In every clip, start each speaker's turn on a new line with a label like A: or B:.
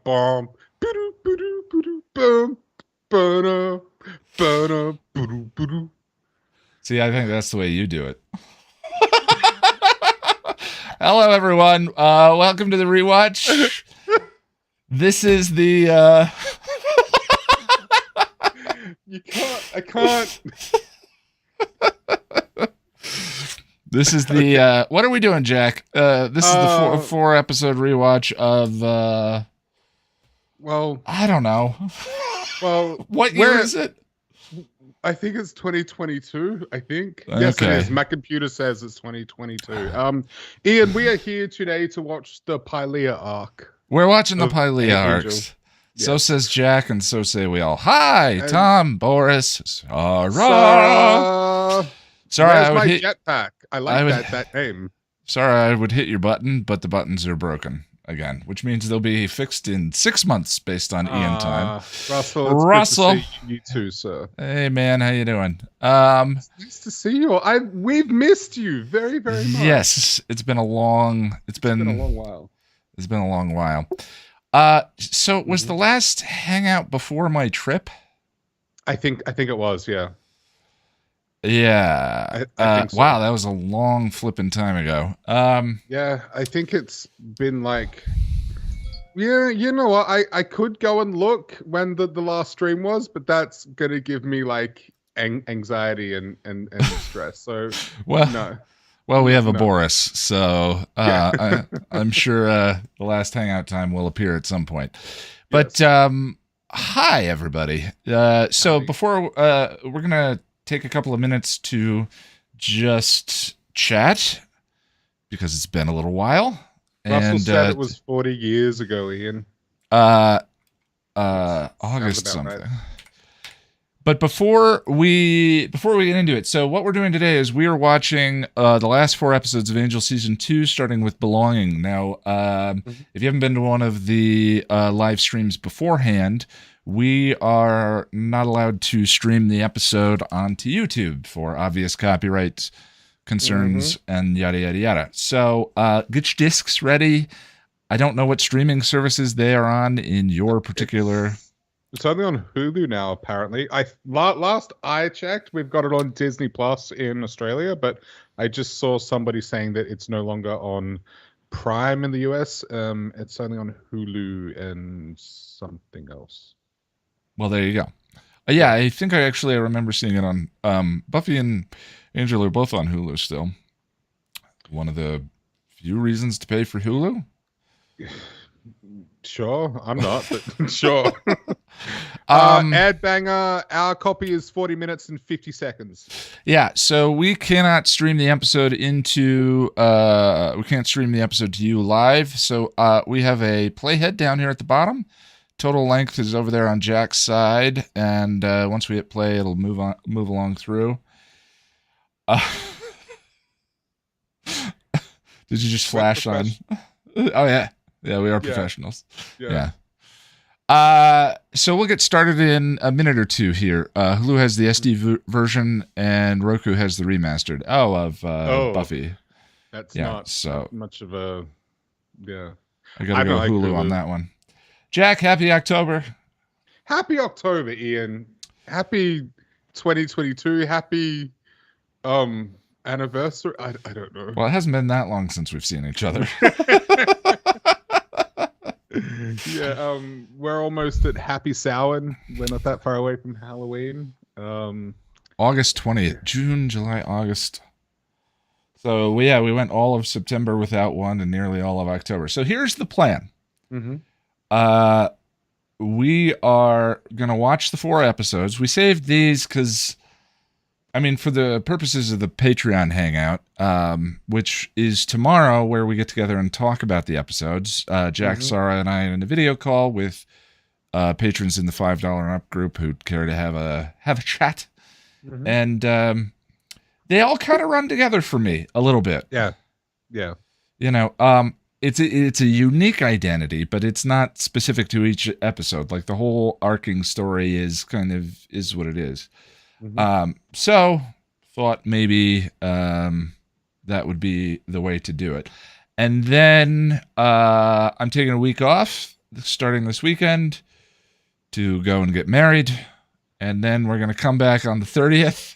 A: bum, boo-doo, boo-doo, boo-doo, bum, ba-da, ba-da, boo-doo, boo-doo.
B: See, I think that's the way you do it. Hello, everyone. Welcome to the Rewatch. This is the...
A: You can't. I can't.
B: This is the... what are we doing, Jack? This is the four episode rewatch of...
A: well,
B: I don't know.
A: Well,
B: what year is it?
A: I think it's 2022. I think.
B: Okay.
A: Yes, it is. My computer says it's 2022. Ian, we are here today to watch the Pylea Arc.
B: We're watching the Pylea Arcs. Yeah. So says Jack, and so say we all. Hi, and Tom, Boris, Sarah. Sorry,
A: I would hit jetpack. I like that name.
B: Sorry, I would hit your button, but the buttons are broken again, which means they'll be fixed in 6 months based on Ian time.
A: Russell, it's good to see you too, sir.
B: Hey man, how you doing?
A: It's nice to see you. We've missed you very, very much.
B: Yes, it's been a long
A: while.
B: It's been a long while. So was the last hangout before my trip?
A: I think it was, yeah.
B: Yeah.
A: I think so.
B: Wow, that was a long flipping time ago.
A: Yeah, I think it's been like, yeah, you know what? I could go and look when the last stream was, but that's gonna give me like anxiety and stress. So no.
B: Well, we have a Boris, so I'm sure the last hangout time will appear at some point. But yes. Hi everybody. So before we're gonna take a couple of minutes to just chat because it's been a little while.
A: Russell said it was 40 years ago, Ian.
B: August something. Right. But before we get into it, so what we're doing today is we are watching the last 4 episodes of Angel Season 2, starting with Belonging. Now, if you haven't been to one of the live streams beforehand, we are not allowed to stream the episode onto YouTube for obvious copyright concerns and yada, yada, yada. So get your discs ready. I don't know what streaming services they are on in your particular...
A: It's only on Hulu now, apparently. Last I checked, we've got it on Disney Plus in Australia, but I just saw somebody saying that it's no longer on Prime in the US. It's only on Hulu and something else.
B: Well, there you go. Yeah, I think I remember seeing it on Buffy and Angel are both on Hulu still. One of the few reasons to pay for Hulu.
A: Sure, I'm not, but sure. Ad banger, our copy is 40 minutes and 50 seconds.
B: Yeah, so we cannot stream the episode to you live. So we have a playhead down here at the bottom. Total length is over there on Jack's side, and once we hit play, it'll move along through. Did you just flash on? Oh yeah. Yeah, we are professionals. Yeah. So we'll get started in a minute or two here. Hulu has the SD version, and Roku has the remastered. Of Buffy.
A: That's not so much of a... Yeah.
B: I gotta go Hulu on that one. Jack, happy October.
A: Happy October, Ian. Happy 2022. Happy anniversary. I don't know.
B: Well, it hasn't been that long since we've seen each other.
A: Yeah, we're almost at Happy Samhain. We're not that far away from Halloween.
B: August 20th. June, July, August. So, we went all of September without one and nearly all of October. So, here's the plan. We are going to watch the 4 episodes. We saved these because, I mean, for the purposes of the Patreon hangout, which is tomorrow, where we get together and talk about the episodes. Jack, Sarah, and I in a video call with patrons in the $5 and up group who'd care to have a chat. And they all kind of run together for me a little bit.
A: Yeah.
B: You know, it's a unique identity, but it's not specific to each episode. Like the whole arcing story is what it is. So thought maybe that would be the way to do it. And then I'm taking a week off starting this weekend to go and get married, and then we're gonna come back on the 30th.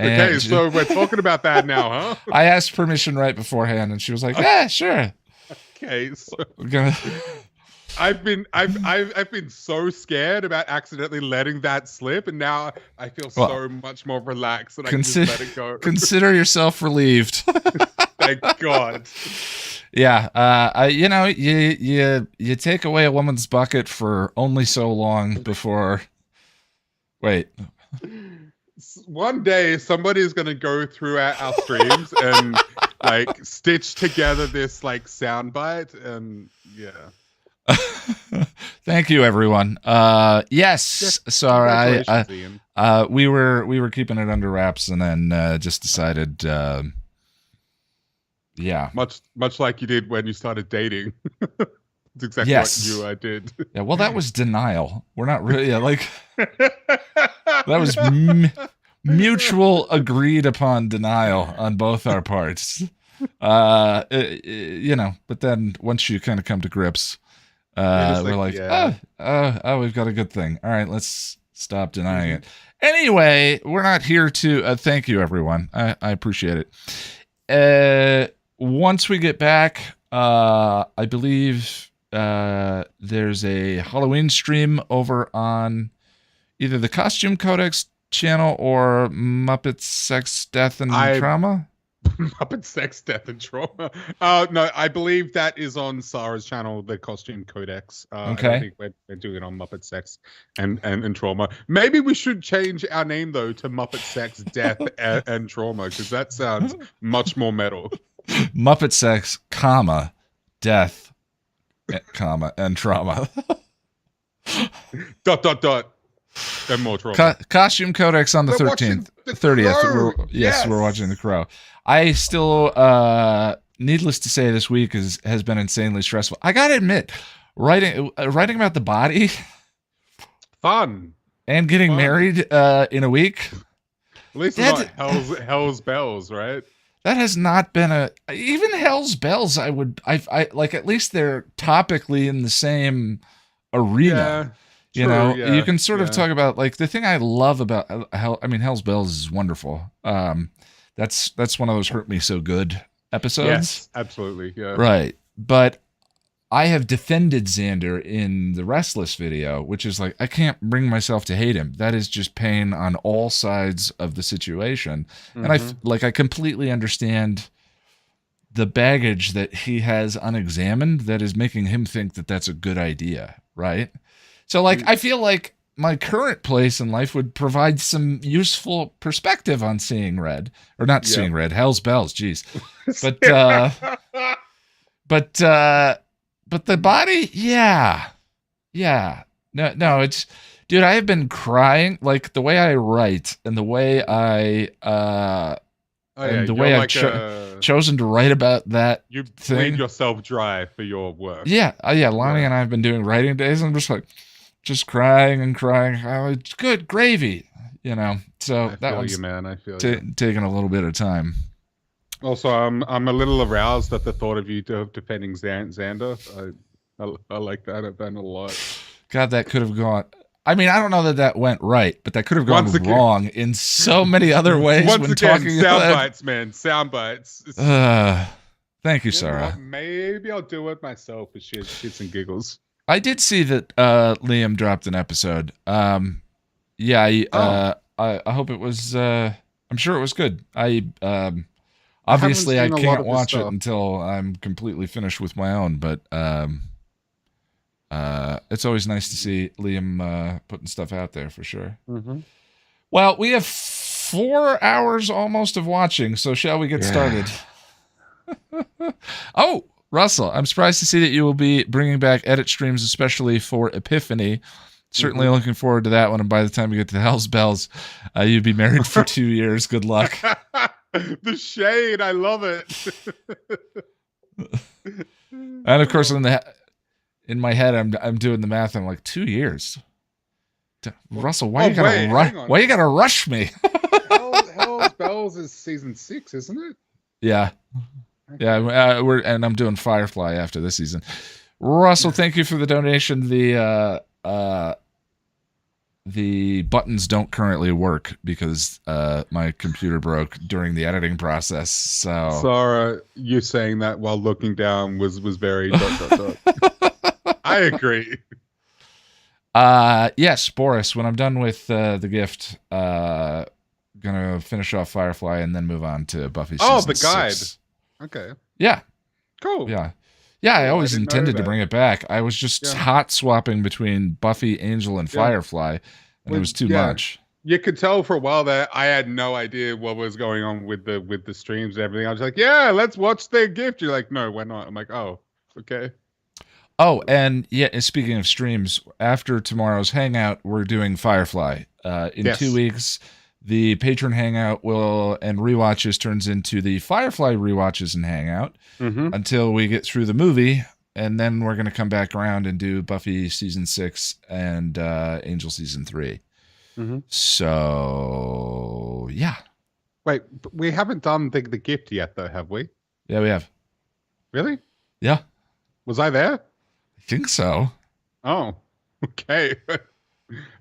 A: Okay, so we're talking about that now, huh?
B: I asked permission right beforehand, and she was like, "Yeah, sure."
A: Okay, so
B: We're gonna.
A: I've been so scared about accidentally letting that slip, and now I feel so much more relaxed, and I can just let it go.
B: Consider yourself relieved.
A: Thank God.
B: Yeah, you take away a woman's bucket for only so long before. Wait.
A: One day somebody's gonna go through our streams and like stitch together this like soundbite, and yeah.
B: Thank you, everyone. Yes. Sorry, we were keeping it under wraps, and then just decided. Yeah.
A: Much like you did when you started dating. It's exactly what I did.
B: Yeah. Well, that was denial. We're not really like. That was mutual agreed upon denial on both our parts. But then once you kind of come to grips, we're like, we've got a good thing. All right, let's stop denying it. Anyway, we're not here to thank you, everyone. I appreciate it. Once we get back, I believe there's a Halloween stream over on either the Costume Codex channel or Muppet Sex, Death, and Trauma.
A: Muppet Sex, Death, and Trauma. No, I believe that is on Sarah's channel, the Costume Codex.
B: Okay.
A: I think we're doing it on Muppet Sex and Trauma. Maybe we should change our name, though, to Muppet Sex, Death, and Trauma, because that sounds much more metal.
B: Muppet Sex, comma, Death, comma, and Trauma. ...
A: And more trauma.
B: Costume Codex on the 13th, 30th. We're watching The Crow. I still, needless to say, this week has been insanely stressful. I gotta admit, writing about the body,
A: fun,
B: and getting married in a week.
A: At least it's not Hell's Bells, right?
B: That has not been even Hell's Bells. I like, at least they're topically in the same arena. Yeah. You can sort of talk about, like, the thing I love about Hell's Bells is wonderful. That's one of those hurt me so good episodes.
A: Yes, absolutely. Yeah.
B: Right. But I have defended Xander in the Restless video, which is like, I can't bring myself to hate him. That is just pain on all sides of the situation. And I completely understand the baggage that he has unexamined that is making him think that that's a good idea. Right. So, like, I feel like my current place in life would provide some useful perspective on seeing red, or not seeing red, Hell's Bells, geez. But the body, yeah. No, it's, dude, I have been crying, like, the way I write and the way I've chosen to write about that
A: you
B: thing.
A: bleed yourself dry for your work.
B: Yeah. Lonnie and I have been doing writing days, and I'm just like, just crying and crying. Oh, it's good gravy, So that one's taking a little bit of time.
A: Also, I'm a little aroused at the thought of you defending Xander. I like that event a lot.
B: God, that could have gone. I mean, I don't know that went right, but that could have gone wrong in so many other ways.
A: Sound bites, man. Sound bites.
B: Thank you, Sarah.
A: Maybe I'll do it myself for shits and giggles.
B: I did see that Liam dropped an episode. I hope it was. I'm sure it was good. Obviously I can't watch it until I'm completely finished with my own, but it's always nice to see Liam putting stuff out there for sure. Well, we have 4 hours almost of watching, so shall we get started? Oh, Russell, I'm surprised to see that you will be bringing back edit streams, especially for Epiphany. Certainly looking forward to that one. And by the time you get to Hell's Bells, you'd be married for 2 years. Good luck.
A: The shade, I love it.
B: And of course, in my head, I'm doing the math. I'm like, 2 years. Russell, why you gotta rush me?
A: Hell's Bells is season 6, isn't it?
B: Yeah. Okay. Yeah, I'm doing Firefly after this season. Russell, thank you for the donation. The buttons don't currently work because my computer broke during the editing process. So
A: Sarah, you saying that while looking down was very. I agree.
B: Yes, Boris. When I'm done with the gift, gonna finish off Firefly and then move on to Buffy.
A: Oh,
B: season
A: the guide.
B: 6.
A: Okay.
B: Yeah.
A: Cool.
B: Yeah. Yeah, I always
A: didn't know
B: intended to
A: that.
B: bring it back. I was just hot swapping between Buffy, Angel, and Firefly, and it was too much.
A: You could tell for a while that I had no idea what was going on with the streams and everything. I was like, yeah, let's watch the gift. You're like, no, we're not. I'm like, oh, okay.
B: Oh, and yeah, speaking of streams, after tomorrow's hangout, we're doing Firefly. In 2 weeks, the Patron hangout and rewatches turns into the Firefly rewatches and hangout until we get through the movie, and then we're going to come back around and do Buffy season 6 and Angel season 3. So yeah.
A: Wait, we haven't done the gift yet, though, have we?
B: Yeah, we have.
A: Really?
B: Yeah.
A: Was I there?
B: I think so.
A: Oh, okay.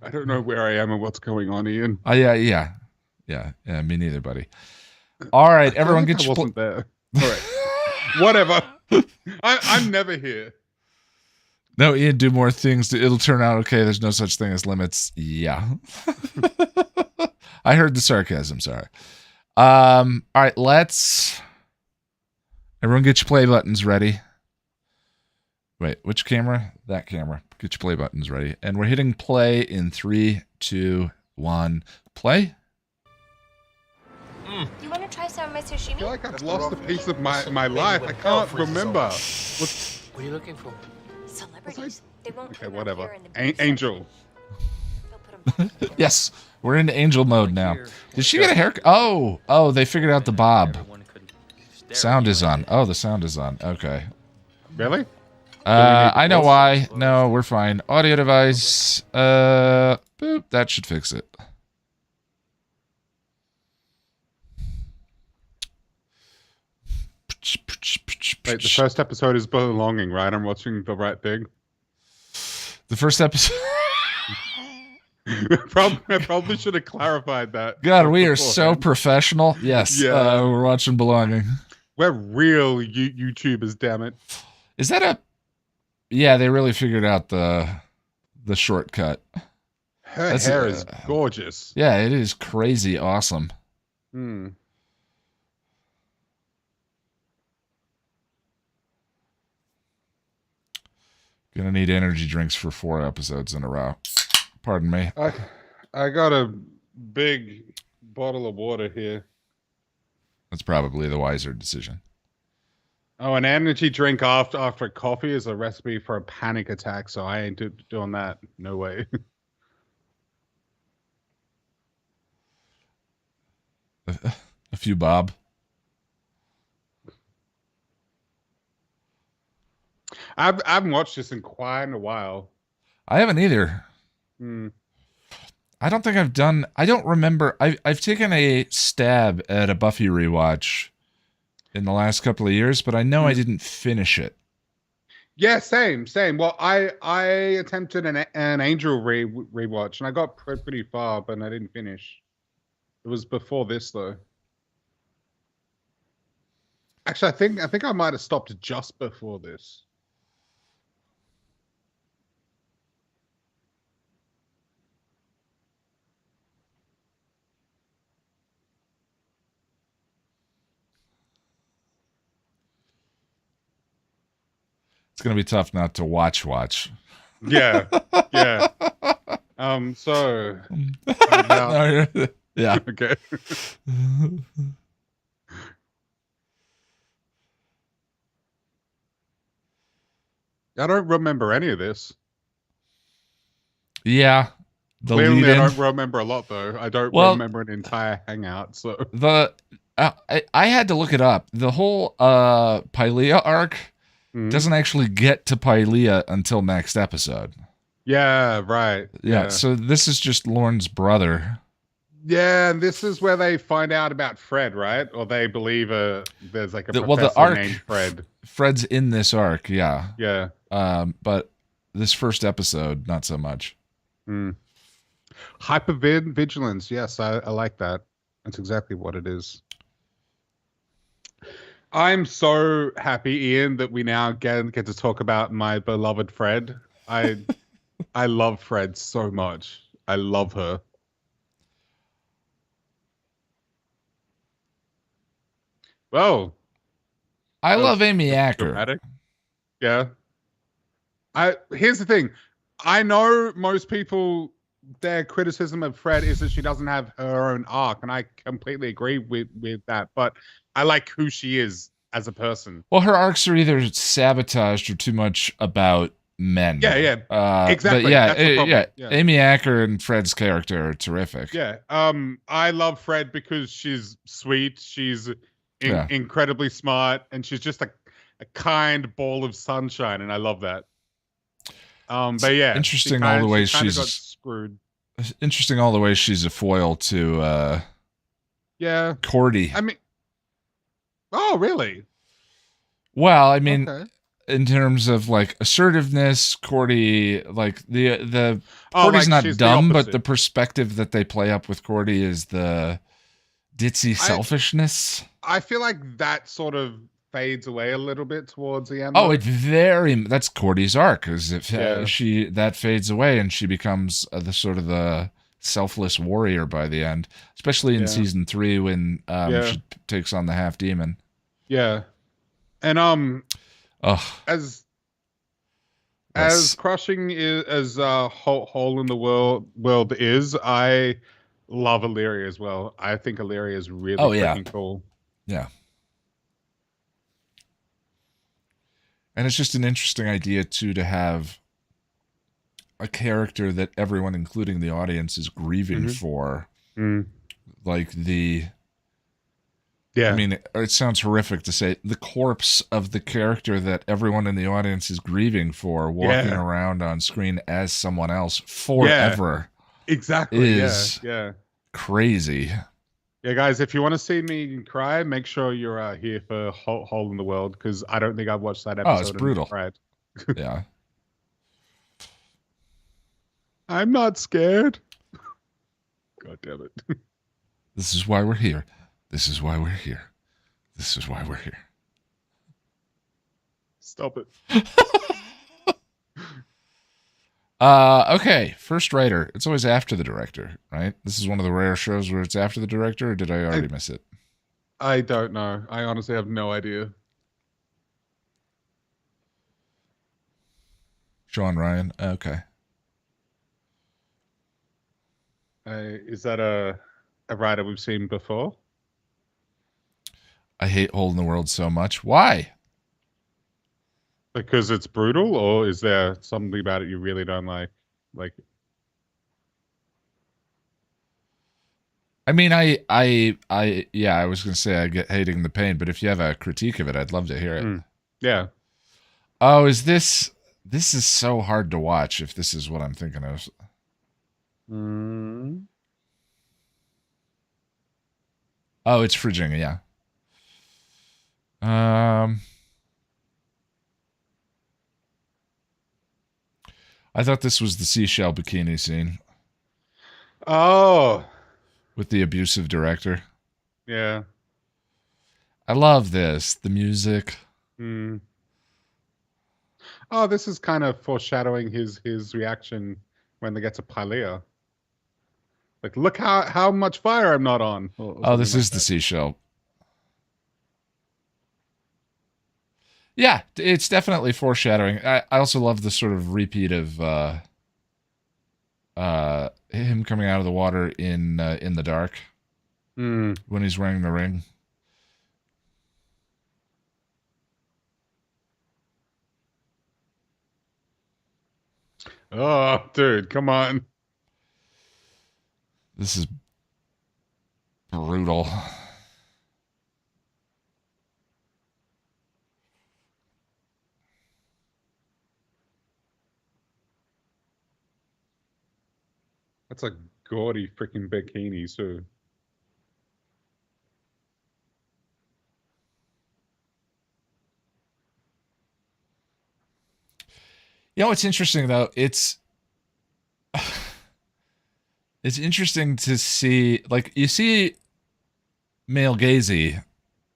A: I don't know where I am and what's going on, Ian.
B: Yeah. Me neither, buddy. All right, everyone, get your.
A: Wasn't there. All right. Whatever. I'm never here.
B: No, Ian, do more things. It'll turn out okay. There's no such thing as limits. Yeah. I heard the sarcasm. Sorry. All right, let's. Everyone, get your play buttons ready. Wait, which camera? That camera. Get your play buttons ready. And we're hitting play in 3, 2, 1. Play.
C: You want to try some of my sashimi?
A: I feel like I've lost a piece of my life. I can't remember.
D: What are you looking for?
C: Celebrities. They won't
A: Okay,
C: come out
A: whatever.
C: here in the big
A: Angel.
C: They'll put 'em back.
B: Yes, we're into Angel mode now. Did she get a haircut? Oh, they figured out the bob. Sound is on. Oh, the sound is on. Okay.
A: Really?
B: I know why. No, we're fine. Audio device. Boop. That should fix it.
A: Wait, the first episode is Belonging, right? I'm watching the right thing.
B: The first episode.
A: I probably should have clarified that.
B: God, we are so professional. Yes.
A: Yeah.
B: We're watching Belonging.
A: We're real YouTubers, damn it.
B: Is that a... Yeah, they really figured out the shortcut.
A: Her hair is gorgeous.
B: Yeah, it is crazy awesome.
A: Hmm.
B: Gonna need energy drinks for 4 episodes in a row. Pardon me.
A: I got a big bottle of water here.
B: That's probably the wiser decision.
A: Oh, an energy drink after coffee is a recipe for a panic attack, so I ain't doing that. No way.
B: A few bob.
A: I haven't watched this in quite a while.
B: I haven't either.
A: Hmm.
B: I don't think I've done... I don't remember... I've taken a stab at a Buffy rewatch in the last couple of years, but I know I didn't finish it.
A: Yeah, same. Well, I attempted an Angel rewatch, and I got pretty far, but I didn't finish. It was before this, though. Actually, I think I might have stopped just before this.
B: It's going to be tough not to watch.
A: Yeah. So.
B: Yeah.
A: Okay. I don't remember any of this.
B: Yeah.
A: Clearly, I don't remember a lot, though. I don't remember an entire hangout. So
B: I had to look it up. The whole Pylea arc doesn't actually get to Pylea until next episode.
A: Yeah, right.
B: Yeah, so this is just Lorne's brother.
A: Yeah, and this is where they find out about Fred, right? Or they believe there's like a professor
B: the arc,
A: named Fred.
B: Fred's in this arc, yeah.
A: Yeah.
B: But this first episode, not so much.
A: Mm. Vigilance. Yes, I like that. That's exactly what it is. I'm so happy, Ian, that we now get to talk about my beloved Fred. I love Fred so much. I love her. Well,
B: I
A: that
B: love
A: was
B: Amy Acker.
A: dramatic. Yeah. Here's the thing. I know most people, their criticism of Fred is that she doesn't have her own arc, and I completely agree with that. But I like who she is as a person.
B: Well, her arcs are either sabotaged or too much about men.
A: Yeah, exactly.
B: But yeah,
A: That's the problem.
B: yeah, Amy Acker and Fred's character are terrific.
A: Yeah. I love Fred because she's sweet. She's incredibly smart, and she's just a kind ball of sunshine, and I love that. But yeah,
B: interesting all the ways she's
A: got screwed.
B: Interesting all the ways she's a foil to Cordy.
A: I mean, oh really?
B: Well, I mean, in terms of like assertiveness, Cordy, like the Cordy's not dumb, but the perspective that they play up with Cordy is the ditzy selfishness.
A: I feel like that sort of fades away a little bit towards the end.
B: Oh, that's Cordy's arc, is that fades away and she becomes the sort of the selfless warrior by the end, especially in season 3 when she takes on the half demon.
A: Yeah, and as crushing as Hole in the world is, I love Illyria as well. I think Illyria is really freaking cool.
B: Yeah. And it's just an interesting idea, too, to have a character that everyone, including the audience, is grieving for. Like I mean, it sounds horrific to say the corpse of the character that everyone in the audience is grieving for, walking around on screen as someone else forever.
A: Exactly.
B: Is crazy.
A: Yeah, guys, if you want to see me cry, make sure you're here for Hole in the World, because I don't think I've watched that episode.
B: Oh, it's brutal. Yeah.
A: I'm not scared. God damn it.
B: This is why we're here. This is why we're here. This is why we're here.
A: Stop it.
B: Okay, first writer. It's always after the director, right? This is one of the rare shows where it's after the director, or did I already miss it?
A: I don't know. I honestly have no idea.
B: Sean Ryan. Okay.
A: Is that a writer we've seen before?
B: I hate Hole in the World so much. Why?
A: Because it's brutal, or is there something about it you really don't like?
B: I mean, I was gonna say I get hating the pain, but if you have a critique of it, I'd love to hear it.
A: Yeah.
B: Oh, is this is so hard to watch if this is what I'm thinking of. Oh, it's Virginia, yeah. I thought this was the seashell bikini scene.
A: Oh.
B: With the abusive director.
A: Yeah.
B: I love this. The music.
A: Oh, this is kind of foreshadowing his reaction when they get to Pylea. Like, look how much fire I'm not on.
B: Oh, this is the seashell. Yeah, it's definitely foreshadowing. I also love the sort of repeat of him coming out of the water in the dark when he's wearing the ring.
A: Oh, dude, come on.
B: This is brutal.
A: That's a gaudy freaking bikini, too.
B: You know what's interesting though? It's interesting to see, like, you see male gazy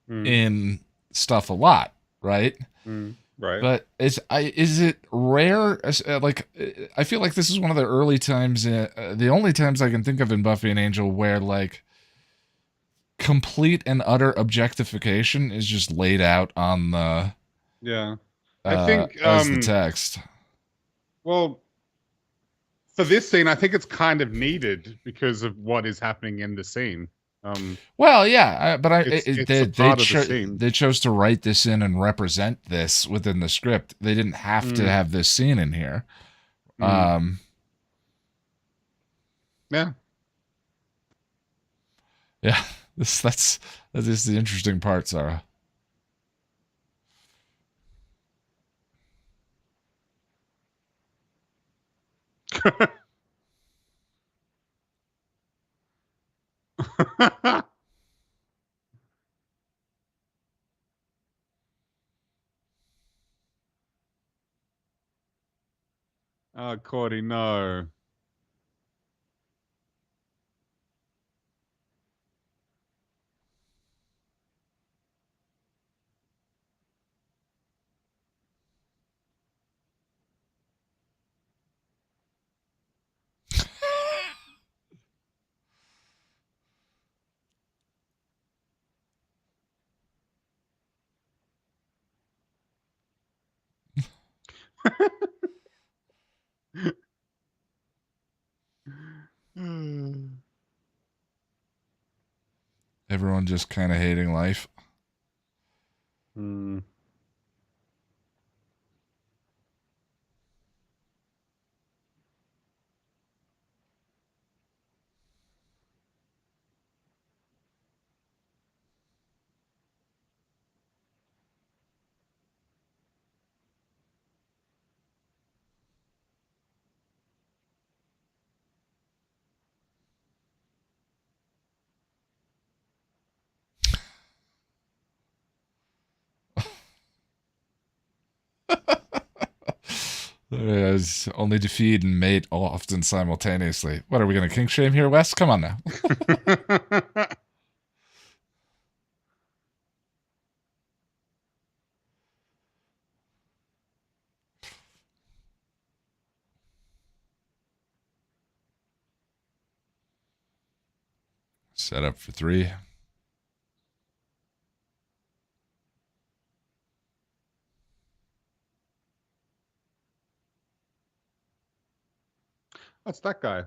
B: in stuff a lot, right?
A: Right.
B: But is it rare? Like, I feel like this is one of the early times, the only times I can think of in Buffy and Angel where like complete and utter objectification is just laid out on the
A: I think
B: as the text.
A: Well, for this scene, I think it's kind of needed because of what is happening in the scene.
B: Well, yeah, but they chose to write this in and represent this within the script. They didn't have to have this scene in here.
A: Yeah.
B: Yeah, that is the interesting part, Sarah.
A: Oh, Cordy, no.
B: Everyone just kind of hating life. There's only to feed and mate often simultaneously. What are we going to kink shame here, Wes? Come on now. Set up for 3.
A: That's that guy.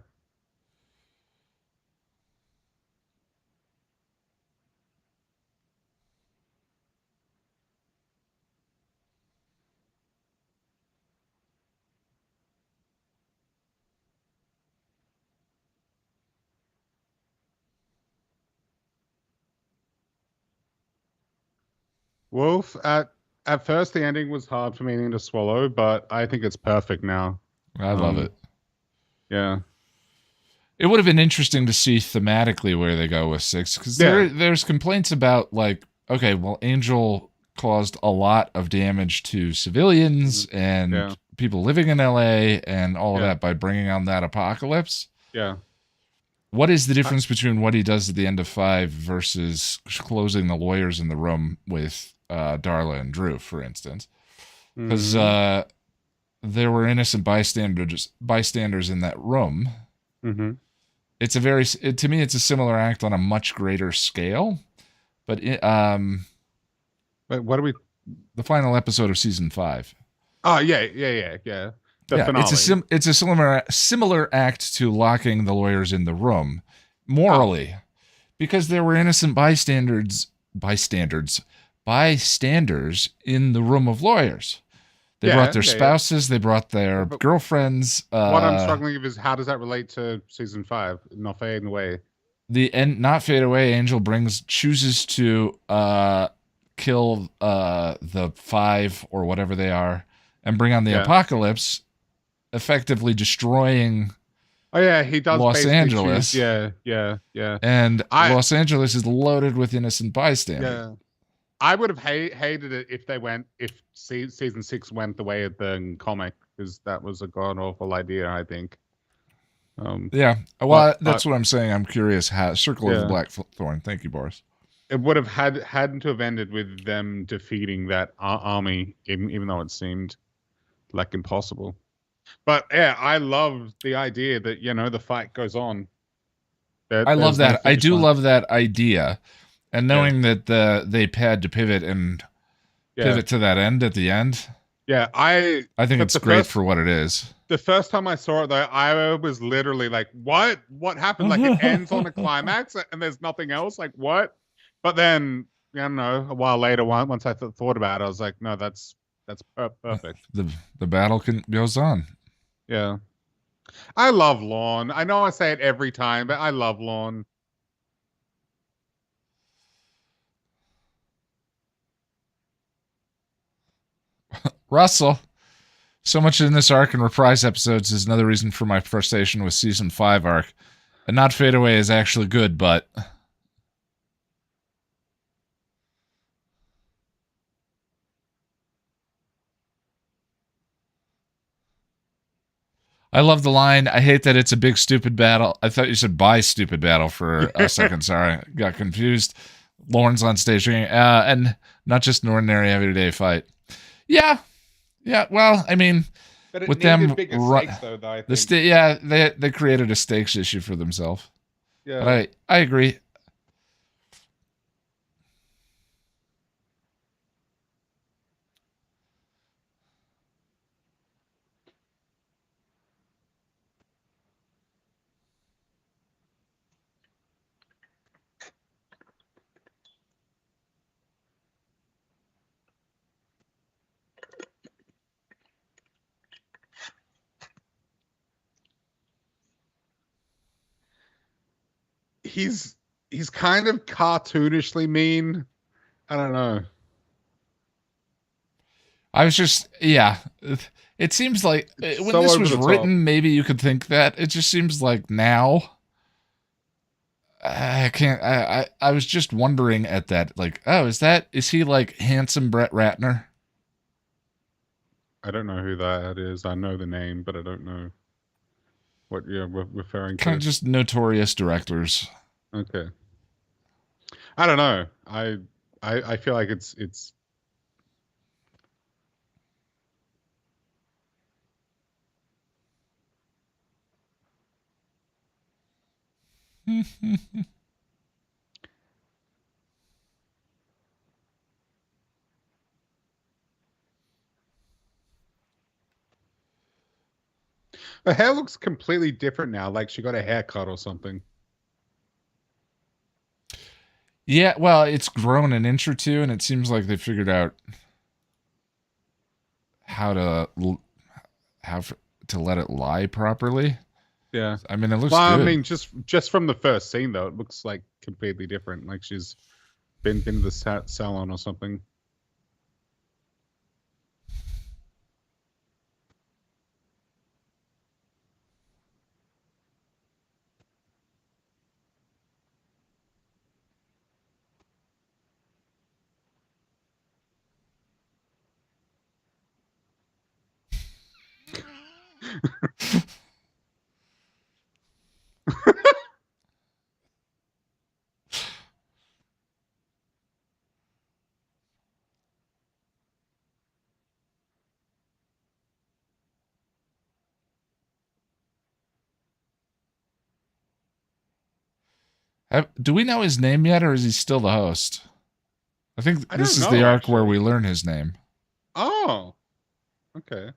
A: Wolf, at first the ending was hard for me to swallow, but I think it's perfect now.
B: I love it.
A: Yeah.
B: It would have been interesting to see thematically where they go with 6, because there's complaints about, like, okay, well, Angel caused a lot of damage to civilians and people living in LA and all of that by bringing on that apocalypse.
A: Yeah.
B: What is the difference between what he does at the end of 5 versus closing the lawyers in the room with Darla and Drew, for instance? Because there were innocent bystanders in that room. It's to me, it's a similar act on a much greater scale. But
A: what are we?
B: The final episode of season 5.
A: Oh yeah. The finale.
B: It's a similar act to locking the lawyers in the room, morally, because there were innocent bystanders in the room of lawyers. They brought their spouses. They brought their girlfriends.
A: What I'm struggling with is how does that relate to season 5? Not fading away.
B: The end, not fade away. Angel chooses to kill the 5 or whatever they are, and bring on the apocalypse, effectively destroying.
A: Oh yeah, he does
B: Los Angeles.
A: Yeah.
B: And Los Angeles is loaded with innocent bystanders.
A: Yeah. I would have hated it if season 6 went the way of the comic. because that was a god awful idea, I think.
B: Yeah. Well,
A: But
B: that's what I'm saying. I'm curious how Circle of the
A: Yeah.
B: Blackthorn. Thank you, Boris.
A: it would have hadn't to have ended with them defeating that army, even though it seemed like impossible. But yeah, I love the idea that the fight goes on.
B: I love
A: There's no
B: that. I
A: finish
B: do
A: line.
B: love that idea, and knowing that they had to pivot and
A: Yeah,
B: pivot to that end at the end.
A: yeah.
B: I think it's great for what it is.
A: The first time I saw it, though, I was literally like, "What? What happened?" Like it ends on a climax, and there's nothing else. Like what? But then, I don't know. A while later, once I thought about it, I was like, "No, that's perfect."
B: The battle goes on.
A: Yeah, I love Lorne. I know I say it every time, but I love Lorne.
B: Russell. So much in this arc and reprise episodes is another reason for my frustration with season 5 arc. And not Fade Away is actually good, but I love the line, I hate that it's a big stupid battle. I thought you said bye stupid battle for a second. Sorry, got confused. Lorne's on stage and not just an ordinary everyday fight. Yeah. Well, I mean,
A: But it
B: with
A: needed
B: them,
A: bigger stakes, though. I think.
B: they created a stakes issue for themselves.
A: Yeah.
B: But I agree.
A: He's kind of cartoonishly mean. I don't know.
B: I was just, yeah. It seems like when
A: so
B: this
A: over
B: was
A: the top.
B: written, maybe you could think that. It just seems like now. I can't. I was just wondering at that, like, oh, is he like handsome Brett Ratner?
A: I don't know who that is. I know the name, but I don't know what you're referring
B: Kind
A: to.
B: of just notorious directors.
A: Okay. I don't know. I feel like it's her hair looks completely different now. Like she got a haircut or something.
B: Yeah, well, it's grown an inch or two, and it seems like they figured out how to let it lie properly.
A: Yeah.
B: I mean, it looks
A: Well,
B: good.
A: I mean, just from the first scene though, it looks like completely different. Like she's been to the salon or something.
B: Do we know his name yet, or is he still the host? I think
A: I
B: this
A: don't
B: is the
A: know,
B: arc where
A: actually.
B: we learn his name.
A: Oh. Okay.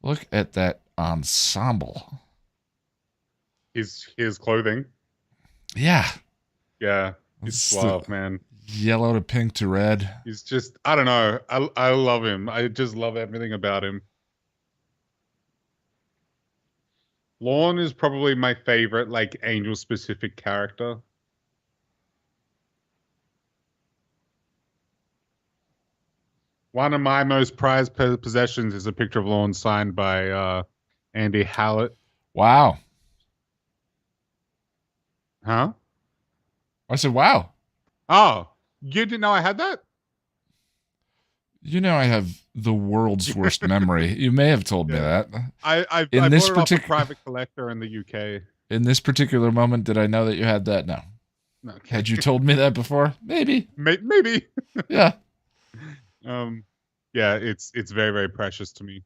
B: Look at that ensemble.
A: His clothing.
B: Yeah.
A: Yeah. He's
B: It's
A: suave, man.
B: Yellow to pink to red.
A: He's just, I don't know. I love him. I just love everything about him. Lorne is probably my favorite, like, angel-specific character. One of my most prized possessions is a picture of Lorne signed by Andy Hallett.
B: Wow.
A: Huh?
B: I said, wow.
A: Oh, you didn't know I had that?
B: You know I have the world's worst memory. You may have told me that.
A: I
B: In
A: bought
B: this
A: it off a
B: particular
A: private collector in the UK.
B: in this particular moment, did I know that you had that? No.
A: Okay.
B: Had you told me that before? Maybe.
A: Maybe.
B: Yeah.
A: Yeah, it's very, very precious to me.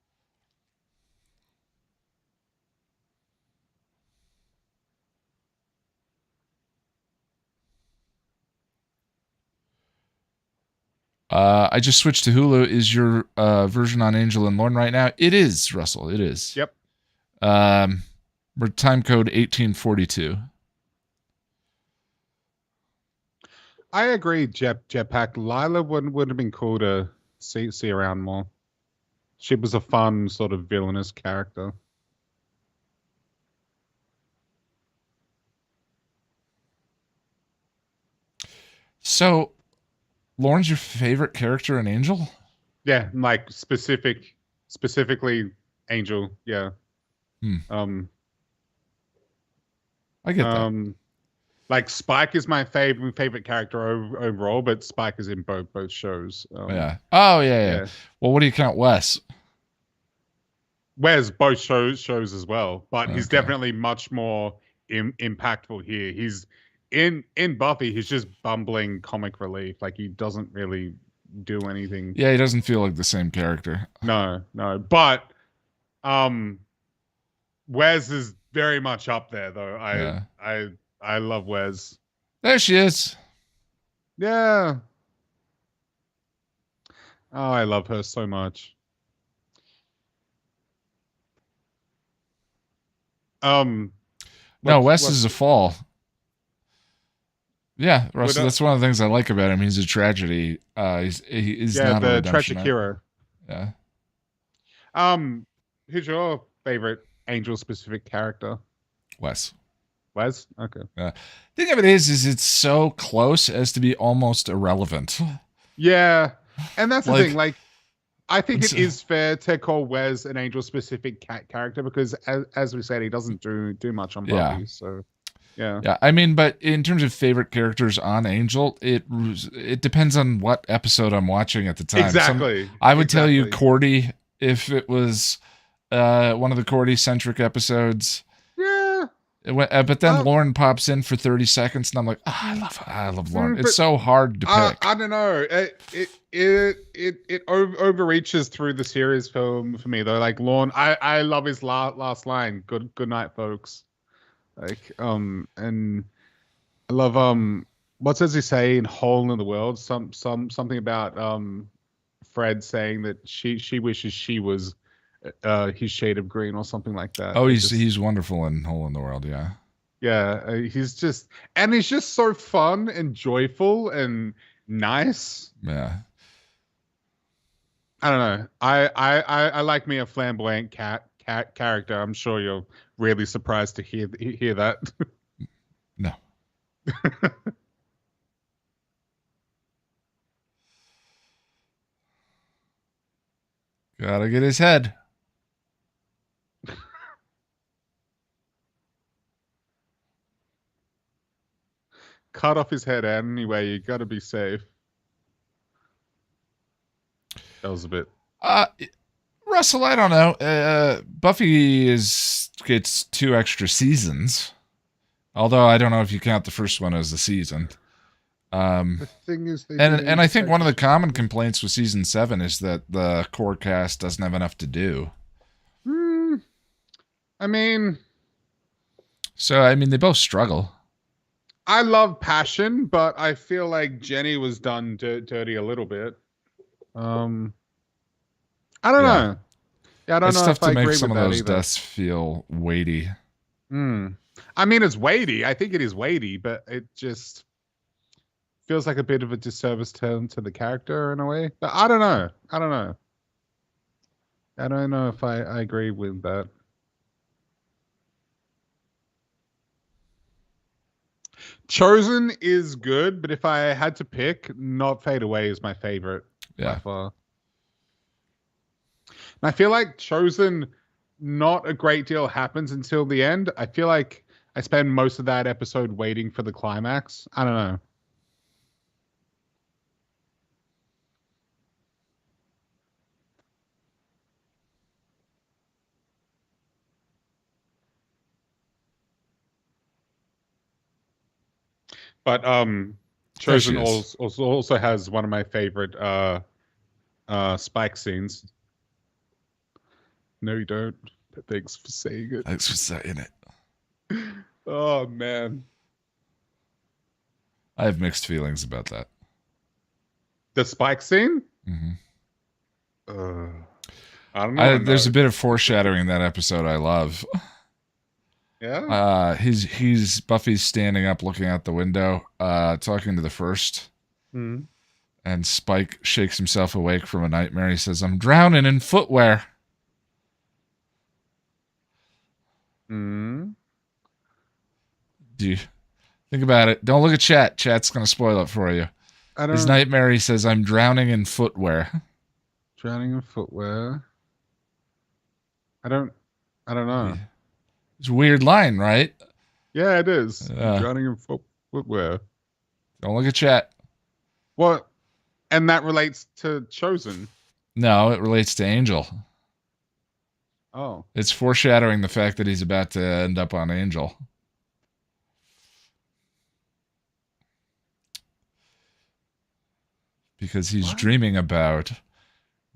B: I just switched to Hulu. Is your version on Angel and Lorne right now? It is, Russell. It is.
A: Yep.
B: We're time code 1842.
A: I agree, Jetpack. Lila would have been cool to see around more. She was a fun sort of villainous character.
B: So, Lorne's your favorite character in Angel?
A: Yeah, like specifically Angel. Yeah.
B: I get that.
A: Like Spike is my favorite character overall, but Spike is in both shows.
B: Yeah. Oh yeah. Well, what do you count Wes?
A: Wes both shows as well, but he's
B: Okay.
A: definitely much more impactful here. He's in Buffy. He's just bumbling comic relief. Like he doesn't really do anything.
B: Yeah, he doesn't feel like the same character.
A: No. But Wes is very much up there, though. I love Wes.
B: There she is.
A: Yeah. Oh, I love her so much.
B: No, Wes is a fall. Yeah, Russell, that's one of the things I like about him. He's a tragedy. He's not a redemption.
A: tragic hero.
B: Yeah.
A: Who's your favorite Angel specific character?
B: Wes.
A: Wes? Okay.
B: Thing of it is it's so close as to be almost irrelevant.
A: Yeah, and that's the
B: Like,
A: thing. Like, I think it is fair to call Wes an Angel specific character because, as we said, he doesn't do much on Buffy. So, yeah.
B: Yeah, I mean, but in terms of favorite characters on Angel, it depends on what episode I'm watching at the time.
A: Exactly.
B: I would tell you Cordy if it was one of the Cordy-centric episodes.
A: Yeah.
B: But then Lorne pops in for 30 seconds, and I'm like, I love Lorne. It's so hard to pick.
A: I don't know. It overreaches through the series for me though. Like Lorne, I love his last line. Good night, folks. Like and I love what does he say in Hole in the World? Something about Fred saying that she wishes she was his shade of green or something like that.
B: Oh, he's wonderful in Hole in the World, yeah.
A: Yeah, he's just so fun and joyful and nice.
B: Yeah.
A: I don't know. I like me a flamboyant character. I'm sure you're really surprised to hear that.
B: No. Gotta get his head.
A: Cut off his head anyway. You got to be safe. That was a bit.
B: Russell, I don't know. Buffy gets 2 extra seasons. Although I don't know if you count the first one as a season.
A: The thing is,
B: and I think one of the common complaints with season 7 is that the core cast doesn't have enough to do.
A: I mean,
B: they both struggle.
A: I love Passion, but I feel like Jenny was done dirty a little bit. I don't know. Yeah, I don't know
B: tough
A: if I
B: to make
A: agree
B: some
A: with
B: of
A: that
B: those
A: either.
B: deaths feel weighty.
A: I mean, it's weighty. I think it is weighty, but it just feels like a bit of a disservice to the character in a way. But I don't know. I don't know if I agree with that. Chosen is good, but if I had to pick, Not Fade Away is my favorite by far. And I feel like Chosen, not a great deal happens until the end. I feel like I spend most of that episode waiting for the climax. I don't know. But
B: There she
A: Chosen
B: is.
A: also has one of my favorite Spike scenes. No, you don't. But thanks for saying it.
B: Thanks for saying it.
A: Oh man,
B: I have mixed feelings about that.
A: the Spike scene.
B: Mm-hmm.
A: I don't know.
B: There's a bit of foreshadowing in that episode I love.
A: Yeah.
B: He's Buffy's standing up looking out the window, talking to the first,
A: Hmm.
B: and Spike shakes himself awake from a nightmare. He says, "I'm drowning in footwear."
A: Hmm.
B: Do you think about it? Don't look at chat. Chat's gonna spoil it for you.
A: I don't.
B: His nightmare, he says, "I'm drowning in footwear."
A: Drowning in footwear. I don't know.
B: It's a weird line, right?
A: Yeah, it is.
B: Uh.
A: Drowning in footwear.
B: Don't look at chat.
A: What? And that relates to Chosen.
B: No, it relates to Angel.
A: Oh.
B: It's foreshadowing the fact that he's about to end up on Angel. Because he's dreaming about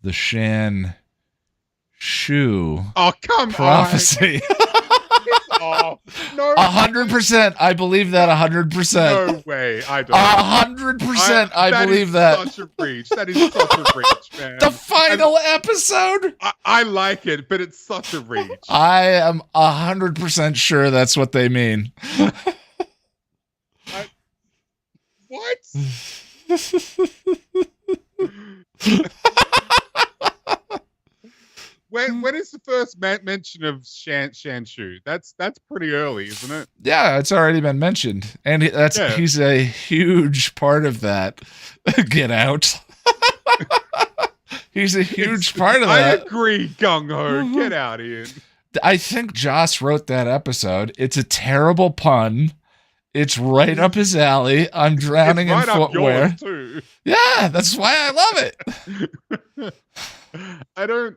B: the Shan Shu prophecy.
A: Oh, no.
B: 100%. I believe that 100%.
A: No way. I don't.
B: 100%. I believe that.
A: That is such a reach. That is such a reach, man.
B: The final episode.
A: I like it, but it's such a reach.
B: I am 100% sure that's what they mean.
A: What? When is the first mention of Shanshu? That's pretty early, isn't it?
B: Yeah, it's already been mentioned, and he's a huge part of that. Get out. He's a huge part of that.
A: I agree, Gung Ho. Get out of here.
B: I think Joss wrote that episode. It's a terrible pun. It's right up his alley. I'm drowning in footwear.
A: Up yours too.
B: Yeah, that's why I love it.
A: I don't.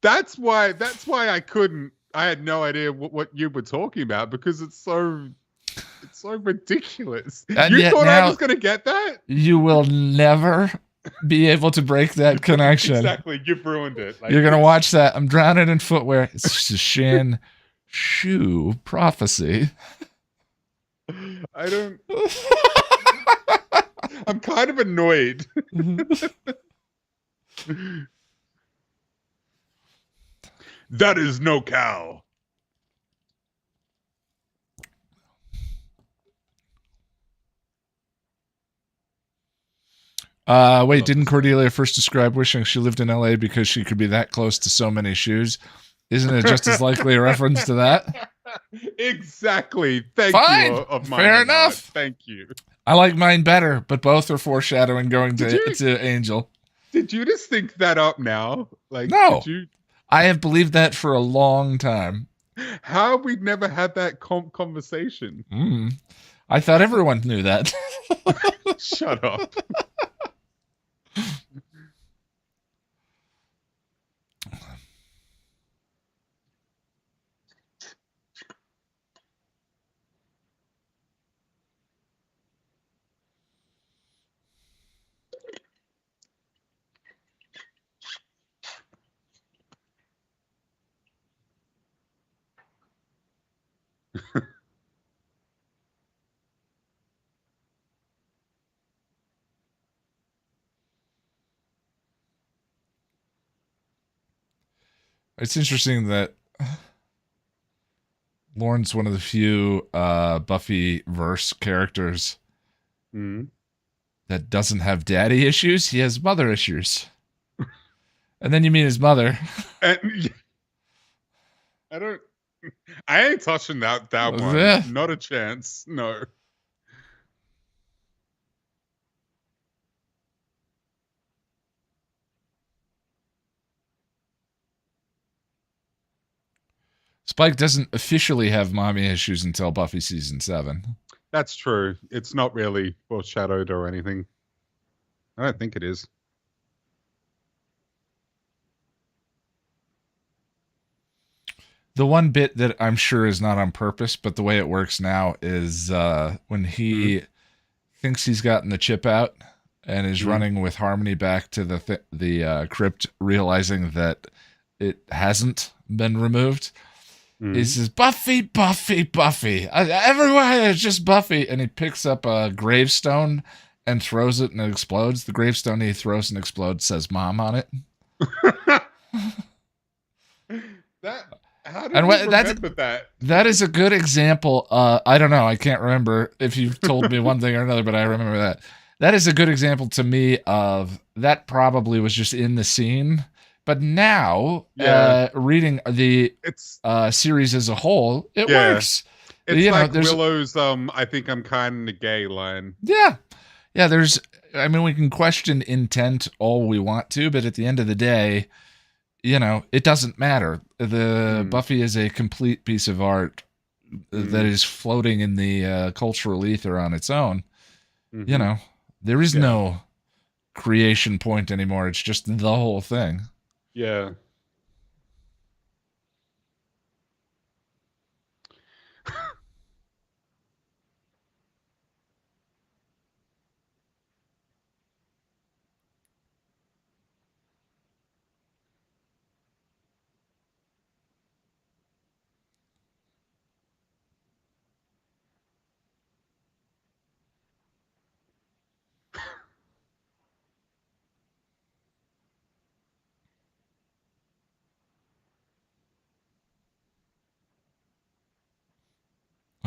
A: That's why I couldn't. I had no idea what you were talking about because it's so ridiculous.
B: And
A: you
B: yet
A: thought
B: now
A: I was going to get that?
B: You will never be able to break that connection.
A: Exactly. You've ruined it.
B: You're going to watch that. I'm drowning in footwear. It's just a Shan Shu prophecy.
A: I don't. I'm kind of annoyed. That is no cow.
B: Wait, didn't Cordelia first describe wishing she lived in LA because she could be that close to so many shoes? Isn't it just as likely a reference to that?
A: Exactly. Thank
B: Fine.
A: you. Of mine
B: Fair enough.
A: Thank you.
B: I like mine better, but both are foreshadowing going to Angel.
A: Did you just think that up now? Like,
B: no.
A: Did you?
B: I have believed that for a long time.
A: How have we never had that conversation?
B: I thought everyone knew that.
A: Shut up.
B: It's interesting that Lauren's one of the few Buffy verse characters that doesn't have daddy issues. He has mother issues. And then you meet his mother.
A: I ain't touching that one.
B: Yeah.
A: Not a chance. No.
B: Spike doesn't officially have mommy issues until Buffy season 7.
A: That's true. It's not really foreshadowed or anything. I don't think it is.
B: The one bit that I'm sure is not on purpose, but the way it works now is when he thinks he's gotten the chip out and is running with Harmony back to the crypt, realizing that it hasn't been removed. He says, Buffy, Buffy, Buffy. Everywhere it's just Buffy. And he picks up a gravestone and throws it and it explodes. The gravestone he throws and explodes says Mom on it.
A: How did you remember that?
B: That is a good example. I don't know. I can't remember if you've told me one thing or another, but I remember that. That is a good example to me of that probably was just in the scene. But now, reading the series as a whole, it works.
A: It's like Willow's, I think I'm kind of gay line.
B: Yeah. Yeah, we can question intent all we want to, but at the end of the day, it doesn't matter. The Buffy is a complete piece of art that is floating in the cultural ether on its own. There is no creation point anymore. It's just the whole thing.
A: Yeah.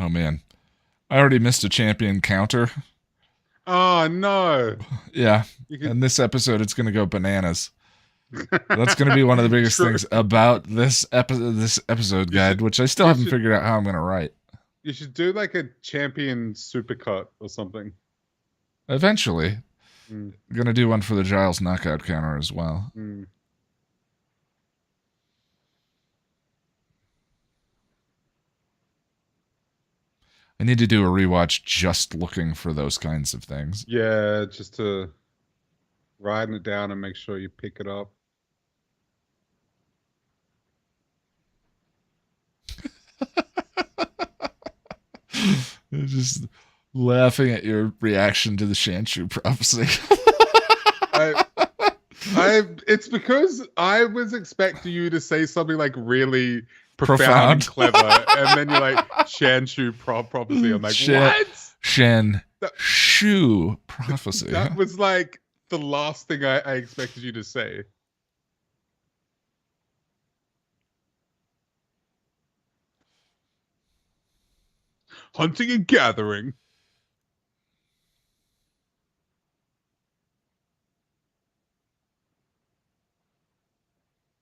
B: Oh, man. I already missed a champion counter.
A: Oh, no.
B: Yeah. In this episode, it's going to go bananas. That's going to be one of the biggest things about this episode guide, which I still haven't figured out how I'm going to write.
A: You should do like a champion supercut or something.
B: Eventually. I'm going to do one for the Giles knockout counter as well. I need to do a rewatch just looking for those kinds of things.
A: Yeah, just to writing it down and make sure you pick it up.
B: Just laughing at your reaction to the Shanshu prophecy.
A: It's because I was expecting you to say something like really profound. And clever, and then you're like Shanshu prophecy. I'm like, what?
B: Shanshu prophecy.
A: That was like the last thing I expected you to say. Hunting and gathering.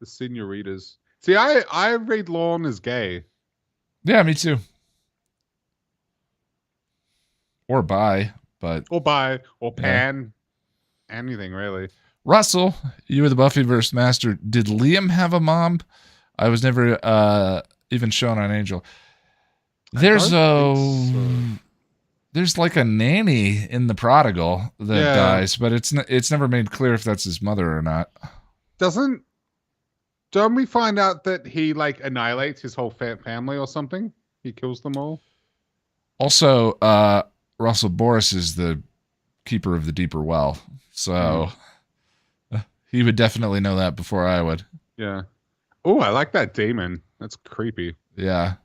A: The senoritas. See, I read Lorne as gay.
B: Yeah, me too. Or bi,
A: or pan. Anything really.
B: Russell, you were the Buffyverse master. Did Liam have a mom? I was never even shown on Angel. There's like a nanny in the Prodigal that dies, but it's never made clear if that's his mother or not.
A: Don't we find out that he like annihilates his whole family or something? He kills them all.
B: Also, Russell Boris is the keeper of the deeper well, so he would definitely know that before I would.
A: Yeah. Oh, I like that demon. That's creepy.
B: Yeah.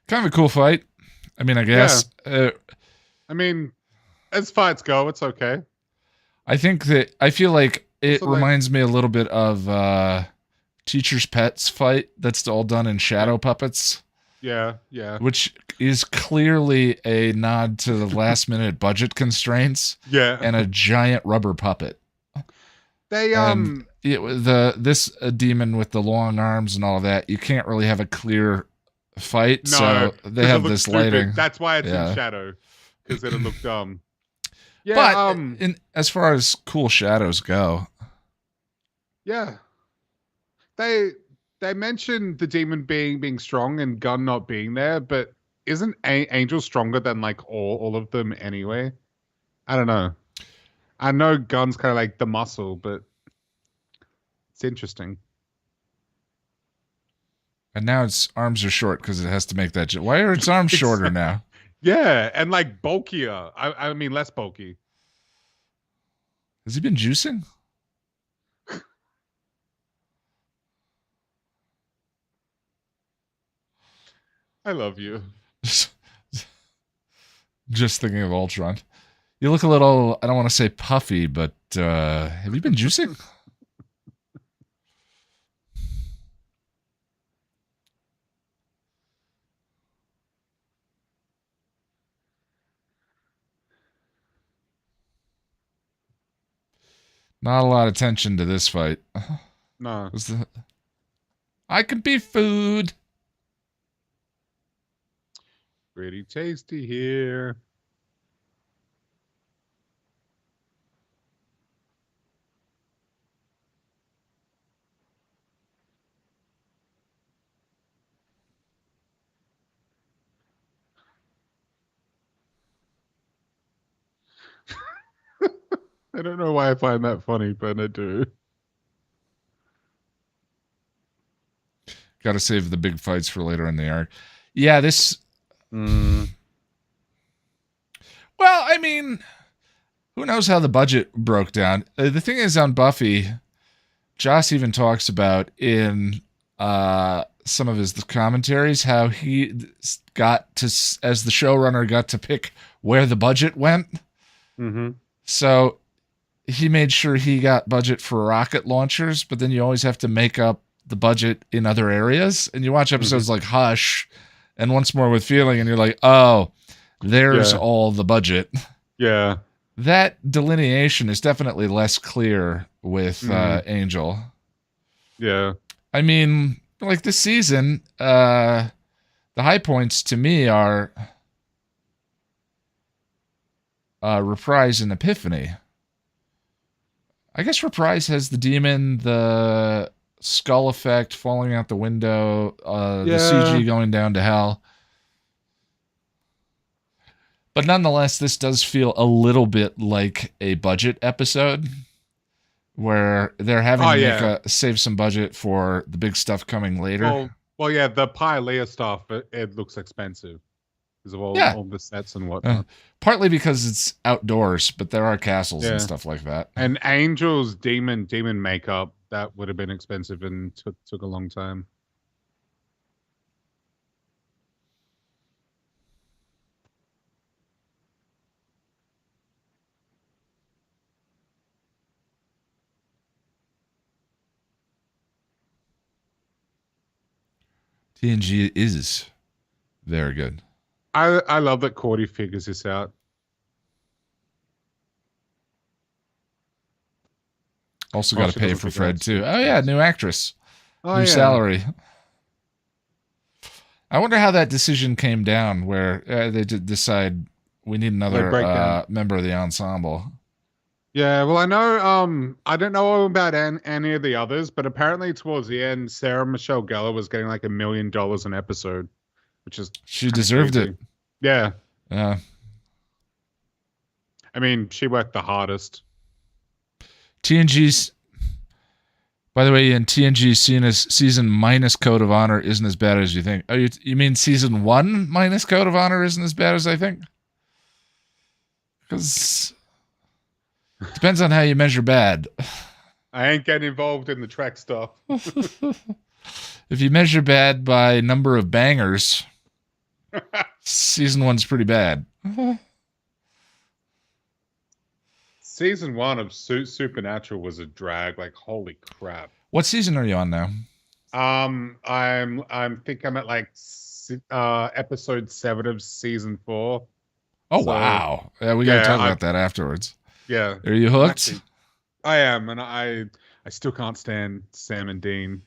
B: Kind of a cool fight. I mean, I guess.
A: Yeah. I mean, as fights go, it's okay.
B: I feel like it reminds me a little bit of Teacher's Pet's fight that's all done in shadow puppets.
A: Yeah.
B: which is clearly a nod to the last minute budget constraints
A: Yeah.
B: and a giant rubber puppet.
A: They
B: And this demon with the long arms and all that, you can't really have a clear fight,
A: no,
B: so they
A: 'cause it
B: have
A: looks
B: this
A: stupid.
B: lighting.
A: That's why it's
B: Yeah.
A: in shadow, because it'll look dumb. Yeah,
B: But as far as cool shadows go,
A: yeah. They mentioned the demon being strong and Gun not being there, but isn't Angel stronger than like all of them anyway? I don't know. I know Gun's kind of like the muscle, but it's interesting.
B: and now its arms are short because it has to make that. Why are its arms shorter now?
A: Yeah, and like bulkier. I mean less bulky.
B: Has he been juicing?
A: I love you.
B: Just thinking of Ultron. You look a little, I don't want to say puffy, but have you been juicing? Not a lot of tension to this fight.
A: No.
B: I could be food.
A: Pretty tasty here. I don't know why I find that funny, but I do.
B: Got to save the big fights for later in the arc. Yeah, this. Well, I mean, who knows how the budget broke down? The thing is, on Buffy, Joss even talks about in some of his commentaries how he got to, as the showrunner, got to pick where the budget went.
A: Mm-hmm.
B: So he made sure he got budget for rocket launchers, but then you always have to make up the budget in other areas. And you watch episodes like Hush and Once More with Feeling, and you're like, oh, there's all the budget.
A: Yeah.
B: That delineation is definitely less clear with Angel.
A: Yeah.
B: I mean, like this season, the high points to me are Reprise and Epiphany. I guess Reprise has the demon, the skull effect falling out the window, the CG going down to hell. But nonetheless, this does feel a little bit like a budget episode where they're having to save some budget for the big stuff coming later.
A: Well, yeah, the Pylea stuff, it looks expensive because of all the sets and whatnot.
B: Partly because it's outdoors, but there are castles and stuff like that.
A: And Angel's demon makeup, that would have been expensive and took a long time.
B: TNG is very good.
A: I love that Cordy figures this out.
B: Also got to pay for Fred too. Oh yeah, new actress, new salary. I wonder how that decision came down, where they did decide we need another member of the ensemble.
A: Yeah, well, I know. I don't know about any of the others, but apparently towards the end, Sarah Michelle Gellar was getting like $1 million an episode, which is
B: she deserved
A: crazy.
B: it.
A: Yeah.
B: Yeah.
A: I mean, she worked the hardest.
B: TNG's, by the way, in TNG season minus Code of Honor isn't as bad as you think. Oh, you mean season 1 minus Code of Honor isn't as bad as I think? Because depends on how you measure bad.
A: I ain't getting involved in the track stuff.
B: If you measure bad by number of bangers, season 1's pretty bad.
A: Season 1 of Supernatural was a drag. Like, holy crap.
B: What season are you on now?
A: I think I'm at like episode 7 of season 4.
B: Oh,
A: So,
B: wow. Yeah, we got to
A: yeah,
B: talk about that afterwards.
A: Yeah.
B: Are you hooked?
A: Actually, I am, and I still can't stand Sam and Dean.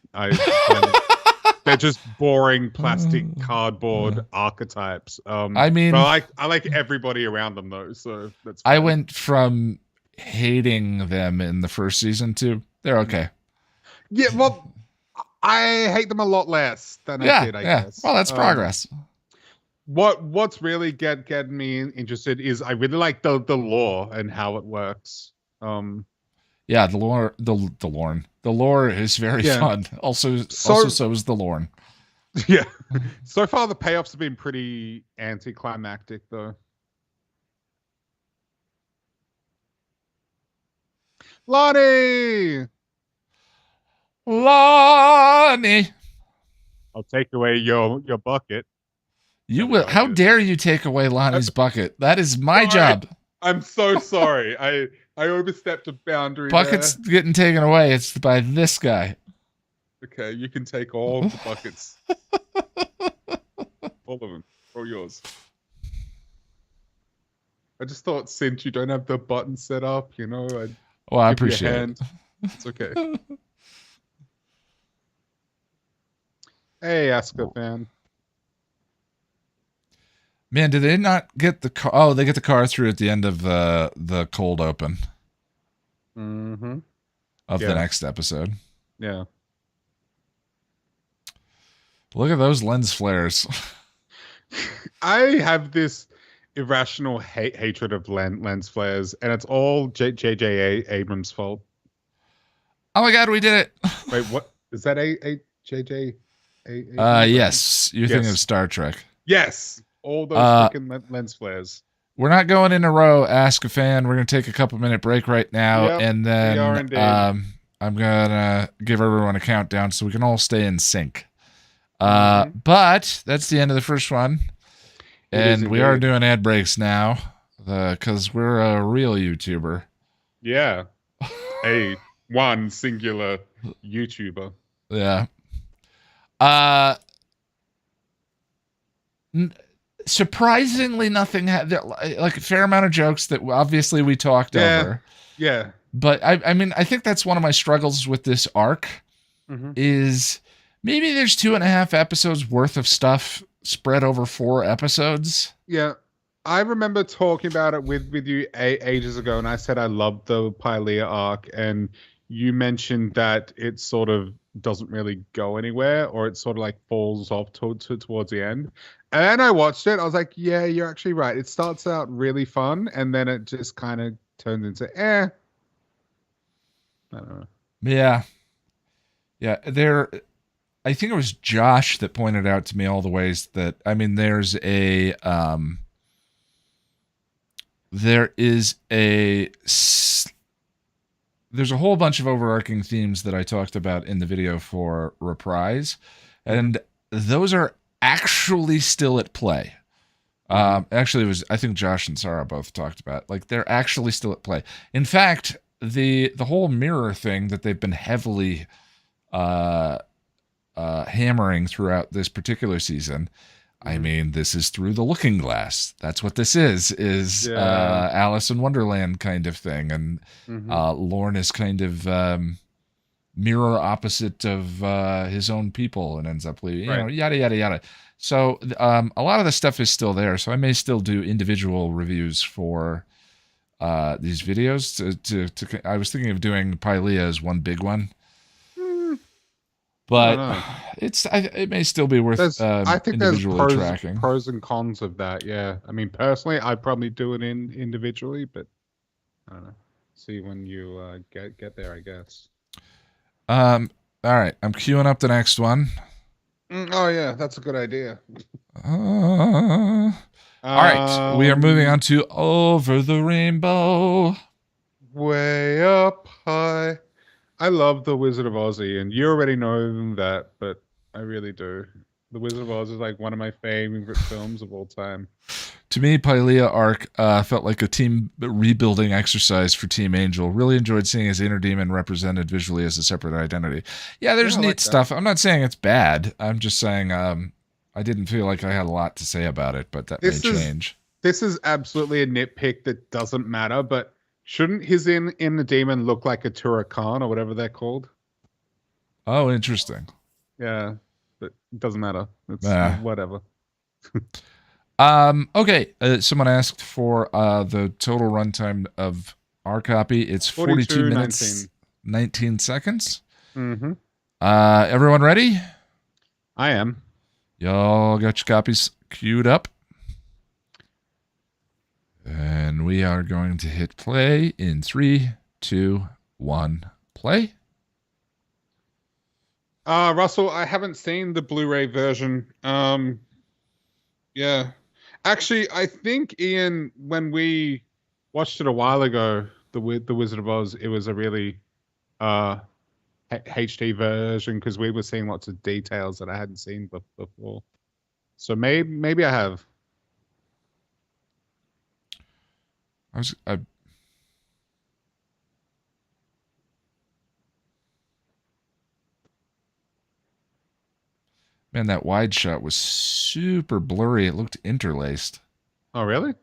A: They're just boring plastic cardboard archetypes.
B: I mean,
A: but I like everybody around them though, so that's
B: I
A: fine.
B: went from hating them in the first season to they're okay.
A: Yeah, well, I hate them a lot less than I did, I guess.
B: Well, that's progress.
A: What's really getting me interested is I really like the lore and how it works.
B: Yeah, the lore is very fun. Also so is the Lorne.
A: Yeah. So far the payoffs have been pretty anticlimactic though. Lonnie! I'll take away your bucket.
B: You will. How dare you take away Lonnie's bucket? That is my job.
A: I'm so sorry. I overstepped a boundary.
B: Buckets getting taken away. It's by this guy.
A: Okay, you can take all of the buckets. All of them. All yours. I just thought since you don't have the button set up, you know,
B: I appreciate it.
A: It's okay. Hey, Asuka fan.
B: Man, did they not get the car? Oh, they get the car through at the end of the cold open of the next episode.
A: Yeah.
B: Look at those lens flares.
A: I have this irrational hatred of lens flares, and it's all J.J. Abrams' fault.
B: Oh my God, we did it!
A: Wait, what is that? J.J.
B: Yes, you're thinking of Star Trek.
A: Yes, all those freaking lens flares.
B: We're not going in a row. Ask a fan. We're gonna take a couple-minute break right now, and then I'm gonna give everyone a countdown so we can all stay in sync. But that's the end of the first one. And we are doing ad breaks now because we're a real YouTuber.
A: Yeah. One singular YouTuber.
B: Yeah. Surprisingly, nothing had like a fair amount of jokes that obviously we talked over.
A: Yeah.
B: But I mean, I think that's one of my struggles with this arc is maybe there's 2.5 episodes worth of stuff spread over 4 episodes.
A: Yeah. I remember talking about it with you ages ago, and I said I loved the Pylea arc, and you mentioned that it sort of doesn't really go anywhere, or it sort of like falls off towards the end. And then I watched it. I was like, yeah, you're actually right. It starts out really fun, and then it just kind of turns into I don't know. Yeah.
B: Yeah. I think it was Josh that pointed out to me all the ways that, I mean, there's a whole bunch of overarching themes that I talked about in the video for Reprise, and those are actually still at play. Actually, it was, I think Josh and Sarah both talked about, like, they're actually still at play. In fact, the whole mirror thing that they've been heavily hammering throughout this particular season. I mean, this is through the looking glass. That's what this is Alice in Wonderland kind of thing. And Lorne is kind of mirror opposite of his own people and ends up leaving, you know, yada, yada, yada. So a lot of the stuff is still there. So I may still do individual reviews for these videos. I was thinking of doing Pylea as one big one. But it may still be worth
A: I think
B: individually
A: there's
B: tracking.
A: pros and cons of that, yeah. I mean, personally, I'd probably do it individually, but I don't know. See when you get there, I guess.
B: All right, I'm queuing up the next one.
A: Oh, yeah, that's a good idea.
B: All right, we are moving on to Over the Rainbow.
A: Way up high. I love The Wizard of Ozzy, and you already know that, but I really do. The Wizard of Oz is like one of my favorite films of all time.
B: To me, Pylea Arc felt like a team rebuilding exercise for Team Angel. Really enjoyed seeing his inner demon represented visually as a separate identity. Yeah, there's neat stuff. I'm not saying it's bad. I'm just saying I didn't feel like I had a lot to say about it, but that may change.
A: This is absolutely a nitpick that doesn't matter, but shouldn't his in the demon look like a Turakan or whatever they're called?
B: Oh, interesting.
A: Yeah, but it doesn't matter. It's whatever.
B: Okay. Someone asked for the total runtime of our copy. It's 42 minutes, 19 seconds.
A: Mm-hmm.
B: Everyone ready?
A: I am.
B: Y'all got your copies queued up? And we are going to hit play in 3, 2, 1, play.
A: Russell, I haven't seen the Blu-ray version. Yeah. Actually, I think, Ian, when we watched it a while ago, the Wizard of Oz, it was a really HD version because we were seeing lots of details that I hadn't seen before. So maybe I have.
B: Man, that wide shot was super blurry. It looked interlaced.
A: Oh, really?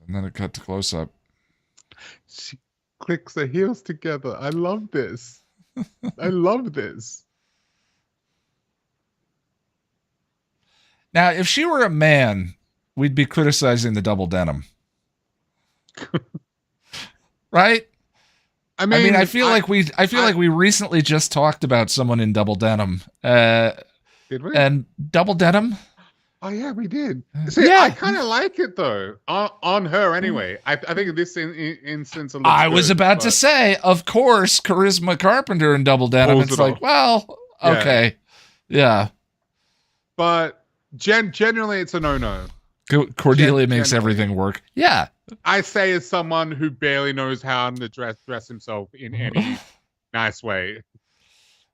B: And then it cut to close up.
A: She clicks her heels together. I love this. I love this.
B: Now, if she were a man, we'd be criticizing the double denim. Right?
A: I mean,
B: I feel like we recently just talked about someone in double denim.
A: Did we?
B: And double denim?
A: Oh yeah, we did. See, I kind of like it though. On her anyway. I think in this instance, it looks
B: I was about to say, of course, Charisma Carpenter in double denim. It's like, well, okay, yeah.
A: But generally, it's a no-no.
B: Cordelia makes everything work. Yeah.
A: I say as someone who barely knows how to dress himself in any nice way.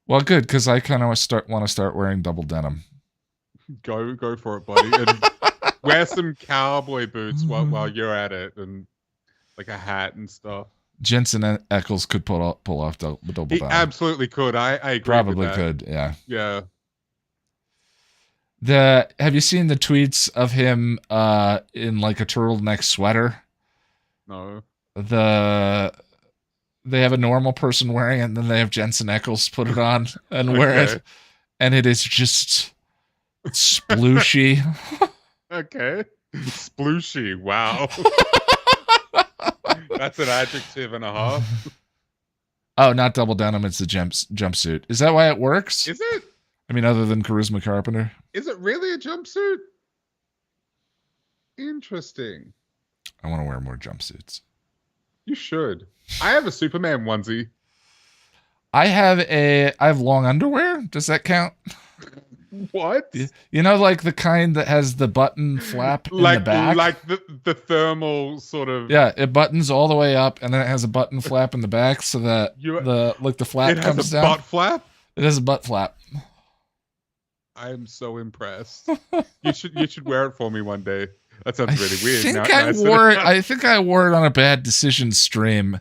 B: Well, good, because I kind of want to start wearing double denim.
A: Go for it, buddy. And wear some cowboy boots while you're at it, and like a hat and stuff.
B: Jensen Ackles could pull off double denim.
A: He absolutely could. I agree.
B: Probably
A: with that.
B: could. Yeah.
A: Yeah.
B: Have you seen the tweets of him in like a turtleneck sweater?
A: No.
B: They have a normal person wearing it, and then they have Jensen Ackles put it on and wear it, and it is just splooshy.
A: Okay. Splooshy. Wow. That's an adjective and a half.
B: Oh, not double denim. It's the jumpsuit. Is that why it works?
A: Is it?
B: I mean, other than Charisma Carpenter.
A: Is it really a jumpsuit? Interesting.
B: I want to wear more jumpsuits.
A: You should. I have a Superman onesie.
B: I have long underwear. Does that count?
A: What?
B: You know, like the kind that has the button flap in the back?
A: Like the thermal sort of...
B: Yeah, it buttons all the way up, and then it has a button flap in the back so that the flap comes down.
A: It has a butt flap?
B: It has a butt flap.
A: I am so impressed. You should wear it for me one day. That sounds really weird.
B: I think I wore it on a Bad Decision stream.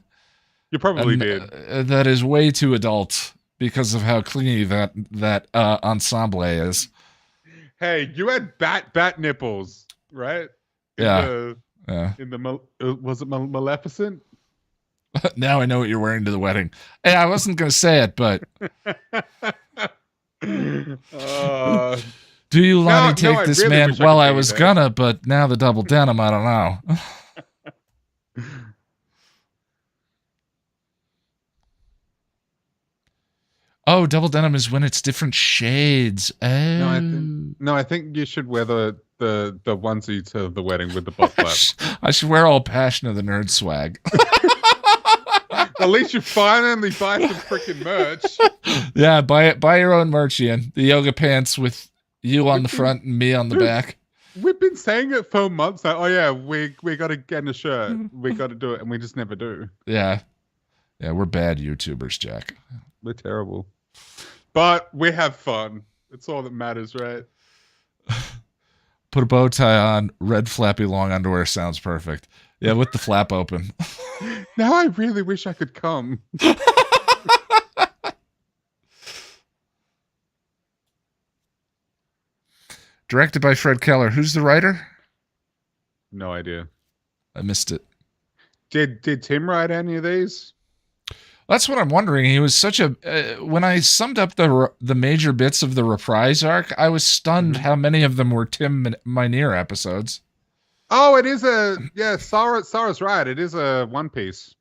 A: You probably did.
B: That is way too adult because of how clingy that ensemble is.
A: Hey, you had bat nipples, right?
B: Yeah.
A: In the was it Maleficent?
B: Now I know what you're wearing to the wedding. Hey, I wasn't going to say it, but. Do you, Lonnie, take this really man? Well, I was gonna, but now the double denim, I don't know. Oh, double denim is when it's different shades. Oh.
A: No, I think you should wear the onesie to the wedding with the butt flap.
B: I should wear all Passion of the Nerd swag.
A: At least you finally buy some freaking merch.
B: Yeah, buy your own merch, Ian. The yoga pants with you on the front and me on the back.
A: We've been saying it for months. Like, oh yeah, we got to get in a shirt. We got to do it, and we just never do.
B: Yeah, we're bad YouTubers, Jack.
A: We're terrible, but we have fun. It's all that matters, right?
B: Put a bow tie on, red flappy long underwear sounds perfect. Yeah, with the flap open.
A: Now I really wish I could come.
B: Directed by Fred Keller. Who's the writer?
A: No idea.
B: I missed it.
A: Did Tim write any of these?
B: That's what I'm wondering. He was such a. When I summed up the major bits of the Reprise arc, I was stunned how many of them were Tim Minear episodes.
A: Oh, it is a Sarah's right. It is a One Piece.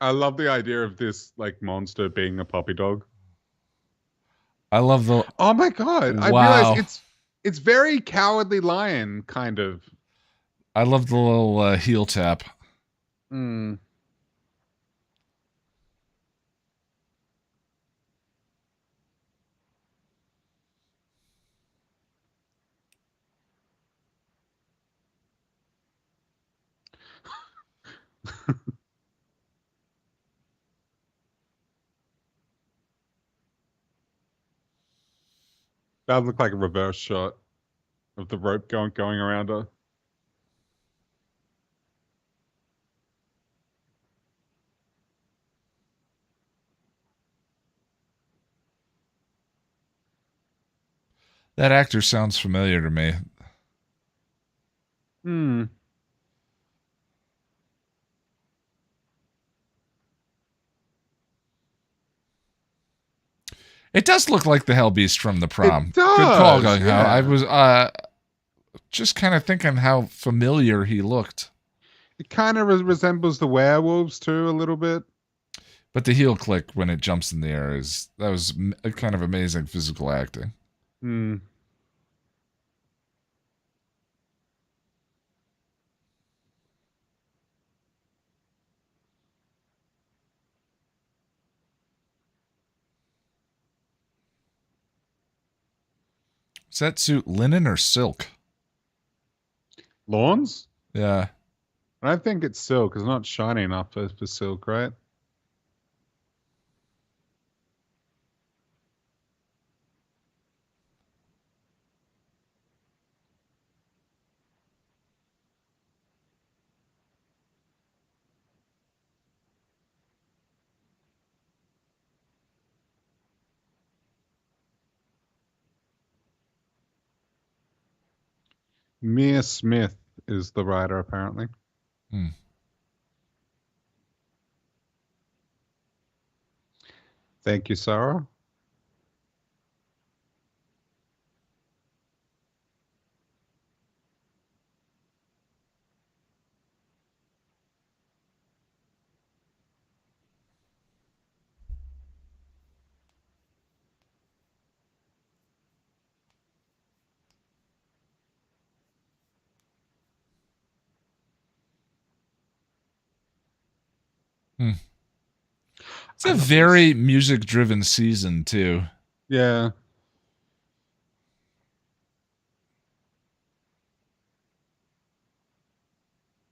A: I love the idea of this like monster being a puppy dog.
B: I love the.
A: Oh my god!
B: Wow.
A: I realize it's very Cowardly Lion kind of.
B: I love the little heel tap.
A: Mm. That would look like a reverse shot of the rope going around her.
B: That actor sounds familiar to me.
A: Hmm.
B: It does look like the Hell Beast from the prom.
A: It does,
B: Good call, Gung Ho.
A: yeah.
B: I was just kind of thinking how familiar he looked.
A: It kind of resembles the werewolves too, a little bit.
B: But the heel click when it jumps in the air that was kind of amazing physical acting.
A: Hmm.
B: Is that suit linen or silk?
A: Lawns?
B: Yeah.
A: I think it's silk. It's not shiny enough for silk, right? Mia Smith is the writer, apparently.
B: Hmm.
A: Thank you, Sarah.
B: Hmm. It's a very music-driven season, too.
A: Yeah.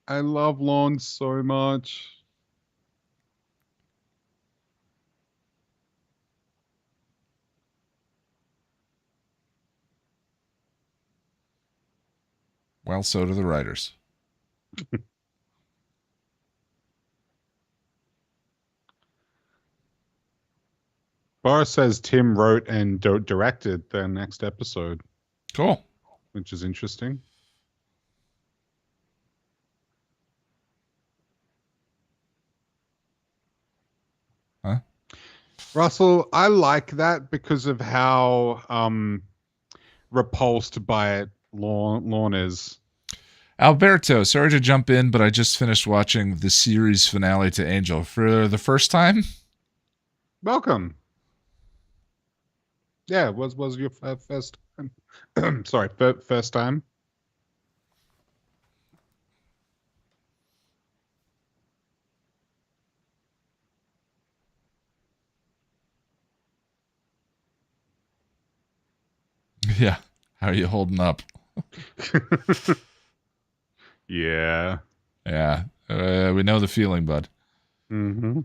A: I love lawns so much.
B: Well, so do the writers.
A: Boris says Tim wrote and directed the next episode,
B: Cool.
A: which is interesting.
B: Huh?
A: Russell, I like that because of how repulsed by it Lorne is.
B: Alberto, sorry to jump in, but I just finished watching the series finale to Angel for the first time.
A: Welcome. Yeah, was your first time? Sorry, first time.
B: Yeah. How are you holding up?
A: Yeah.
B: Yeah. We know the feeling, bud.
A: Mm-hmm.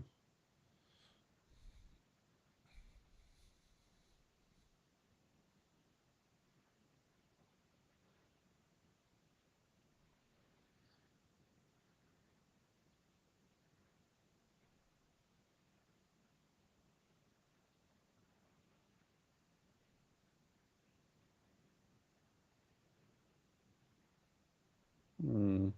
A: Hmm.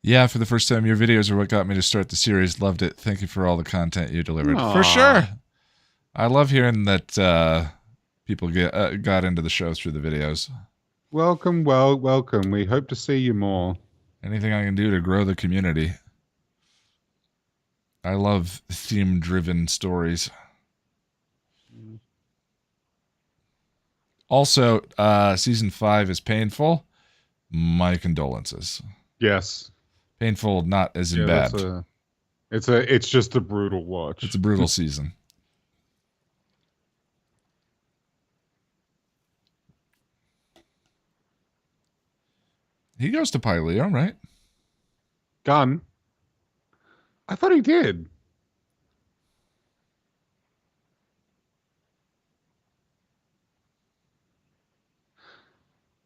B: Yeah, for the first time, your videos are what got me to start the series. Loved it. Thank you for all the content you delivered.
A: Aw.
B: For sure. I love hearing that people got into the show through the videos.
A: Welcome, welcome. We hope to see you more.
B: Anything I can do to grow the community. I love theme-driven stories. Also, season 5 is painful. My condolences.
A: Yes.
B: Painful, not as in
A: Yeah,
B: bad.
A: it's just a brutal watch.
B: It's a brutal season. He goes to Pylea, right?
A: Gun. I thought he did.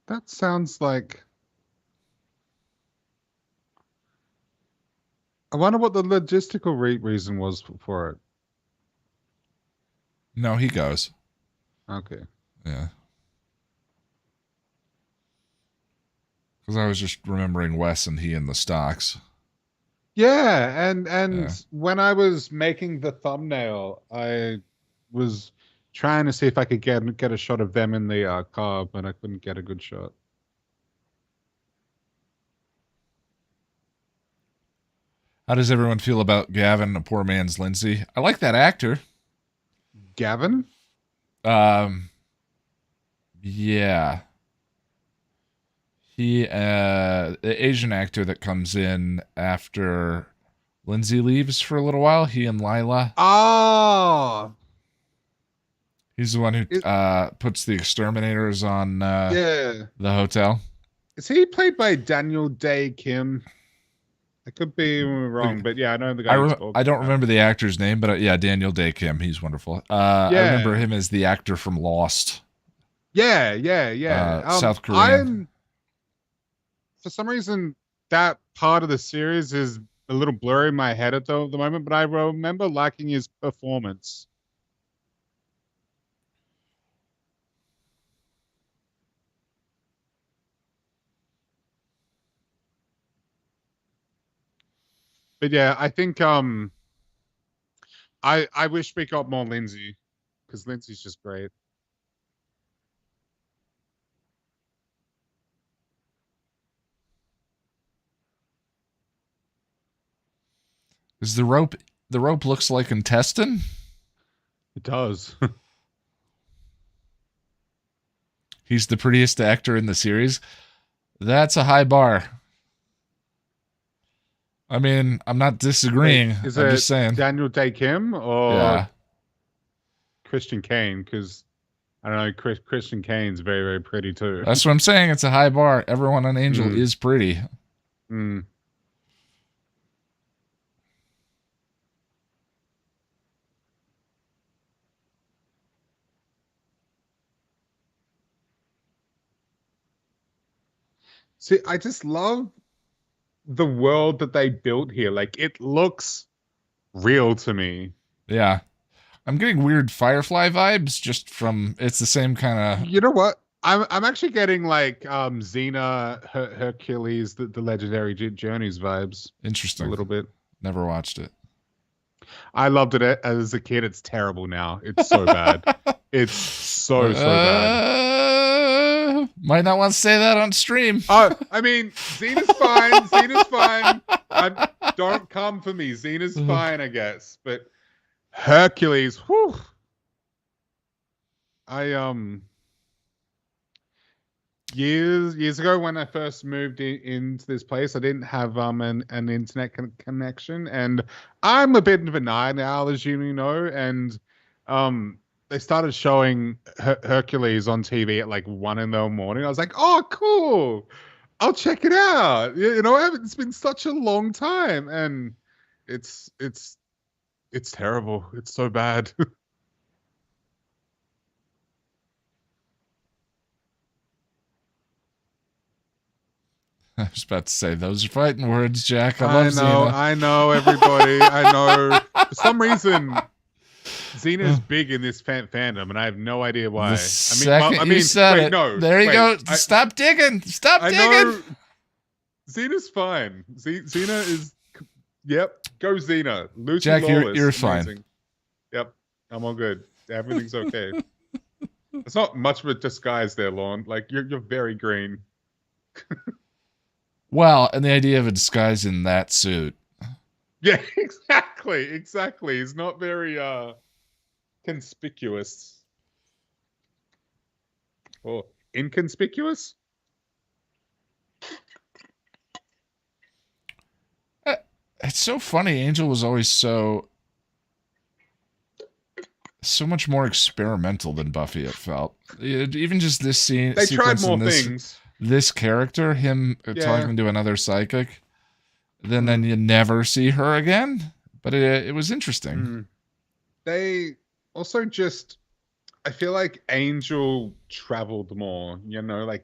A: That sounds like. I wonder what the logistical reason was for it.
B: No, he goes.
A: Okay.
B: Yeah. Because I was just remembering Wes and he in the stocks.
A: Yeah, and
B: Yeah.
A: when I was making the thumbnail, I was trying to see if I could get a shot of them in the car, but I couldn't get a good shot.
B: How does everyone feel about Gavin, a poor man's Lindsay? I like that actor.
A: Gavin?
B: Yeah. He, the Asian actor that comes in after Lindsay leaves for a little while, he and Lila.
A: Oh,
B: He's the one who puts the exterminators on
A: yeah.
B: the hotel.
A: Is he played by Daniel Day Kim? I could be wrong, but yeah, I know the guy.
B: I don't remember the actor's name, but yeah, Daniel Day Kim. He's wonderful. I remember him as the actor from Lost.
A: Yeah.
B: South Korean.
A: For some reason, that part of the series is a little blurry in my head at the moment, but I remember liking his performance. But yeah, I think I wish we got more Lindsay, because Lindsay's just great.
B: Is the rope looks like intestine?
A: It does.
B: He's the prettiest actor in the series. That's a high bar. I mean, I'm not disagreeing.
A: Is
B: I'm
A: it
B: just saying.
A: Daniel Day Kim or Christian Kane? Because I don't know, Christian Kane's very, very pretty too.
B: That's what I'm saying. It's a high bar. Everyone on Angel is pretty.
A: Mm. See, I just love the world that they built here. Like, it looks real to me.
B: Yeah. I'm getting weird Firefly vibes just from, it's the same kind of.
A: You know what? I'm actually getting like Xena, Hercules, the Legendary Journeys vibes.
B: Interesting.
A: A little bit.
B: Never watched it.
A: I loved it as a kid. It's terrible now. It's so bad. It's so bad.
B: Might not want to say that on stream.
A: Oh, I mean, Xena's fine. Xena's fine. Don't come for me. Xena's fine, I guess. But Hercules, whew. Years ago when I first moved into this place, I didn't have an internet connection, and I'm a bit of a night owl, as you know, and they started showing Hercules on TV at like 1 a.m. I was like, oh, cool. I'll check it out. You know, it's been such a long time, and it's terrible. It's so bad.
B: I was about to say, those are fighting words, Jack. I love
A: I know, everybody. I know. For some reason, Xena's big in this fandom, and I have no idea why.
B: The second you said
A: wait,
B: it,
A: no,
B: there you
A: wait,
B: go. Stop digging. Stop
A: I
B: digging.
A: know Xena's fine. Xena is, yep. Go Xena. Lucy
B: Jack,
A: Lawless,
B: you're
A: amazing.
B: fine.
A: Yep, I'm all good. Everything's okay. It's not much of a disguise there, Lorne. Like you're very green.
B: Well, and the idea of a disguise in that suit.
A: Yeah, exactly. He's not very conspicuous. Or inconspicuous?
B: It's so funny. Angel was always so much more experimental than Buffy, it felt. Even just this scene.
A: They tried more things.
B: This character, him talking to another psychic, then you never see her again. But it was interesting.
A: They also just, I feel like Angel traveled more. You know, like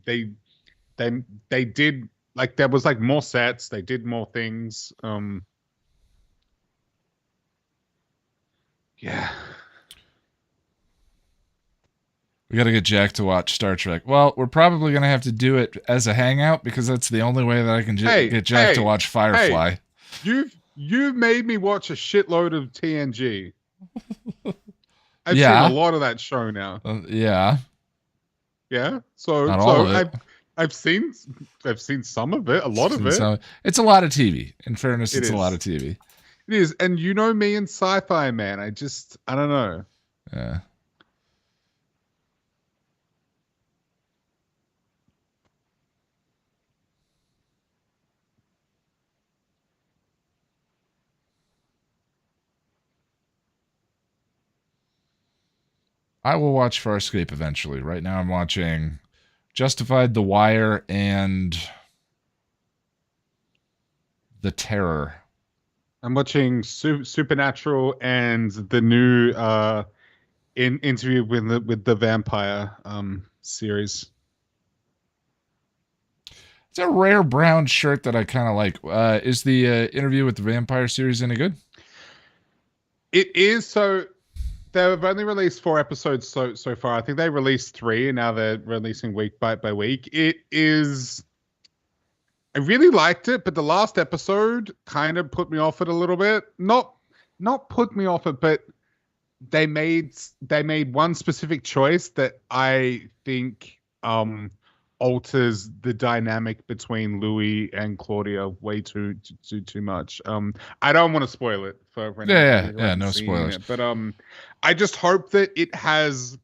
A: they did, like there was like more sets. They did more things. Yeah.
B: We got to get Jack to watch Star Trek. Well, we're probably going to have to do it as a hangout because that's the only way that I can get Jack to watch Firefly.
A: Hey, you've made me watch a shitload of TNG. I've seen a lot of that show now.
B: Yeah.
A: Yeah. So
B: not all of it.
A: I've seen some of it, a lot of it.
B: It's a lot of TV. In fairness, it's
A: is
B: a lot of TV.
A: It is, and you know me and sci-fi, man. I don't know.
B: Yeah. I will watch Farscape eventually. Right now I'm watching Justified, The Wire, and The Terror.
A: I'm watching Supernatural and the new interview with the vampire series.
B: It's a rare brown shirt that I kind of like. Is the interview with the vampire series any good?
A: It is. So they've only released 4 episodes so far. I think they released 3, and now they're releasing week by week. It is. I really liked it, but the last episode kind of put me off it a little bit. Not put me off it, but they made one specific choice that I think alters the dynamic between Louis and Claudia way too much. I don't want to spoil it for anyone.
B: Yeah, no spoilers.
A: But I just hope that it has,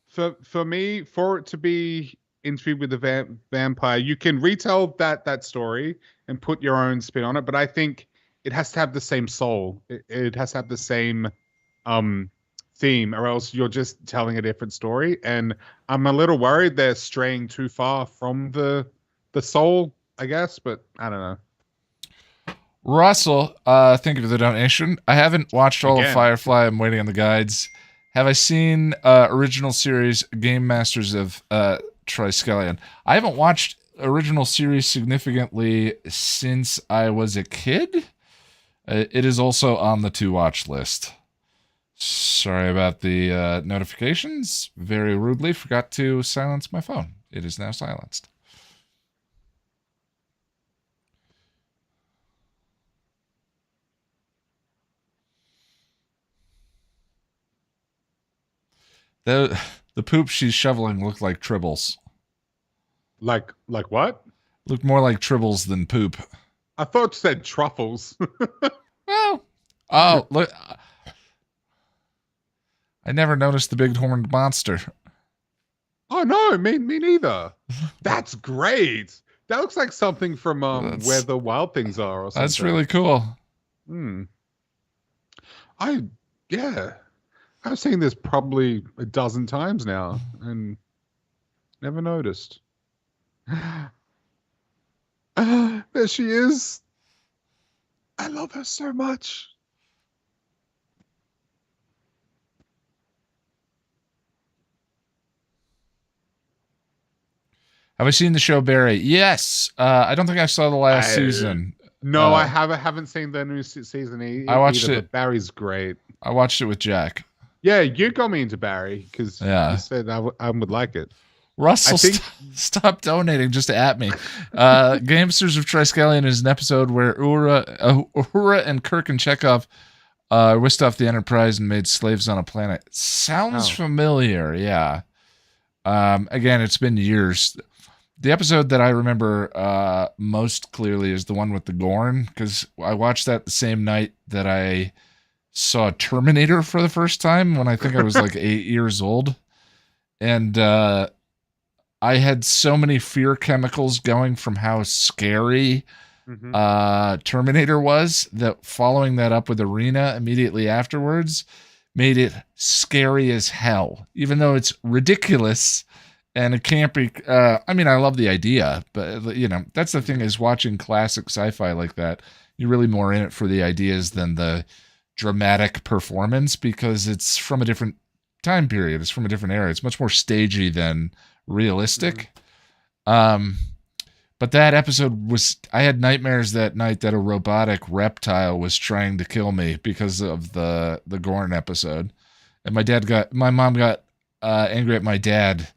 A: for me, for it to be Interview with the Vampire, you can retell that story and put your own spin on it, but I think it has to have the same soul. It has to have the same theme, or else you're just telling a different story. And I'm a little worried they're straying too far from the soul, I guess, but I don't know.
B: Russell, thank you for the donation. I haven't watched all of Firefly. I'm waiting on the guides. Have I seen original series Game Masters of Triskelion? I haven't watched original series significantly since I was a kid. It is also on the to-watch list. Sorry about the notifications. Very rudely forgot to silence my phone. It is now silenced. The poop she's shoveling looked like tribbles.
A: Like what?
B: Looked more like tribbles than poop.
A: I thought you said truffles.
B: Well, oh, look. I never noticed the big horned monster.
A: Oh, no, me neither. That's great. That looks like something from Where the Wild Things Are or something.
B: That's really cool.
A: I've seen this probably a dozen times now and never noticed. There she is. I love her so much.
B: Have I seen the show Barry? Yes. I don't think I saw the last season.
A: No, I haven't seen the new season either.
B: I watched it.
A: But Barry's great.
B: I watched it with Jack.
A: Yeah, you got me into Barry because you said I would like it.
B: Russell, stop donating just to at me. Gamesters of Triskelion is an episode where Uhura and Kirk and Chekhov whisked off the Enterprise and made slaves on a planet. Sounds familiar, yeah. Again, it's been years. The episode that I remember most clearly is the one with the Gorn, because I watched that the same night that I saw Terminator for the first time when I think I was like 8 years old. And I had so many fear chemicals going from how scary Terminator was that following that up with Arena immediately afterwards made it scary as hell, even though it's ridiculous and it can't be. I mean, I love the idea, but you know, that's the thing is watching classic sci-fi like that. You're really more in it for the ideas than the dramatic performance because it's from a different time period. It's from a different era. It's much more stagey than realistic. But that episode was, I had nightmares that night that a robotic reptile was trying to kill me because of the Gorn episode. And my mom got angry at my dad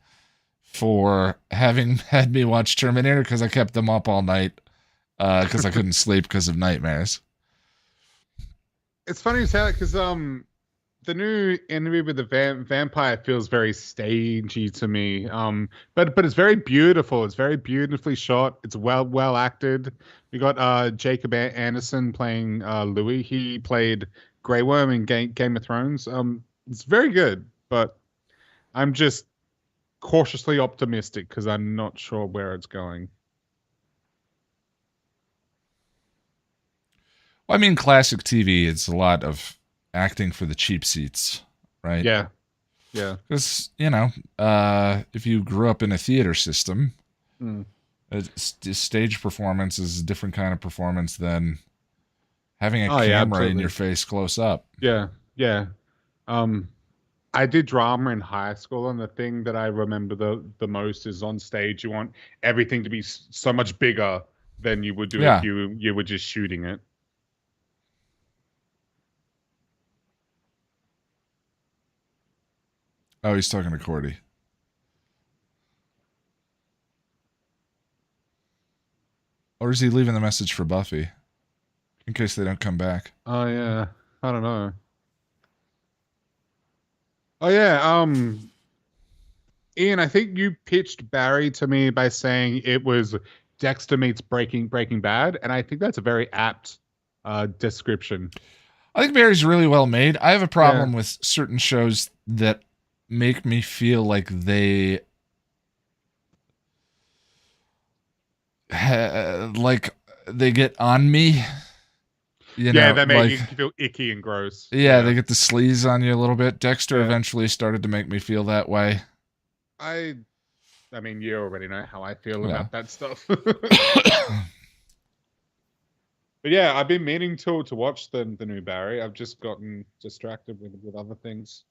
B: for having had me watch Terminator because I kept them up all night because I couldn't sleep because of nightmares.
A: It's funny you say that because the new Interview with the Vampire feels very stagey to me. But it's very beautiful. It's very beautifully shot. It's well acted. We got Jacob Anderson playing Louis. He played Grey Worm in Game of Thrones. It's very good, but I'm just cautiously optimistic because I'm not sure where it's going.
B: Well, I mean, classic TV, it's a lot of acting for the cheap seats, right?
A: Yeah.
B: Because, you know, if you grew up in a theater system, a stage performance is a different kind of performance than having a camera in your face close up.
A: Yeah. I did drama in high school, and the thing that I remember the most is on stage, you want everything to be so much bigger than you would do if you were just shooting it.
B: Oh, he's talking to Cordy. Or is he leaving the message for Buffy? In case they don't come back.
A: Oh, yeah. I don't know. Oh, yeah. Ian, I think you pitched Barry to me by saying it was Dexter meets Breaking Bad, and I think that's a very apt description.
B: I think Barry's really well made. I have a problem with certain shows that make me feel like they get on me. You know,
A: that made you feel icky and gross.
B: Yeah, they get the sleaze on you a little bit. Dexter eventually started to make me feel that way.
A: I mean, you already know how I feel about that stuff. But yeah, I've been meaning to watch the new Barry. I've just gotten distracted with other things.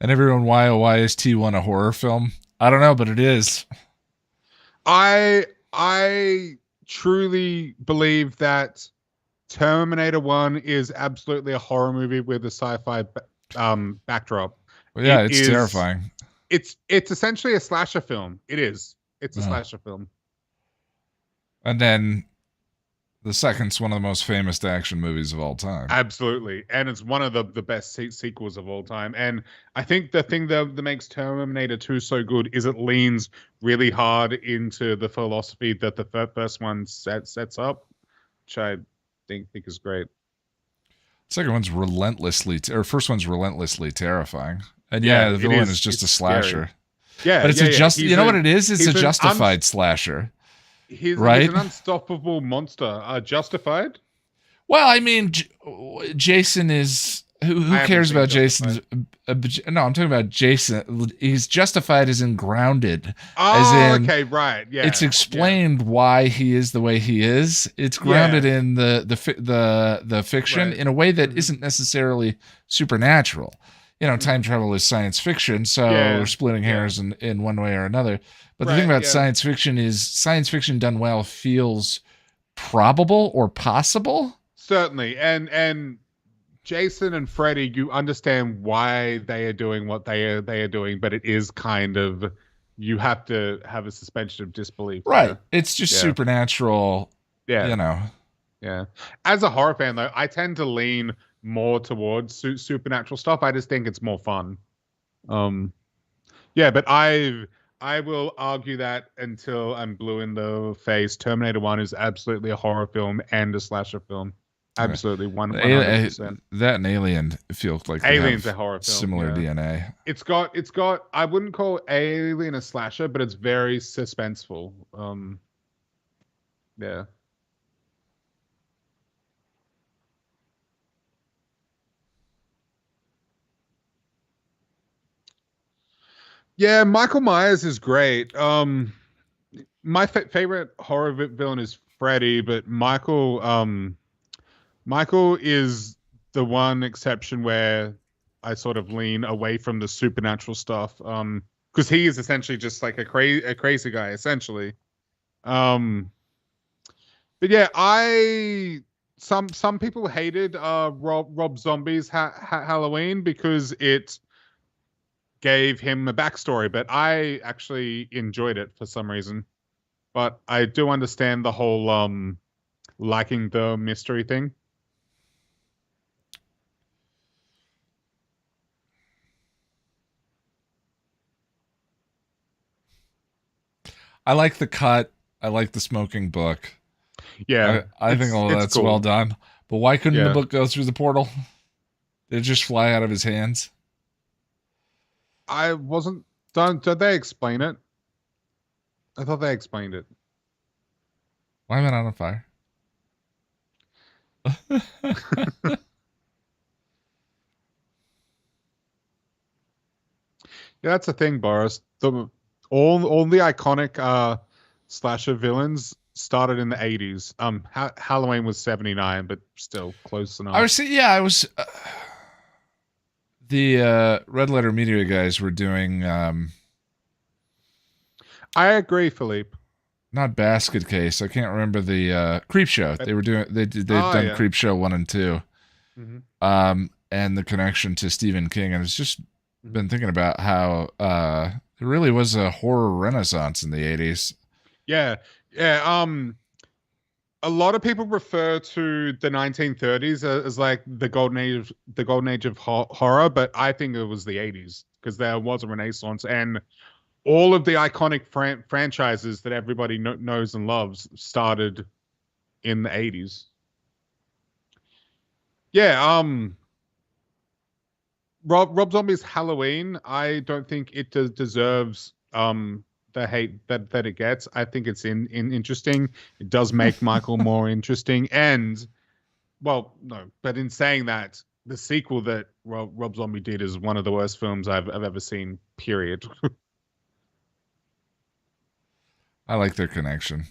B: And everyone, why is T1 a horror film? I don't know, but it is.
A: I truly believe that Terminator 1 is absolutely a horror movie with a sci-fi backdrop.
B: Well, yeah, it's terrifying.
A: It's essentially a slasher film. It is. It's a slasher film.
B: And then the second's one of the most famous action movies of all time.
A: Absolutely. And it's one of the best sequels of all time. And I think the thing that makes Terminator 2 so good is it leans really hard into the philosophy that the first one sets up, which I think is great.
B: Second one's first one's relentlessly terrifying. And the villain is just a slasher.
A: Scary. Yeah.
B: But it's you know what it is? It's a justified slasher.
A: Right? He's an unstoppable monster. Justified?
B: Well, I mean, Jason is Who
A: haven't
B: cares
A: seen
B: about
A: Justified.
B: Jason's? No, I'm talking about Jason. He's justified as in grounded, as
A: Oh,
B: in
A: okay, right. Yeah.
B: it's
A: Yeah.
B: explained why he is the way he is. It's grounded
A: Yeah.
B: in the fiction
A: Right.
B: in a way that
A: Mhm.
B: not necessarily supernatural. Time
A: Mhm.
B: travel is science fiction, so
A: Yeah.
B: we're splitting
A: Yeah.
B: hairs in one way or another. But the thing
A: Right.
B: about
A: Yeah.
B: science fiction is science fiction done well feels probable or possible.
A: Certainly. And Jason and Freddy, you understand why they are doing what they are doing, but it is kind of, you have to have a suspension of disbelief
B: Right.
A: there.
B: It's just
A: Yeah.
B: supernatural,
A: Yeah.
B: you know.
A: Yeah. As a horror fan, though, I tend to lean more towards supernatural stuff. I just think it's more fun. Um, yeah, but I will argue that until I'm blue in the face. Terminator 1 is absolutely a horror film and a slasher film.
B: Okay.
A: Absolutely, 100%.
B: That and Alien feel like they
A: Alien's a
B: have
A: horror film.
B: similar
A: Yeah.
B: DNA.
A: It's got I wouldn't call Alien a slasher, but it's very suspenseful. Yeah. Yeah, Michael Myers is great. My favorite horror villain is Freddy, but Michael is the one exception where I sort of lean away from the supernatural stuff. Because he is essentially just like a crazy guy, essentially. Um, but yeah, some people hated Rob Zombie's Halloween because it gave him a backstory, but I actually enjoyed it for some reason. But I do understand the whole liking the mystery thing.
B: I like the cut. I like the smoking book.
A: Yeah,
B: I think all
A: it's
B: that's
A: cool.
B: well done. But why couldn't the
A: Yeah.
B: book go through the portal? Did it just fly out of his hands?
A: I wasn't. Did they explain it? I thought they explained it.
B: Why am I not on fire?
A: Yeah, that's the thing, Boris. All the iconic slasher villains started in the 80s. Halloween was 79, but still close enough.
B: I was the Red Letter Media guys were doing
A: I agree, Philippe.
B: not Basket Case. I can't remember the Creep Show. They were doing they've done
A: yeah.
B: Creep Show 1 and 2.
A: Mm-hmm.
B: And the connection to Stephen King, and it's just been thinking about how it really was a horror renaissance in the 80s.
A: Yeah. A lot of people refer to the 1930s as like the golden age of horror, but I think it was the 80s because there was a renaissance, and all of the iconic franchises that everybody knows and loves started in the 80s. Yeah, Rob Zombie's Halloween, I don't think it deserves the hate that it gets. I think it's interesting. It does make Michael more interesting, and well, no, but in saying that, the sequel that Rob Zombie did is one of the worst films I've ever seen. Period.
B: I like their connection.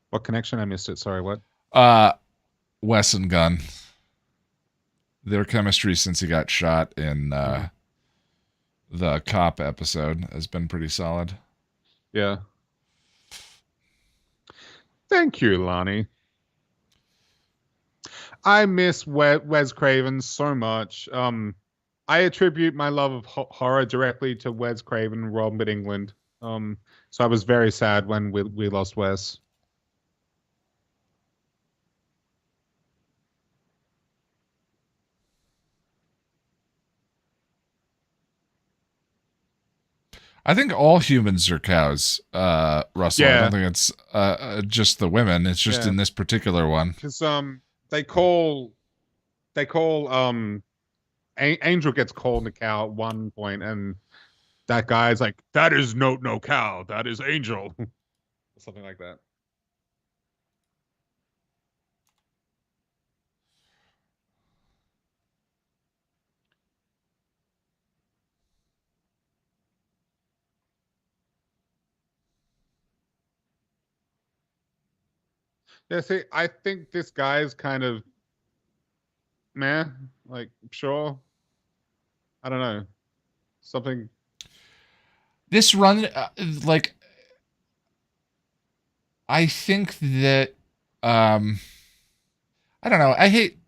A: What connection? I missed it. Sorry, what?
B: Wes and Gunn. Their chemistry since he got shot in the cop episode has been pretty solid.
A: Yeah. Thank you, Lonnie. I miss Wes Craven so much. I attribute my love of horror directly to Wes Craven and Robert Englund. So I was very sad when we lost Wes.
B: I think all humans are cows, Russell.
A: Yeah.
B: I don't think it's just the women. It's just in this particular one.
A: Because they call Angel gets called a cow at one point, and that guy's like, "That is no cow. That is Angel," something like that. Yeah, see, I think this guy's kind of meh. Like, sure. I don't know. Something.
B: This run, like, I think that, I don't know. I hate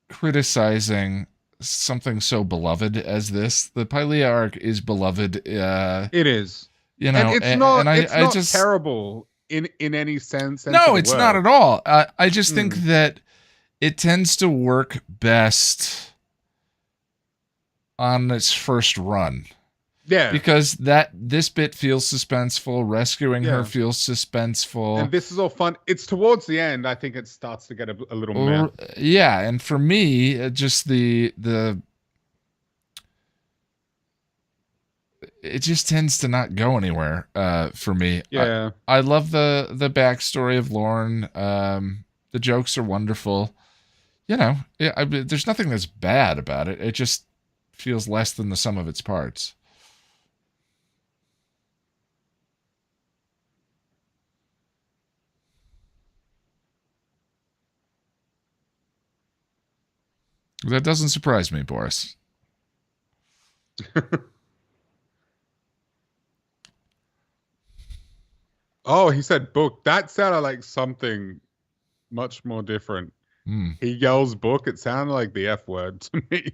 B: criticizing something so beloved as this. The Pylea arc is beloved,
A: It is.
B: you
A: And
B: know,
A: it's not.
B: and
A: It's
B: I
A: not
B: just
A: terrible in any sense of
B: no,
A: the
B: it's not
A: word.
B: at all. I just think
A: Mm.
B: that it tends to work best on its first run.
A: Yeah.
B: Because this bit feels suspenseful, rescuing her
A: Yeah.
B: feels suspenseful.
A: And this is all fun. It's towards the end. I think it starts to get a little meh.
B: Yeah, and for me, just the it just tends to not go anywhere for me.
A: Yeah.
B: I love the backstory of Lorne. The jokes are wonderful. You know, there's nothing that's bad about it. It just feels less than the sum of its parts. That doesn't surprise me, Boris.
A: Oh, he said book. That sounded like something much more different.
B: Hmm.
A: He yells book. It sounded like the F word to me.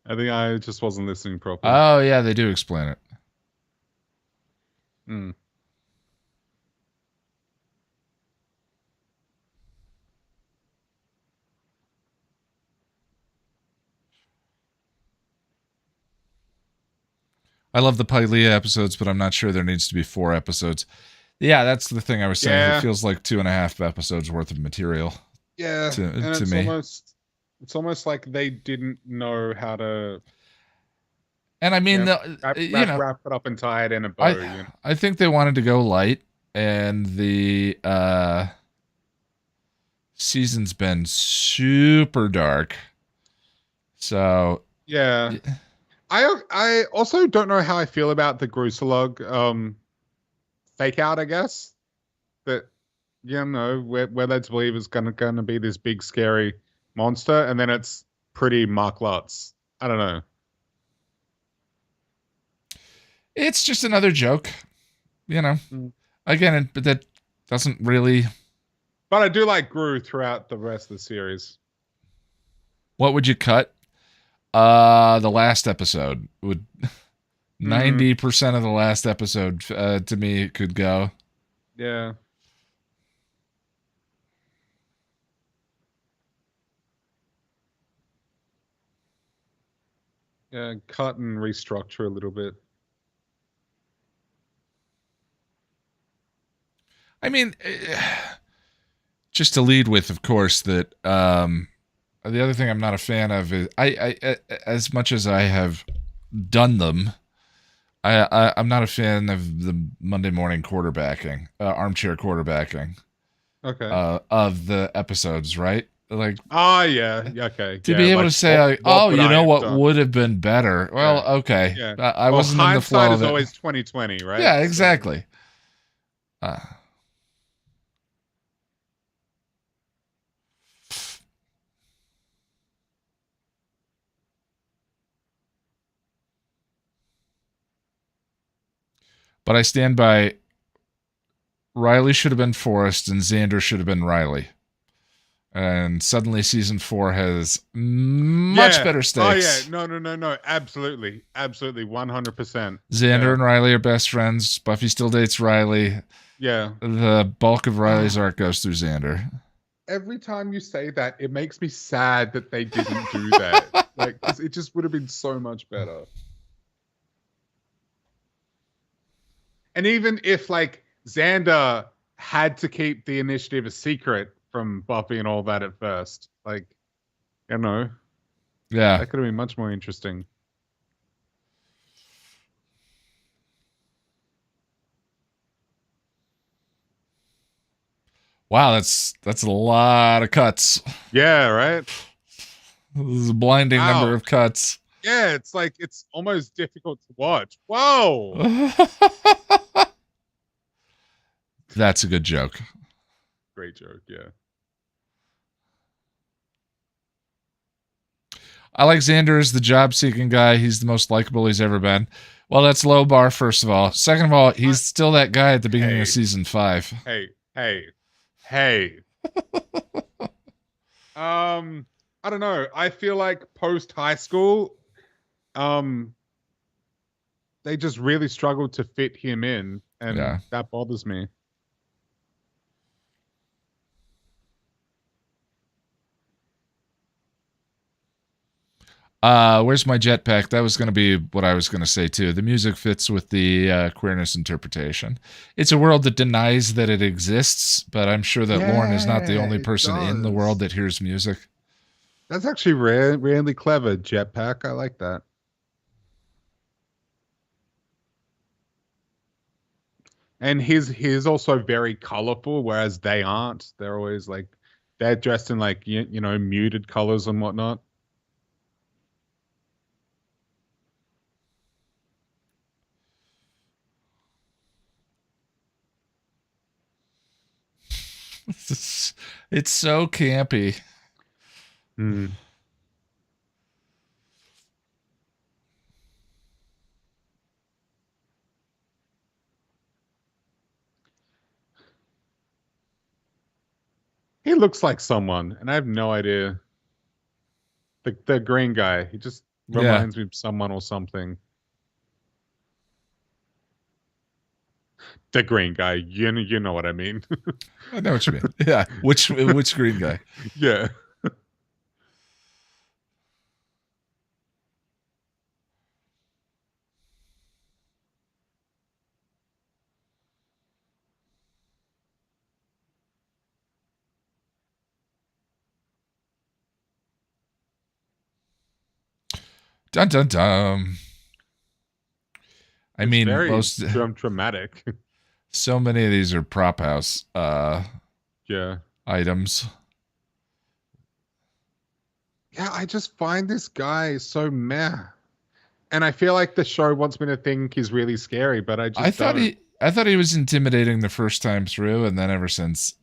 A: I think I just wasn't listening properly.
B: Oh, yeah, they do explain it.
A: Hmm.
B: I love the Pylea episodes, but I'm not sure there needs to be 4 episodes. Yeah, that's the thing I was saying.
A: Yeah.
B: It feels like 2.5 episodes worth of material.
A: Yeah,
B: to
A: and it's
B: me.
A: almost like they didn't know how to.
B: And I mean,
A: wrap it up and tie it in a bow.
B: I think they wanted to go light, and the season's been super dark. So
A: yeah. I also don't know how I feel about the Grusalog fake out, I guess. That we're led to believe is gonna be this big scary monster, and then it's pretty Mark Lutz. I don't know.
B: It's just another joke,
A: Mm.
B: Again, but that doesn't really.
A: But I do like Gru throughout the rest of the series.
B: What would you cut? The last episode would 90% of the last episode to me could go.
A: Yeah. Yeah, cut and restructure a little bit.
B: I mean, just to lead with, of course, that the other thing I'm not a fan of is I as much as I have done them, I'm not a fan of the Monday morning quarterbacking, armchair quarterbacking.
A: Okay.
B: Of the episodes, right? Like,
A: yeah, okay.
B: To be able to say, what would have been better? Well, okay.
A: Yeah.
B: I wasn't in the flow
A: hindsight
B: of
A: is
B: it.
A: always 2020, right?
B: Yeah, exactly. But I stand by Riley should have been Forrest and Xander should have been Riley. And suddenly season 4 has much better stakes.
A: Oh, yeah. No. Absolutely. 100%.
B: Xander and Riley are best friends. Buffy still dates Riley.
A: Yeah.
B: The bulk of Riley's arc goes through Xander.
A: Every time you say that, it makes me sad that they didn't do that. Like, it just would have been so much better. And even if, like, Xander had to keep the initiative a secret from Buffy and all that at first, like,
B: yeah,
A: that could have been much more interesting.
B: Wow, that's a lot of cuts.
A: Yeah, right.
B: This is a blinding number of cuts.
A: Yeah, it's almost difficult to watch. Whoa.
B: That's a good joke.
A: Great joke, yeah.
B: Alexander is the job-seeking guy. He's the most likable he's ever been. Well, that's low bar, first of all. Second of all, he's still that guy at the beginning of season 5.
A: Hey. I don't know. I feel like post high school, they just really struggled to fit him in, and that bothers me.
B: Where's my jetpack? That was going to be what I was going to say too. The music fits with the queerness interpretation. It's a world that denies that it exists, but I'm sure that Lauren is not the only person in the world that hears music.
A: That's actually really clever, jetpack. I like that. And he's also very colorful, whereas they aren't. They're always like, they're dressed in like, you know, muted colors and whatnot.
B: It's so campy.
A: He looks like someone, and I have no idea. The green guy, he just reminds me of someone or something. The green guy, you know what I mean.
B: I know what you mean. Yeah, which green guy?
A: Yeah.
B: Dun dun dun. I mean,
A: very
B: most
A: dramatic.
B: So many of these are prop house items.
A: Yeah, I just find this guy so meh. And I feel like the show wants me to think he's really scary, but I thought
B: he was intimidating the first time through, and then ever since.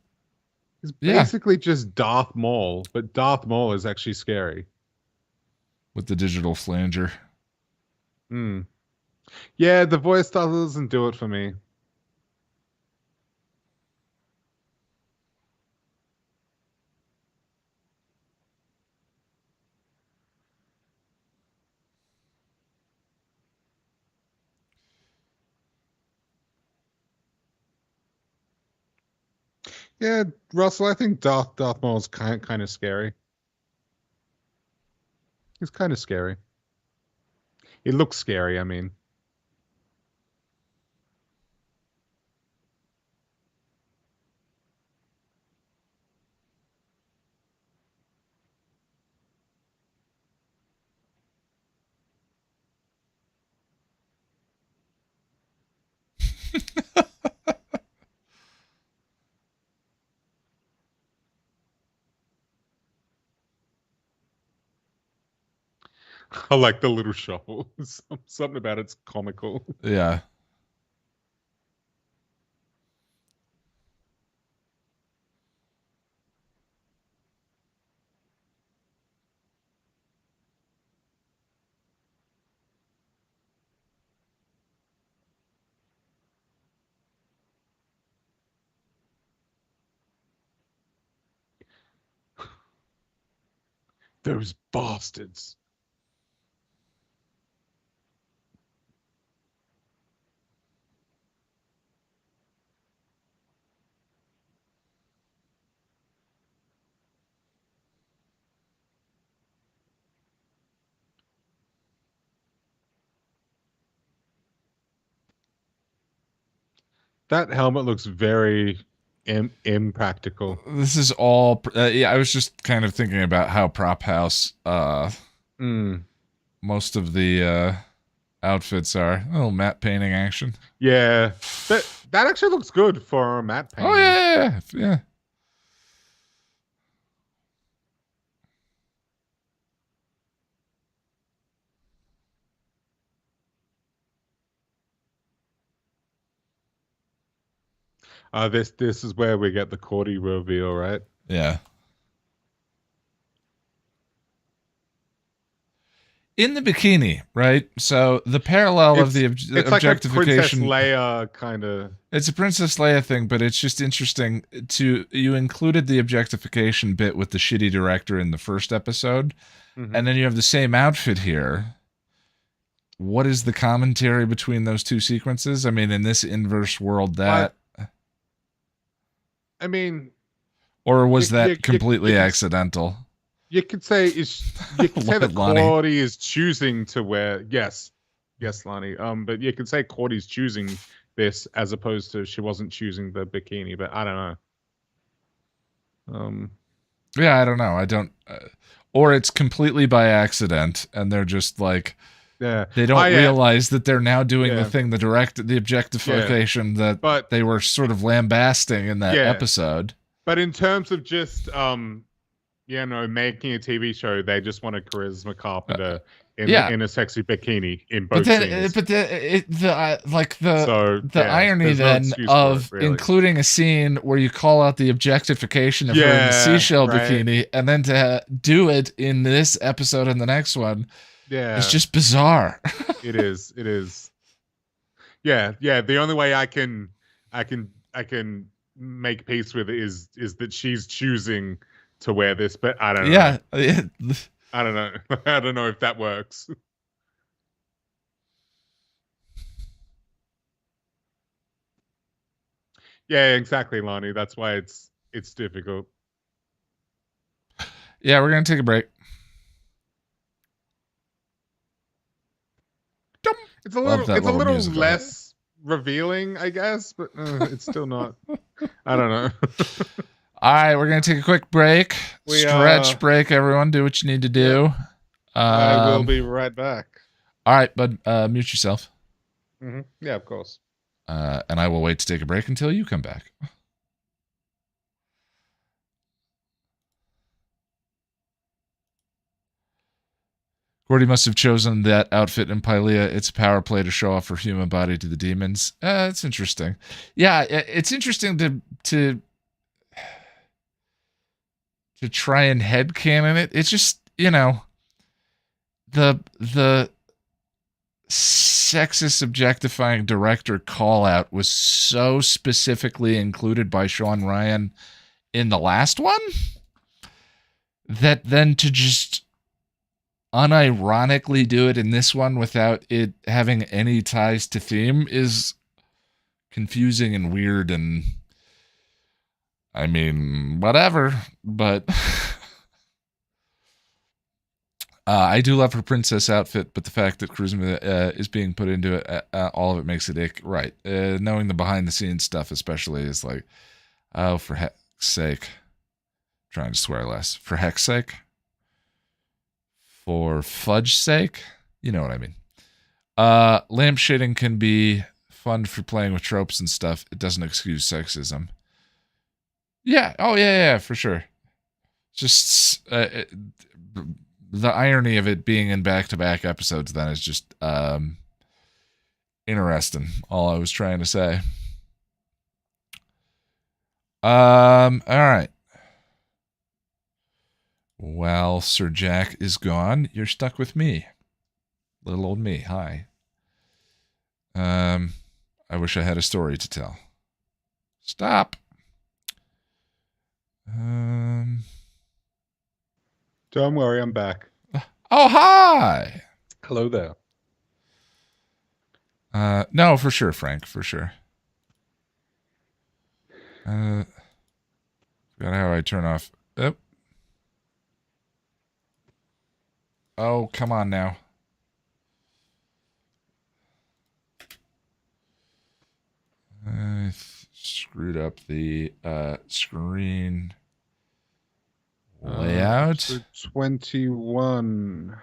A: He's basically just Darth Maul, but Darth Maul is actually scary.
B: With the digital flanger.
A: Yeah, the voice doesn't do it for me. Yeah, Russell, I think Darth Maul is kind of scary. He's kind of scary. He looks scary, I mean. I like the little shovel. Something about it's comical.
B: Yeah.
A: Those bastards. That helmet looks very impractical.
B: This is all I was just kind of thinking about how prop house most of the outfits are. A little matte painting action.
A: Yeah. That actually looks good for a matte painting.
B: Oh yeah.
A: This is where we get the Cordy reveal, right?
B: Yeah. In the bikini, right? So the parallel of the
A: It's like a
B: objectification.
A: Princess Leia kind of.
B: It's a Princess Leia thing, but it's just interesting you included the objectification bit with the shitty director in the first episode, and then you have the same outfit here. What is the commentary between those two sequences? I mean, in this inverse world,
A: I mean,
B: or was that completely accidental?
A: You could say that Cordy is choosing to wear. Yes, Lonnie. But you could say Cordy's choosing this as opposed to she wasn't choosing the bikini. But I don't know.
B: Yeah, I don't know. I don't. Or it's completely by accident, and they're just like.
A: Yeah.
B: They don't realize that they're now doing the thing, the objectification that they were sort of lambasting in that episode.
A: But in terms of just making a TV show, they just want a Charisma Carpenter in a sexy bikini in both scenes.
B: But the irony then of including a scene where you call out the objectification of her in the seashell bikini, and then to do it in this episode and the next one.
A: Yeah,
B: it's just bizarre.
A: It is. Yeah. The only way I can make peace with it is that she's choosing to wear this, but I don't know.
B: Yeah.
A: I don't know. I don't know if that works. Yeah, exactly, Lonnie. That's why it's difficult.
B: Yeah, we're gonna take a break.
A: It's a little less revealing, I guess, but it's still not. I don't know.
B: All right, we're gonna take a quick break. Stretch break, everyone. Do what you need to do.
A: I will be right back.
B: All right, bud. Mute yourself.
A: Yeah, of course.
B: And I will wait to take a break until you come back. Gordy must have chosen that outfit in Pylea. It's a power play to show off her human body to the demons. It's interesting. Yeah, it's interesting to try and headcanon it. It's just, the sexist objectifying director call out was so specifically included by Sean Ryan in the last one that then to just unironically do it in this one without it having any ties to theme is confusing and weird, and I mean, whatever, but I do love her princess outfit, but the fact that Charisma is being put into it, all of it makes it ick. Right. Knowing the behind the scenes stuff especially is like, oh, for heck's sake. Trying to swear less. For heck's sake? For fudge's sake? You know what I mean. Lampshading can be fun for playing with tropes and stuff. It doesn't excuse sexism. Yeah. Oh, yeah, for sure. Just the irony of it being in back-to-back episodes then is just interesting. All I was trying to say. All right. Well, Sir Jack is gone. You're stuck with me. Little old me. Hi. I wish I had a story to tell. Stop.
A: Don't worry, I'm back.
B: Oh, hi.
A: Hello there.
B: No, for sure, Frank, for sure. Forgot how I turn off. Oh, come on now. I screwed up the screen layout.
A: 21.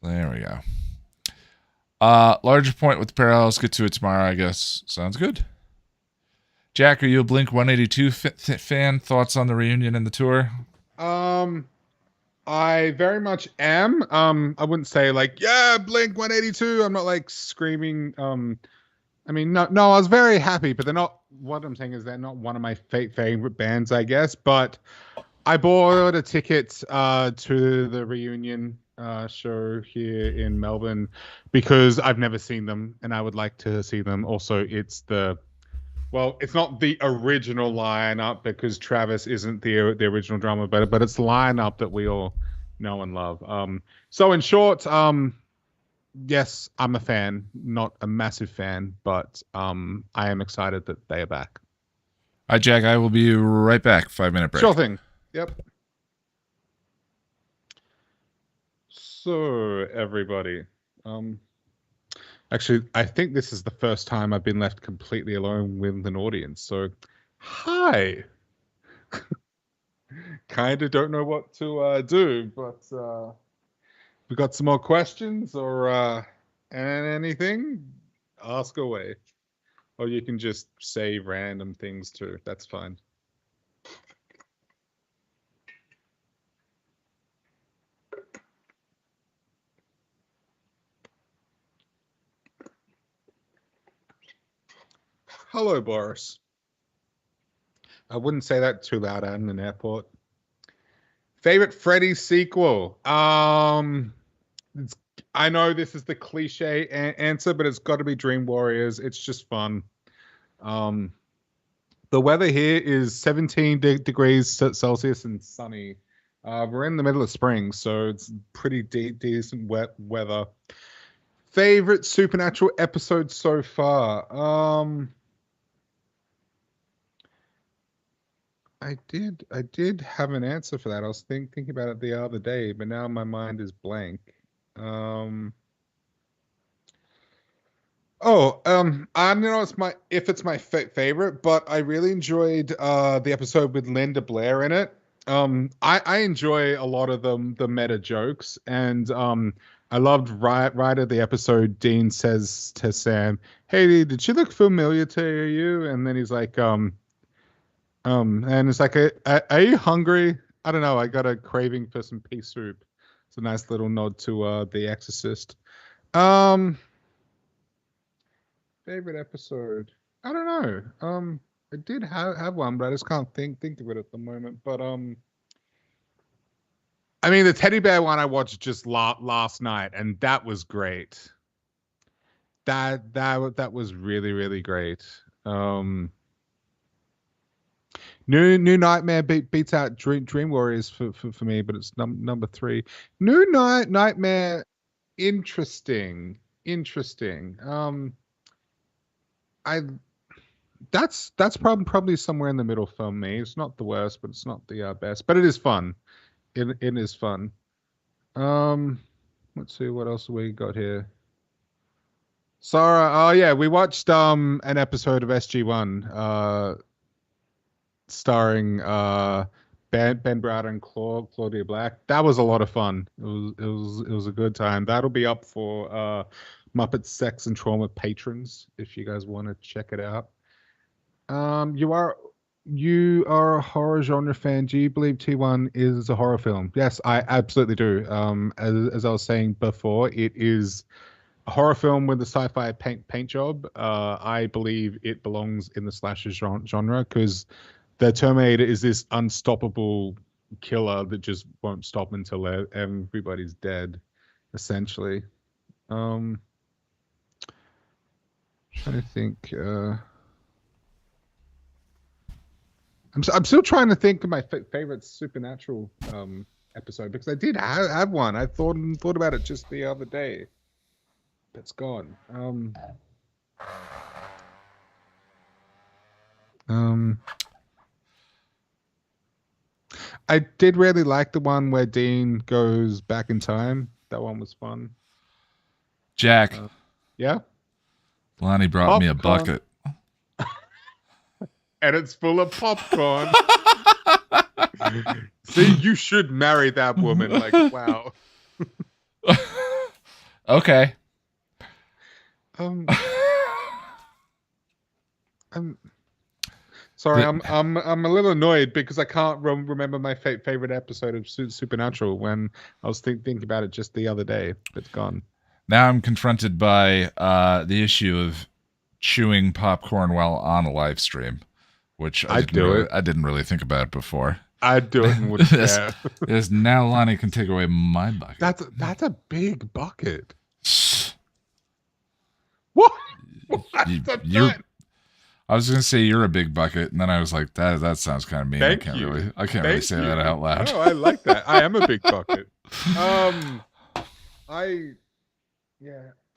B: There we go. Larger point with the parallels. Get to it tomorrow, I guess. Sounds good. Jack, are you a Blink 182 fan? Thoughts on the reunion and the tour?
A: I very much am. I wouldn't say like, yeah, Blink 182. I'm not like screaming I mean, no, I was very happy, but they're not. What I'm saying is they're not one of my favorite bands, I guess. But I bought a ticket to the reunion show here in Melbourne because I've never seen them and I would like to see them. Also, it's not the original lineup because Travis isn't the original drummer, but it's the lineup that we all know and love. So in short, yes, I'm a fan, not a massive fan, but I am excited that they are back.
B: All right, Jack, I will be right back. 5-minute break.
A: Sure thing. Yep. So everybody, actually, I think this is the first time I've been left completely alone with an audience. So, hi. Kind of don't know what to do, but we got some more questions or anything? Ask away. Or you can just say random things too. That's fine. Hello, Boris. I wouldn't say that too loud out in an airport. Favorite Freddy sequel? I know this is the cliche answer, but it's got to be Dream Warriors. It's just fun. The weather here is 17 degrees Celsius and sunny. We're in the middle of spring, so it's pretty decent wet weather. Favorite Supernatural episode so far? I did have an answer for that. I was thinking about it the other day, but now my mind is blank. I don't know if it's my favorite, but I really enjoyed the episode with Linda Blair in it. I enjoy a lot of the meta jokes, and I loved right at the episode. Dean says to Sam, "Hey, did she look familiar to you?" And then he's like, and it's like, are you hungry? I don't know. I got a craving for some pea soup. It's a nice little nod to The Exorcist. Favorite episode? I don't know. I did have one, but I just can't think of it at the moment. But I mean, the teddy bear one I watched just last night, and that was great. That was really, really great. New Nightmare beats out Dream Warriors for me, but it's number 3. New Nightmare, interesting. That's probably somewhere in the middle for me. It's not the worst, but it's not the best. But it is fun. It is fun. Let's see what else we got here. Sarah, oh yeah, we watched an episode of SG1. Starring Ben Browder and Claudia Black. That was a lot of fun. It was a good time. That'll be up for Muppet Sex and Trauma patrons if you guys want to check it out. You are a horror genre fan. Do you believe T1 is a horror film? Yes, I absolutely do. As I was saying before, it is a horror film with a sci-fi paint job. I believe it belongs in the slasher genre because the Terminator is this unstoppable killer that just won't stop until everybody's dead, essentially. Trying to think. I'm still trying to think of my favorite Supernatural episode because I did have one. I thought about it just the other day. It's gone. I did really like the one where Dean goes back in time. That one was fun.
B: Jack.
A: Yeah?
B: Lonnie brought me a bucket.
A: And it's full of popcorn. See, you should marry that woman. Like, wow.
B: Okay.
A: Sorry, I'm a little annoyed because I can't remember my favorite episode of Supernatural when I was thinking about it just the other day. It's gone.
B: Now I'm confronted by the issue of chewing popcorn while on a live stream, which I didn't really think about before.
A: I'd do it and wouldn't care.
B: Is now Lonnie can take away my bucket.
A: That's a big bucket. What?
B: I was gonna say you're a big bucket, and then I was like, that sounds kind of mean. I can't really say that out loud.
A: Oh, I like that. I am a big bucket.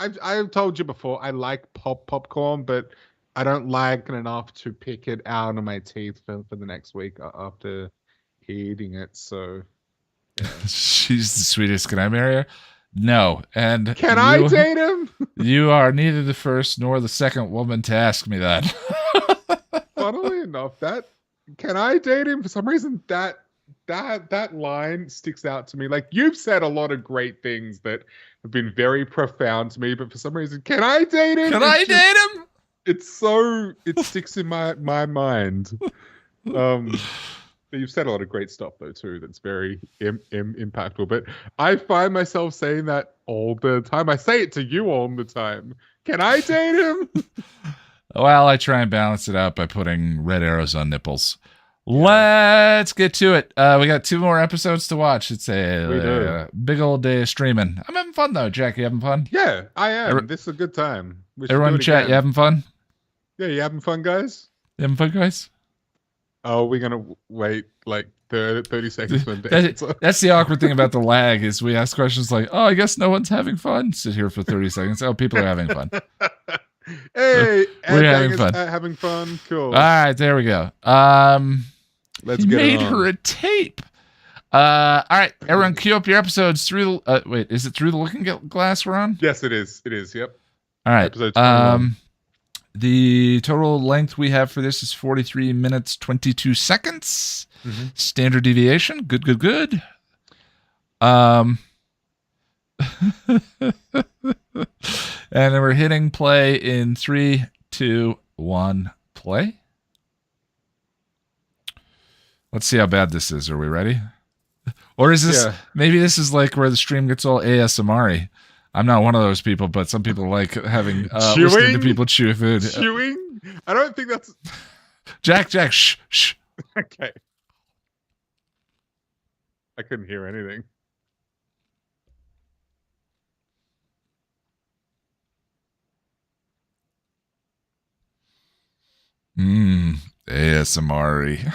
A: I've told you before, I like popcorn, but I don't like it enough to pick it out of my teeth for the next week after eating it. So yeah.
B: She's the sweetest. Can I marry her? No. And
A: can I date him?
B: You are neither the first nor the second woman to ask me that.
A: Funnily enough, can I date him? For some reason, that line sticks out to me. Like, you've said a lot of great things that have been very profound to me, but for some reason, can I date him?
B: Can I date him?
A: It sticks in my mind. You've said a lot of great stuff though too. That's very impactful. But I find myself saying that all the time. I say it to you all the time. Can I date him?
B: Well, I try and balance it out by putting red arrows on nipples. Let's get to it. We got 2 more episodes to watch. It's a big old day of streaming. I'm having fun though, Jack. You having fun?
A: Yeah, I am. This is a good time.
B: Everyone in chat, you having fun?
A: Yeah, you having fun, guys?
B: You having fun, guys?
A: Oh, we're gonna wait like 30 seconds for
B: that's the awkward thing about the lag is we ask questions like, "Oh, I guess no one's having fun." Sit here for 30 seconds. Oh, people are having fun.
A: Hey,
B: we're having fun.
A: Having fun. Cool.
B: All right, there we go.
A: Let's
B: get
A: made
B: her a tape. All right, everyone, cue up your episodes through the. Wait, is it through the Looking Glass we're on?
A: Yes, it is. It is. Yep.
B: All right.
A: Episode 21.
B: The total length we have for this is 43 minutes 22 seconds. Mm-hmm. Standard deviation. Good. And then we're hitting play in 3, 2, 1, play. Let's see how bad this is. Are we ready? Or is this maybe this is like where the stream gets all ASMR-y? I'm not one of those people, but some people like having listening to people chew food.
A: Chewing? I don't think that's
B: Jack, shh.
A: Okay. I couldn't hear anything.
B: ASMR-y.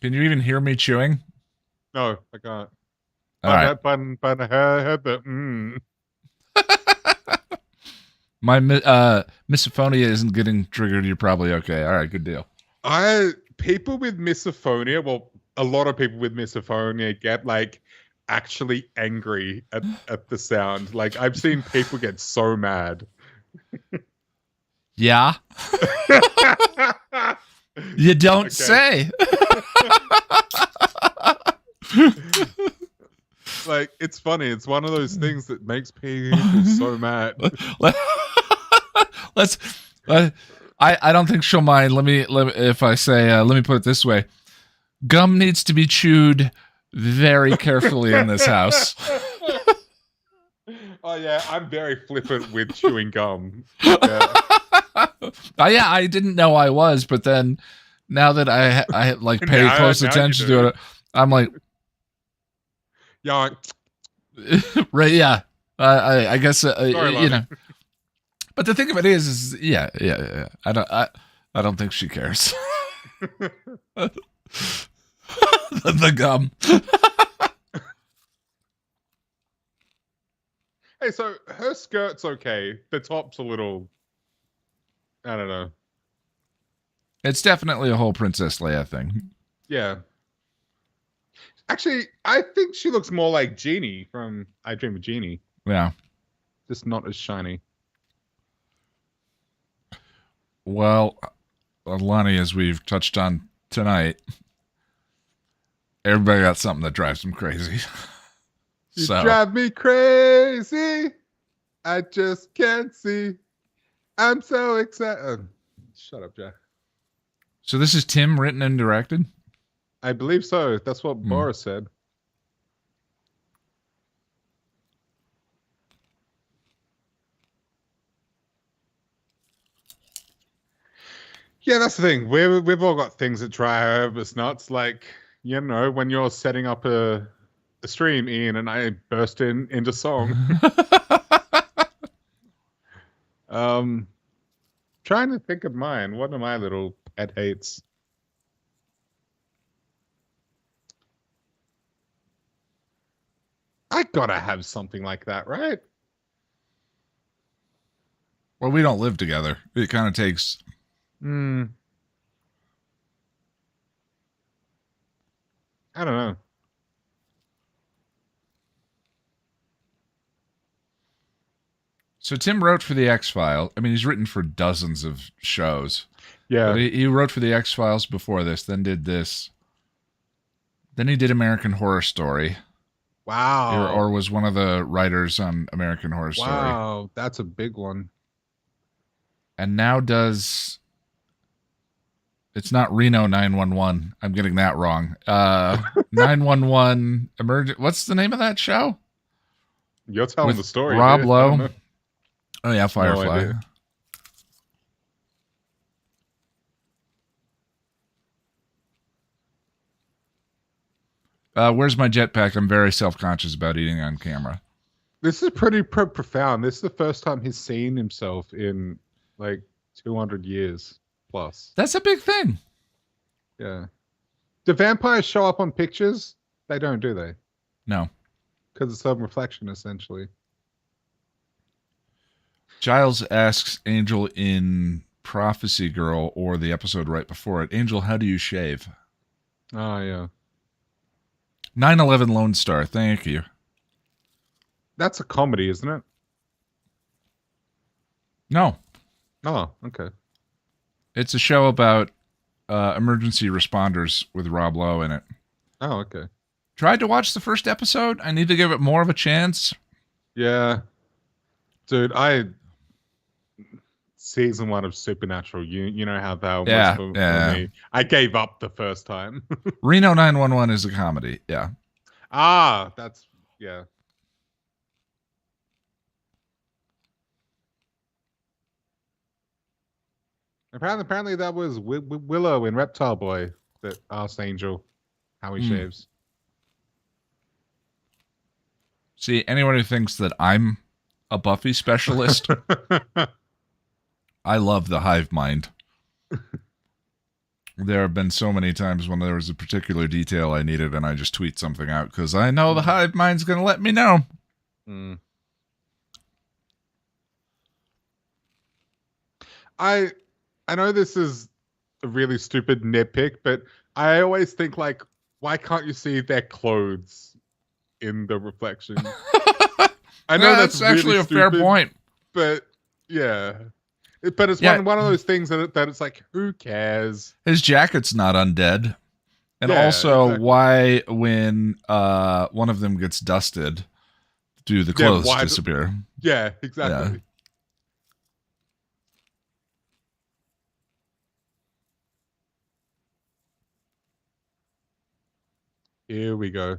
B: Can you even hear me chewing?
A: No, I can't.
B: All right.
A: But I heard the
B: My misophonia isn't getting triggered. You're probably okay. All right, good deal.
A: People with misophonia, well, a lot of people with misophonia get like actually angry at the sound. Like, I've seen people get so mad.
B: Yeah. You don't say.
A: Like, it's funny. It's one of those things that makes people so mad.
B: Let's. I don't think she'll mind. Let me if I say. Let me put it this way. Gum needs to be chewed very carefully in this house.
A: Oh yeah, I'm very flippant with chewing gum. Yeah.
B: I didn't know I was, but then now that I like pay close attention to it, I'm like,
A: yeah,
B: right, yeah. I guess
A: Sorry,
B: you know. But the thing of it is yeah. I don't think she cares. The gum.
A: Hey, so her skirt's okay. The top's a little, I don't know.
B: It's definitely a whole Princess Leia thing.
A: Yeah. Actually, I think she looks more like Genie from I Dream of Genie.
B: Yeah.
A: Just not as shiny.
B: Well, Lonnie, as we've touched on tonight, everybody got something that drives them crazy.
A: You drive me crazy. I just can't see. I'm so excited. Shut up, Jack.
B: So this is Tim written and directed?
A: I believe so. That's what Boris said. Yeah, that's the thing. We've all got things that drive us nuts. Like, you know, when you're setting up a stream, Ian and I burst into song. Trying to think of mine. What are my little pet hates? I gotta have something like that, right?
B: Well, we don't live together. It kind of takes...
A: I don't know.
B: So Tim wrote for the X-Files. I mean, he's written for dozens of shows.
A: Yeah.
B: But he wrote for the X-Files before this, then did this. Then he did American Horror Story.
A: Wow.
B: Or was one of the writers on American Horror Story.
A: Wow, that's a big one.
B: And now does... It's not Reno 911. I'm getting that wrong. 911 Emergent... What's the name of that show?
A: You're telling
B: With
A: the story.
B: Rob
A: dude.
B: Lowe. Oh, yeah, Firefly. Where's my jetpack? I'm very self-conscious about eating on camera.
A: This is pretty profound. This is the first time he's seen himself in like 200 years plus.
B: That's a big thing.
A: Yeah. Do vampires show up on pictures? They don't, do they?
B: No.
A: Because it's a reflection, essentially.
B: Giles asks Angel in Prophecy Girl or the episode right before it, Angel, how do you shave?
A: Oh, yeah.
B: 9/11 Lone Star, thank you.
A: That's a comedy, isn't it?
B: No.
A: Oh, okay.
B: It's a show about emergency responders with Rob Lowe in it.
A: Oh, okay.
B: Tried to watch the first episode. I need to give it more of a chance.
A: Yeah. Dude, season 1 of Supernatural, you know how that was for me. I gave up the first time.
B: Reno 911 is a comedy, yeah.
A: Ah, that's, yeah. Apparently that was Willow in Reptile Boy that asked Angel how he shaves.
B: See, anyone who thinks that I'm a Buffy specialist, I love the hive mind. There have been so many times when there was a particular detail I needed and I just tweet something out because I know the hive mind's going to let me know.
A: I know this is a really stupid nitpick, but I always think, like, why can't you see their clothes in the reflection? I know that's
B: actually
A: really
B: a fair point.
A: But yeah. But it's one of those things that it's like, who cares?
B: His jacket's not undead. And
A: Yeah,
B: also,
A: exactly.
B: why when one of them gets dusted, do the clothes disappear?
A: Yeah, exactly. Yeah. Here we go.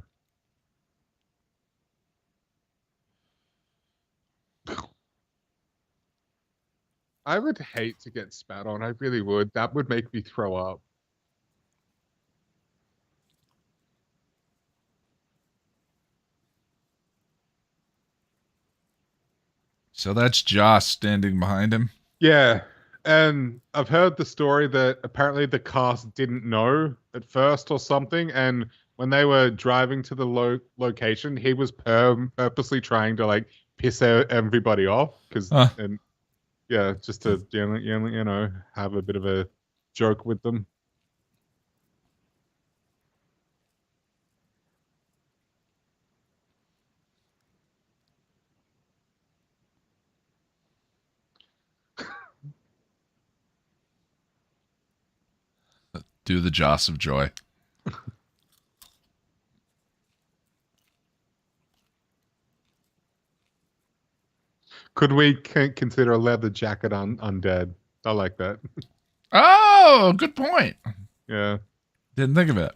A: I would hate to get spat on. I really would. That would make me throw up.
B: So that's Joss standing behind him.
A: Yeah. And I've heard the story that apparently the cast didn't know at first or something. And when they were driving to the location, he was purposely trying to like piss everybody off. And yeah, just to, you know, have a bit of a joke with them.
B: Do the Joss of joy.
A: Could we consider a leather jacket undead? I like that.
B: Oh, good point.
A: Yeah.
B: Didn't think of it.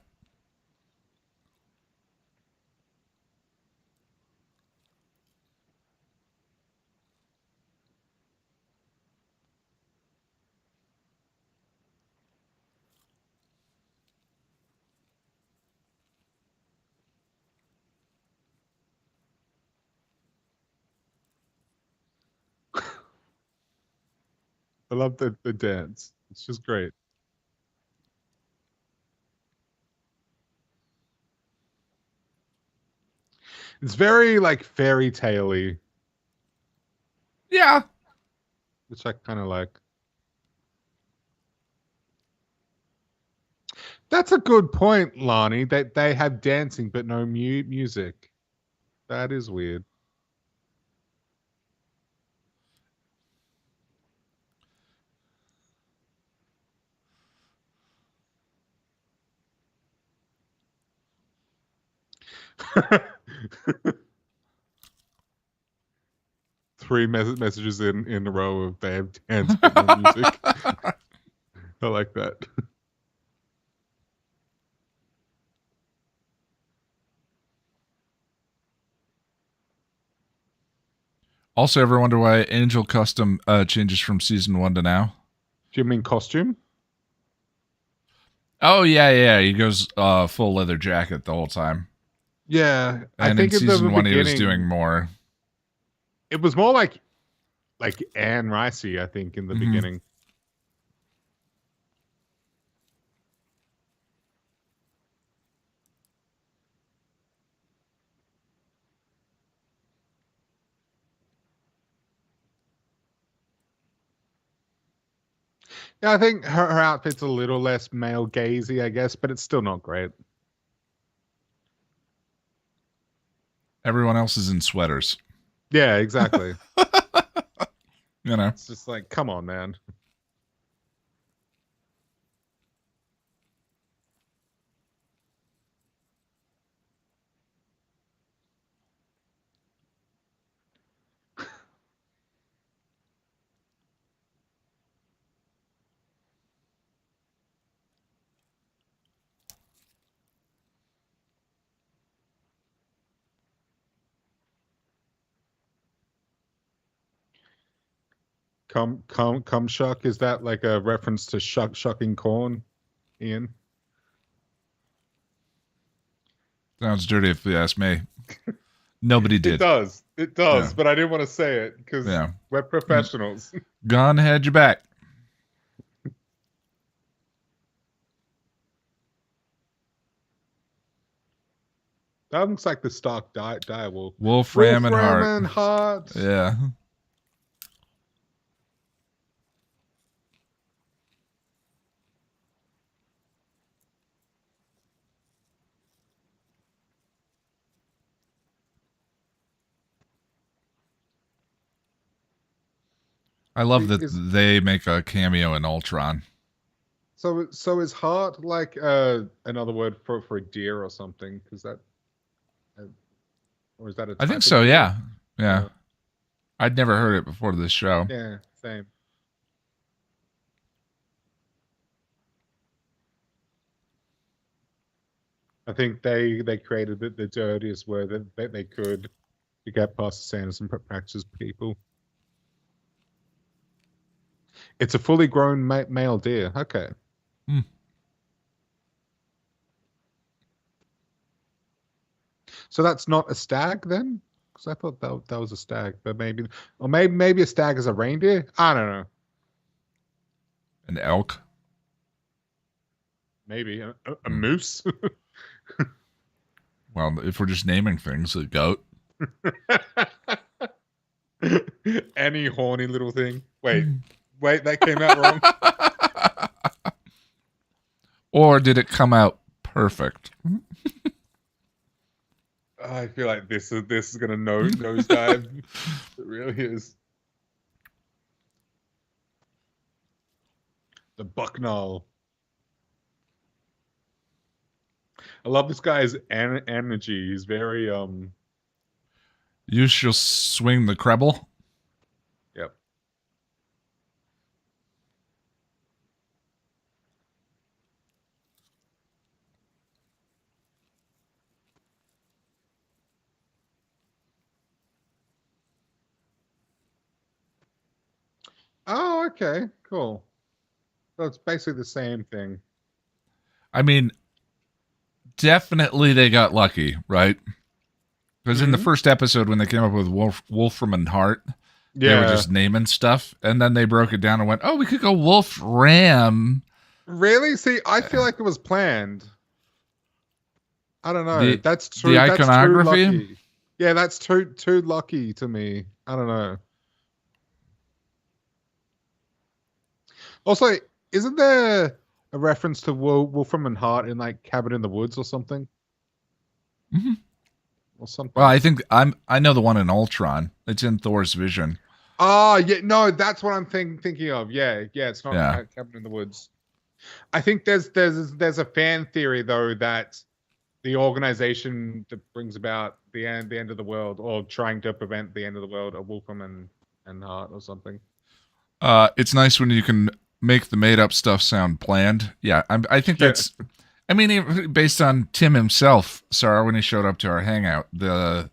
A: I love the dance. It's just great. It's very like fairy tale-y,
B: Yeah.
A: which I kind of like. That's a good point, Lonnie. That they have dancing but no music. That is weird. Three messages in a row of they have dance but no music. I like that.
B: Also, ever wonder why Angel Custom changes from season 1 to now?
A: Do you mean costume?
B: Oh, yeah. He goes full leather jacket the whole time.
A: Yeah,
B: And
A: I think
B: in season
A: the
B: 1 he was doing more.
A: It was more like Anne Ricey, I think, in the beginning. Yeah, I think her outfit's a little less male gazy, I guess, but it's still not great.
B: Everyone else is in sweaters.
A: Yeah, exactly.
B: You know.
A: It's just like, come on, man. Come shuck, is that like a reference to shucking corn, Ian?
B: Sounds dirty if you ask me. Nobody did.
A: It does,
B: Yeah.
A: but I didn't want to say it because we're professionals.
B: Gone had your back.
A: That looks like the stock direwolf.
B: Wolfram and
A: Hart.
B: Yeah. I love that they make a cameo in Ultron.
A: So is Hart like another word for a deer or something? Because that, or is that a?
B: I think so. Yeah. I'd never heard it before this show.
A: Yeah, same. I think they created the dirtiest word that they could to get past the Sanderson practices people. It's a fully grown male deer. Okay. So that's not a stag then? Because I thought that was a stag, but maybe a stag is a reindeer. I don't know.
B: An elk.
A: Maybe a moose.
B: Well, if we're just naming things, a goat.
A: Any horny little thing. Wait, that came out wrong.
B: Or did it come out perfect?
A: I feel like this is gonna nosedive. It really is. The Bucknell. I love this guy's energy. He's very
B: You shall swing the Krebel.
A: Okay, cool. So it's basically the same thing.
B: I mean, definitely they got lucky, right? Because in the first episode, when they came up with Wolfram and Hart, they were
A: Yeah.
B: just naming stuff, and then they broke it down and went, "Oh, we could go Wolfram."
A: Really? See, I feel like it was planned. I don't know.
B: The
A: That's
B: the
A: too. That's too
B: iconography.
A: lucky. Yeah, that's too lucky to me. I don't know. Also, isn't there a reference to Wolfram and Hart in like Cabin in the Woods or something?
B: Mhm.
A: Or something.
B: Well, I think I know the one in Ultron. It's in Thor's vision.
A: Oh, yeah, no, that's what I'm thinking of. Yeah, it's not
B: Yeah.
A: Cabin in the Woods. I think there's a fan theory though that the organization that brings about the end of the world, or trying to prevent the end of the world, are Wolfram and Hart or something.
B: It's nice when you can make the made up stuff sound planned. Yeah, I think that's. I mean, based on Tim himself, Sarah, when he showed up to our hangout,
A: Yeah,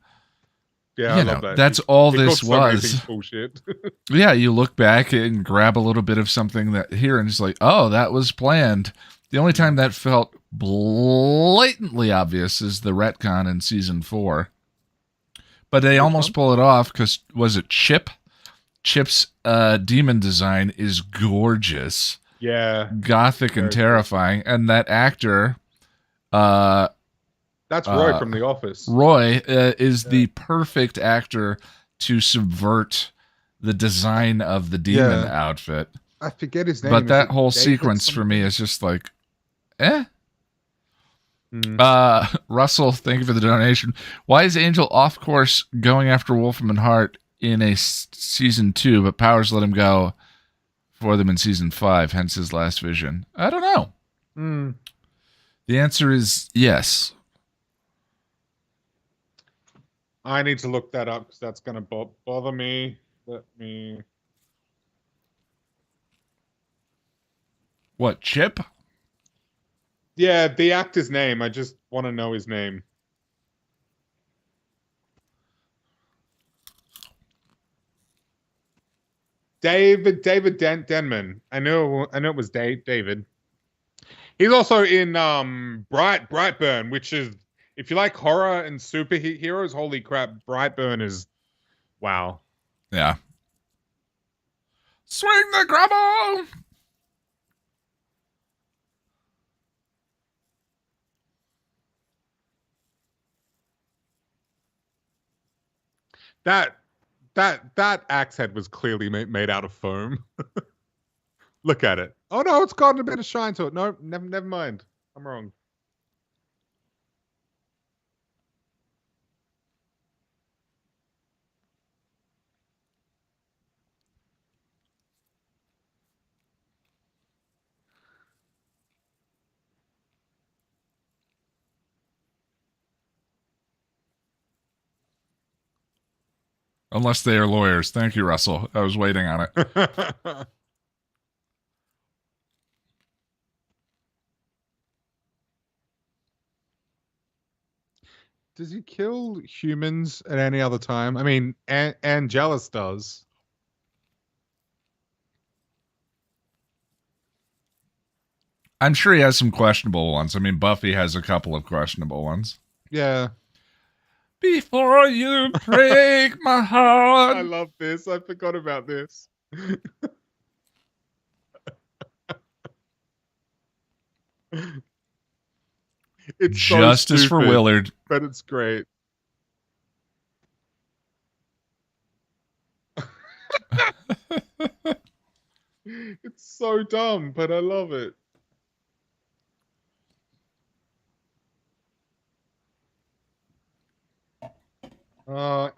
B: I
A: love that.
B: that's all
A: He
B: this
A: called so many
B: was.
A: things bullshit.
B: Yeah, you look back and grab a little bit of something that here, and it's like, oh, that was planned. The only time that felt blatantly obvious is the retcon in season 4. But they almost pull it off because, was it Chip? Chip's demon design is gorgeous.
A: Yeah.
B: Gothic and terrifying. And that actor...
A: that's Roy from The Office.
B: Roy is the perfect actor to subvert the design of the demon outfit.
A: I forget his name.
B: But that
A: Is it
B: whole
A: David
B: sequence
A: something?
B: for me is just like, eh?
A: Mm.
B: Russell, thank you for the donation. Why is Angel off course going after Wolfram and Hart in a season 2, but Powers let him go for them in season 5, hence his last vision? I don't know.
A: Mm.
B: The answer is yes.
A: I need to look that up because that's going to bother me. Let me.
B: What, Chip?
A: Yeah, the actor's name. I just want to know his name. David Denman. I knew it was David. He's also in Brightburn, which is, if you like horror and superheroes, holy crap, Brightburn is wow.
B: Yeah. Swing the grabber!
A: That axe head was clearly made out of foam. Look at it. Oh no, it's gotten a bit of shine to it. No, never mind. I'm wrong.
B: Unless they are lawyers. Thank you, Russell. I was waiting on it.
A: Does he kill humans at any other time? I mean, Angelus does.
B: I'm sure he has some questionable ones. I mean, Buffy has a couple of questionable ones.
A: Yeah.
B: Before you break my heart.
A: I love this. I forgot about this. It's
B: Justice
A: so
B: for
A: stupid,
B: Willard.
A: but it's great. It's so dumb, but I love it.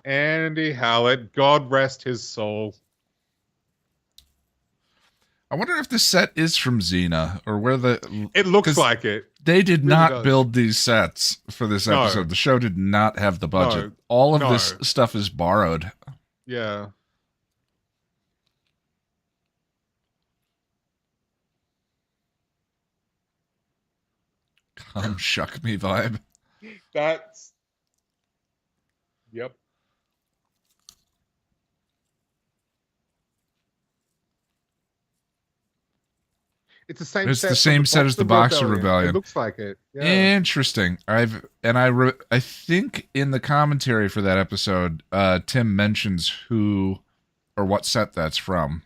A: Andy Howlett, God rest his soul.
B: I wonder if the set is from Xena or where the.
A: It looks like it.
B: They did
A: really
B: not
A: does.
B: build these sets for this
A: No.
B: episode. The show did not have the budget.
A: No.
B: All of
A: No.
B: this stuff is borrowed.
A: Yeah.
B: Come shuck me vibe.
A: That's. Yep. It's the same
B: It's
A: set.
B: the
A: from
B: same set as the Boxer
A: It
B: Rebellion.
A: looks like it. Yeah.
B: Interesting. I think in the commentary for that episode, Tim mentions who or what set that's from.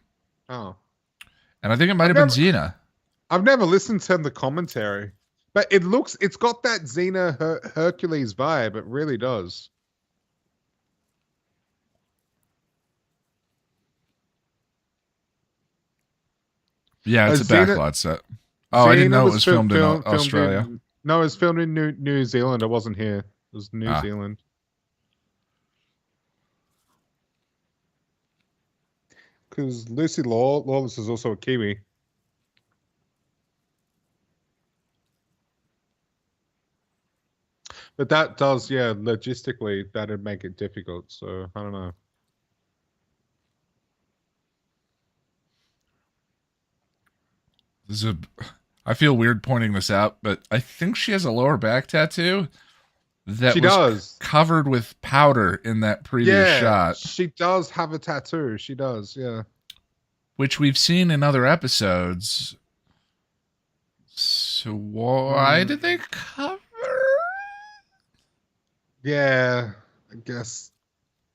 A: Oh.
B: And I think it might have been Xena.
A: I've never listened to the commentary, but it's got that Xena Hercules vibe. It really does.
B: Yeah, it's a backlot set. Oh, I didn't know it was filmed in Australia.
A: No, it was filmed in New Zealand. It wasn't here. It was New Zealand. Because Lucy Lawless is also a Kiwi. But that does, logistically, that'd make it difficult. So, I don't know.
B: I feel weird pointing this out, but I think she has a lower back tattoo that was covered with powder in that previous shot.
A: She does have a tattoo. She does, yeah.
B: Which we've seen in other episodes. So why did they cover?
A: Yeah, I guess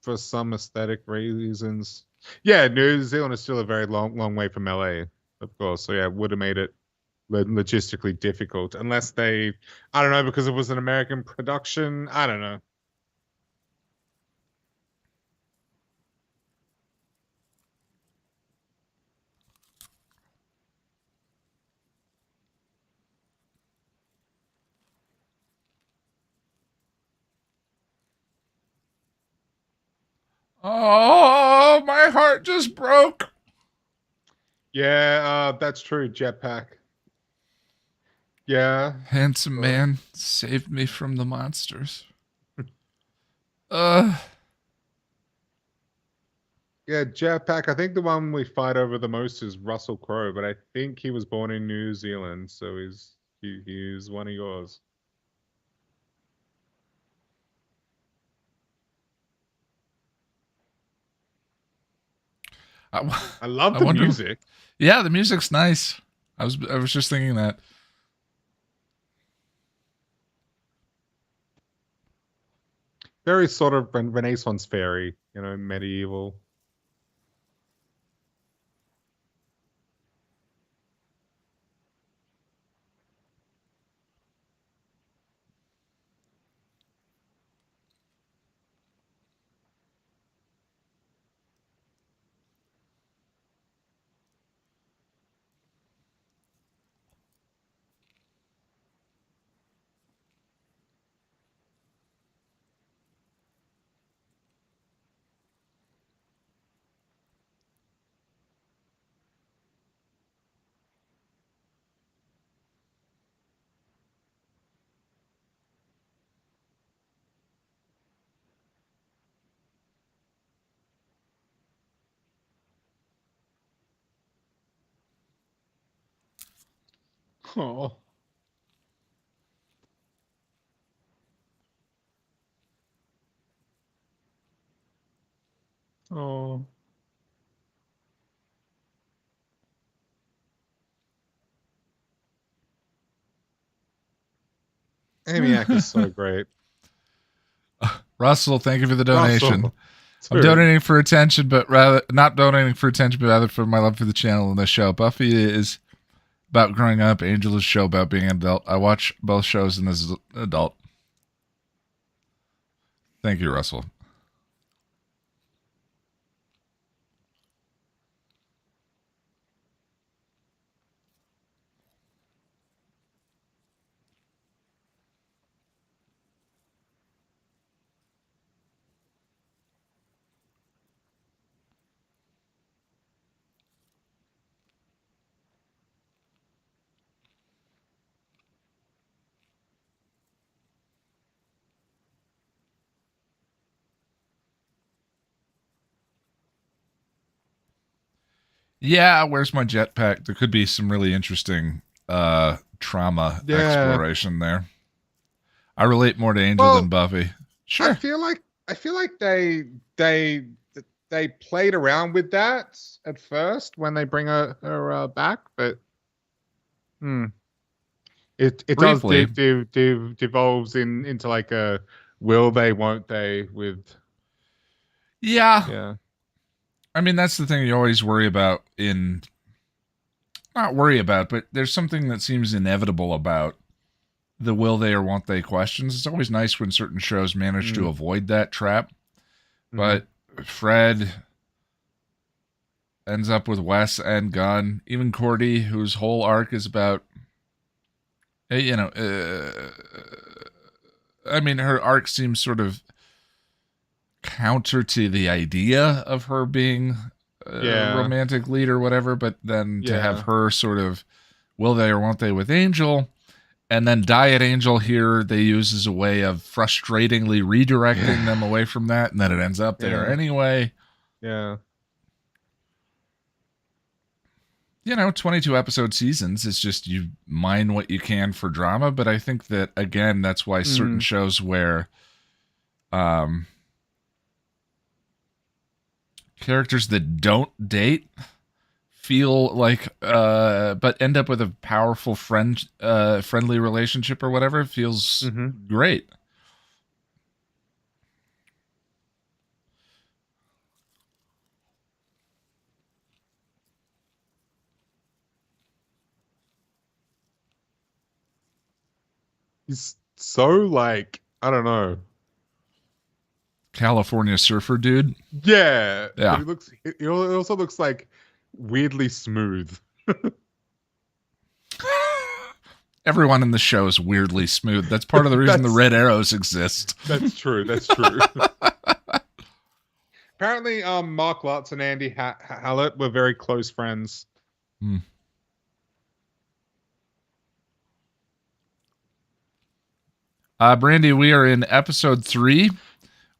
A: for some aesthetic reasons. Yeah, New Zealand is still a very long way from LA, of course. So yeah, it would have made it logistically difficult unless I don't know, because it was an American production. I don't know.
B: Oh, my heart just broke.
A: Yeah, that's true. Jetpack. Yeah.
B: Handsome man saved me from the monsters. Yeah,
A: Jetpack. I think the one we fight over the most is Russell Crowe, but I think he was born in New Zealand, so he's one of yours. I love the music.
B: Yeah, the music's nice. I was just thinking that.
A: Very sort of Renaissance fairy, medieval. Oh. Oh. Amiak is so great.
B: Russell, thank you for the donation. I'm donating for attention, but rather not donating for attention, but rather for my love for the channel and the show. Buffy is about growing up. Angel is a show about being an adult. I watch both shows and as an adult. Thank you, Russell. Yeah, where's my jetpack? There could be some really interesting trauma exploration there. I relate more to Angel than Buffy. Sure.
A: I feel like they played around with that at first when they bring her back, but Hmm. It does
B: Briefly.
A: devolves into like a will they, won't they with
B: Yeah.
A: yeah.
B: I mean, that's the thing you always worry about not worry about, but there's something that seems inevitable about the will they or won't they questions. It's always nice when certain shows manage to avoid that trap.
A: Mm-hmm.
B: But Fred ends up with Wes and Gunn. Even Cordy, whose whole arc is about, I mean, her arc seems sort of counter to the idea of her being a
A: Yeah.
B: romantic lead or whatever, but then to have
A: Yeah.
B: her sort of will they or won't they with Angel, and then Diet Angel here they use as a way of frustratingly redirecting them away from that, and then it ends up there
A: Yeah.
B: anyway.
A: Yeah.
B: 22 episode seasons. It's just you mine what you can for drama, but I think that again, that's why certain shows where characters that don't date feel like but end up with a powerful friendly relationship or whatever feels great.
A: He's so like, I don't know.
B: California surfer dude.
A: Yeah.
B: Yeah.
A: He also looks like weirdly smooth.
B: Everyone in the show is weirdly smooth. That's part of the reason the red arrows exist.
A: That's true. That's true. Apparently, Mark Lutz and Andy Hallett were very close friends.
B: Brandy, we are in episode 3,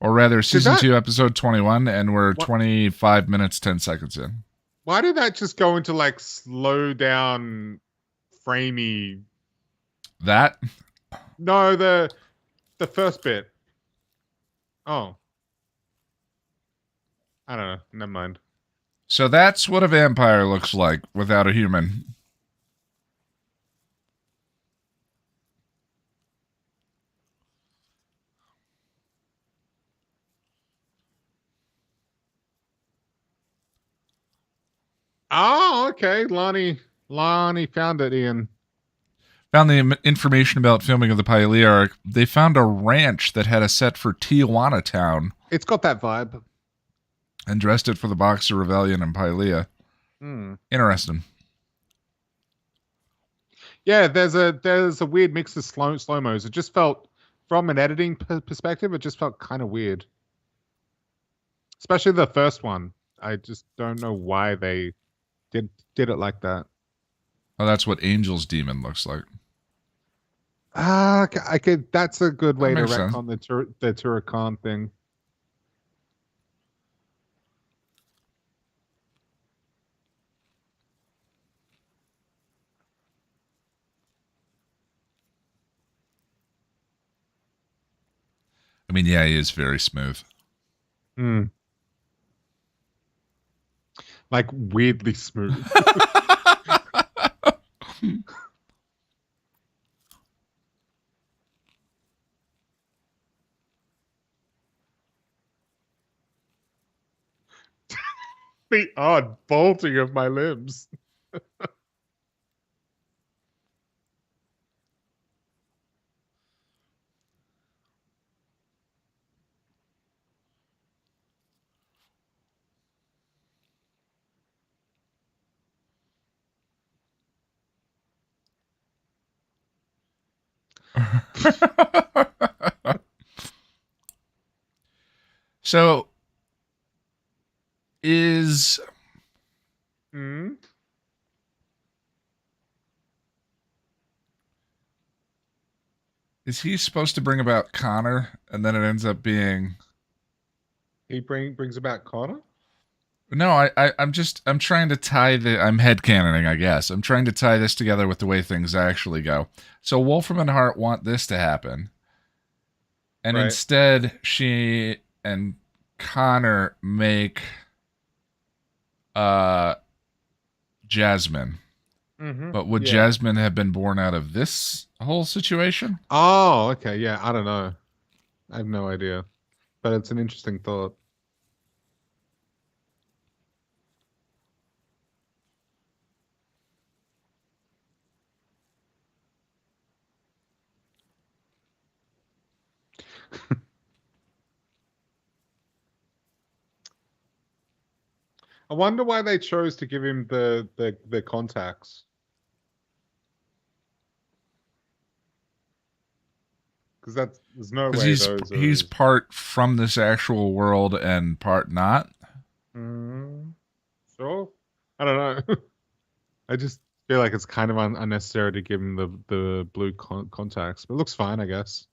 B: or rather season 2, episode 21, and we're 25 minutes, 10 seconds in.
A: Why did that just go into like slow down, framey?
B: That?
A: No, the first bit. Oh. I don't know. Never mind.
B: So that's what a vampire looks like without a human.
A: Oh, okay. Lonnie found it, Ian.
B: Found the information about filming of the Pylea Arc. They found a ranch that had a set for Tijuana Town.
A: It's got that vibe.
B: And dressed it for the Boxer Rebellion and Pylea. Interesting.
A: Yeah, there's a weird mix of slow-mos. It just felt, from an editing perspective, it just felt kind of weird. Especially the first one. I just don't know why they did it like that.
B: Oh, that's what Angel's demon looks like.
A: I could. That's a good way to
B: sense.
A: retcon the Turrican thing.
B: I mean, yeah, he is very smooth.
A: Like weirdly smooth. The odd bolting of my limbs.
B: So, is he supposed to bring about Connor, and then it ends up being
A: he brings about Connor?
B: No, I'm trying to tie I'm headcanoning, I guess. I'm trying to tie this together with the way things actually go. So Wolfram and Hart want this to happen. And instead, she and Connor make Jasmine. But would
A: Yeah.
B: Jasmine have been born out of this whole situation?
A: Oh, okay. Yeah, I don't know. I have no idea. But it's an interesting thought. I wonder why they chose to give him the contacts. Because there's no
B: Because
A: way those are
B: he's part from this actual world and part not.
A: Sure. I don't know. I just feel like it's kind of unnecessary to give him the blue contacts, but it looks fine, I guess.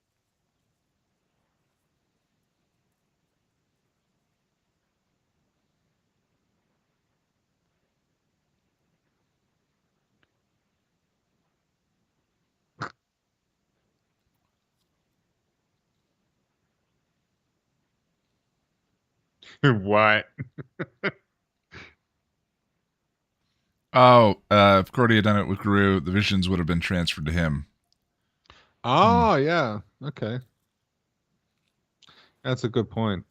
A: What?
B: Oh, if Cordy had done it with Gru, the visions would have been transferred to him.
A: Oh, yeah. Okay. That's a good point.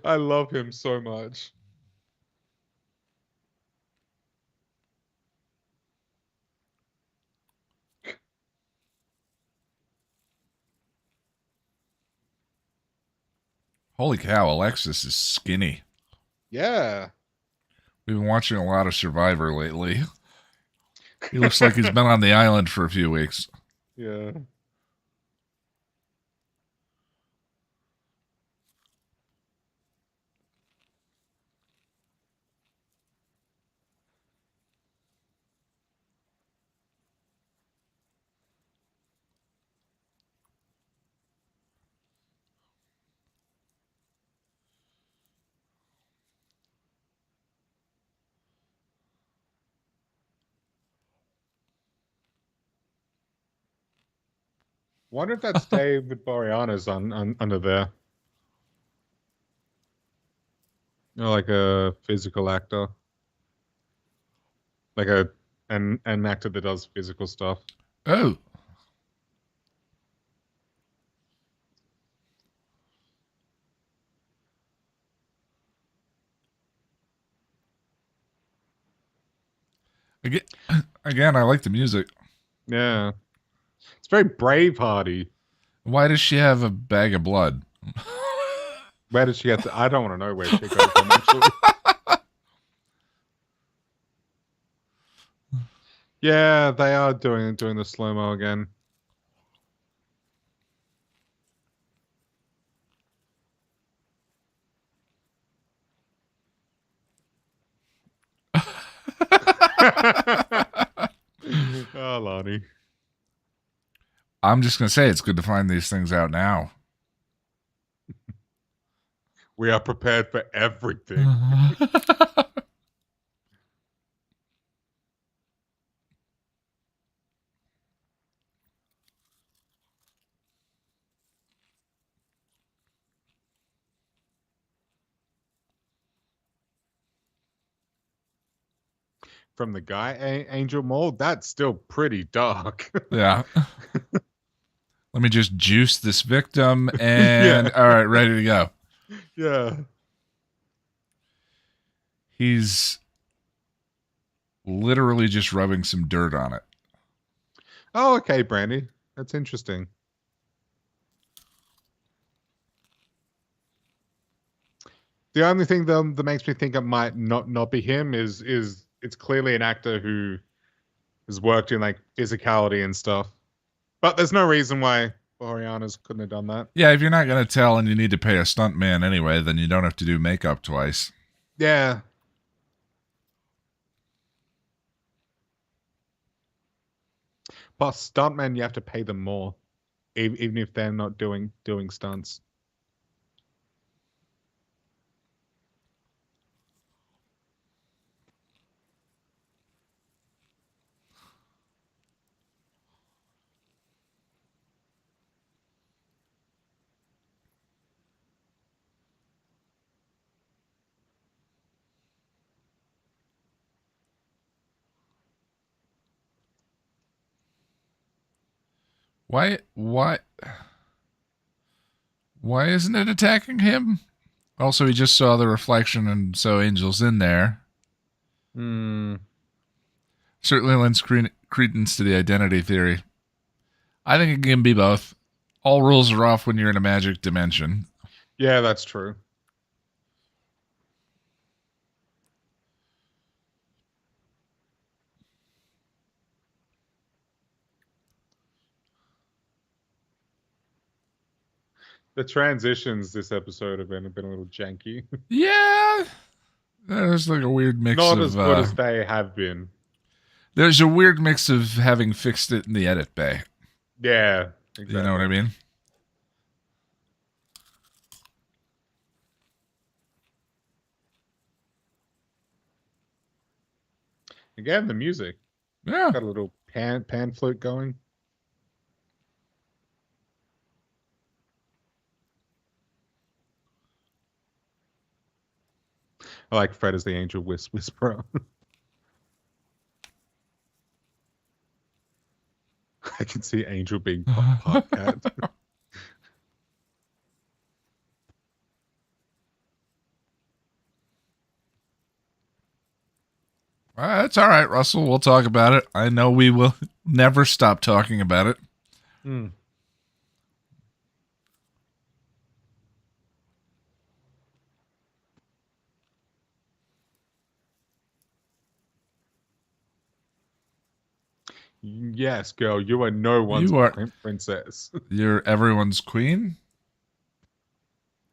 A: I love him so much.
B: Holy cow, Alexis is skinny.
A: Yeah.
B: We've been watching a lot of Survivor lately. He looks like he's been on the island for a few weeks.
A: Yeah. Wonder if that's David Boreanaz under there. Like a physical actor. Like an actor that does physical stuff.
B: Oh. Again, I like the music.
A: Yeah. It's very Bravehearty.
B: Why does she have a bag of blood?
A: Where did she get I don't want to know where she got it from, actually. Yeah, they are doing the slow-mo again. Oh, Lonnie.
B: I'm just going to say it's good to find these things out now.
A: We are prepared for everything. From the guy Angel Mold, that's still pretty dark.
B: Yeah. Let me just juice this victim and all right, ready to go.
A: Yeah.
B: He's literally just rubbing some dirt on it.
A: Oh, okay, Brandy. That's interesting. The only thing that makes me think it might not be him is it's clearly an actor who has worked in like physicality and stuff. But there's no reason why Boreanaz couldn't have done that.
B: Yeah, if you're not going to tell and you need to pay a stuntman anyway, then you don't have to do makeup twice.
A: Yeah. Plus, stuntmen, you have to pay them more. even if they're not doing stunts.
B: Why isn't it attacking him? Also, he just saw the reflection, and so Angel's in there.
A: Hmm.
B: Certainly lends credence to the identity theory. I think it can be both. All rules are off when you're in a magic dimension.
A: Yeah, that's true. The transitions this episode have been a little janky.
B: Yeah, there's like a weird mix
A: Not
B: of.
A: as good as they have been.
B: There's a weird mix of having fixed it in the edit bay.
A: Yeah, exactly.
B: You know what I mean?
A: Again, the music.
B: Yeah.
A: Got a little pan flute going. I like Fred as the angel whisperer. I can see Angel being part cat.
B: That's all right, Russell. We'll talk about it. I know we will never stop talking about it.
A: Hmm. Yes, girl, you are no one's
B: You are-
A: princess.
B: You're everyone's queen?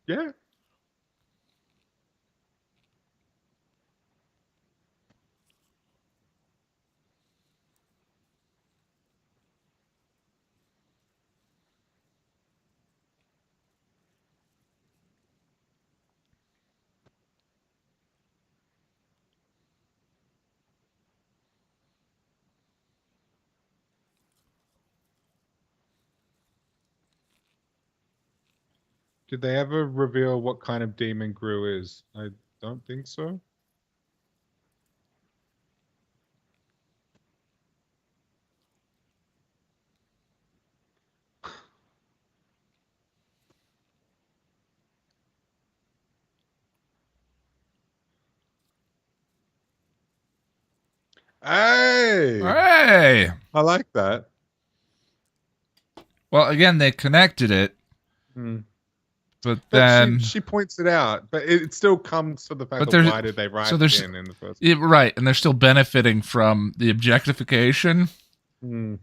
A: Yeah. Did they ever reveal what kind of demon Gru is? I don't think so. Hey!
B: Hey!
A: I like that.
B: Well, again, they connected it,
A: Hmm.
B: but
A: But
B: then...
A: she points it out, but it still comes to the fact
B: But
A: that
B: there's-
A: why did they write
B: so
A: it
B: there's-
A: in the first
B: Yeah, right, and they're still benefiting from the objectification,
A: Hmm.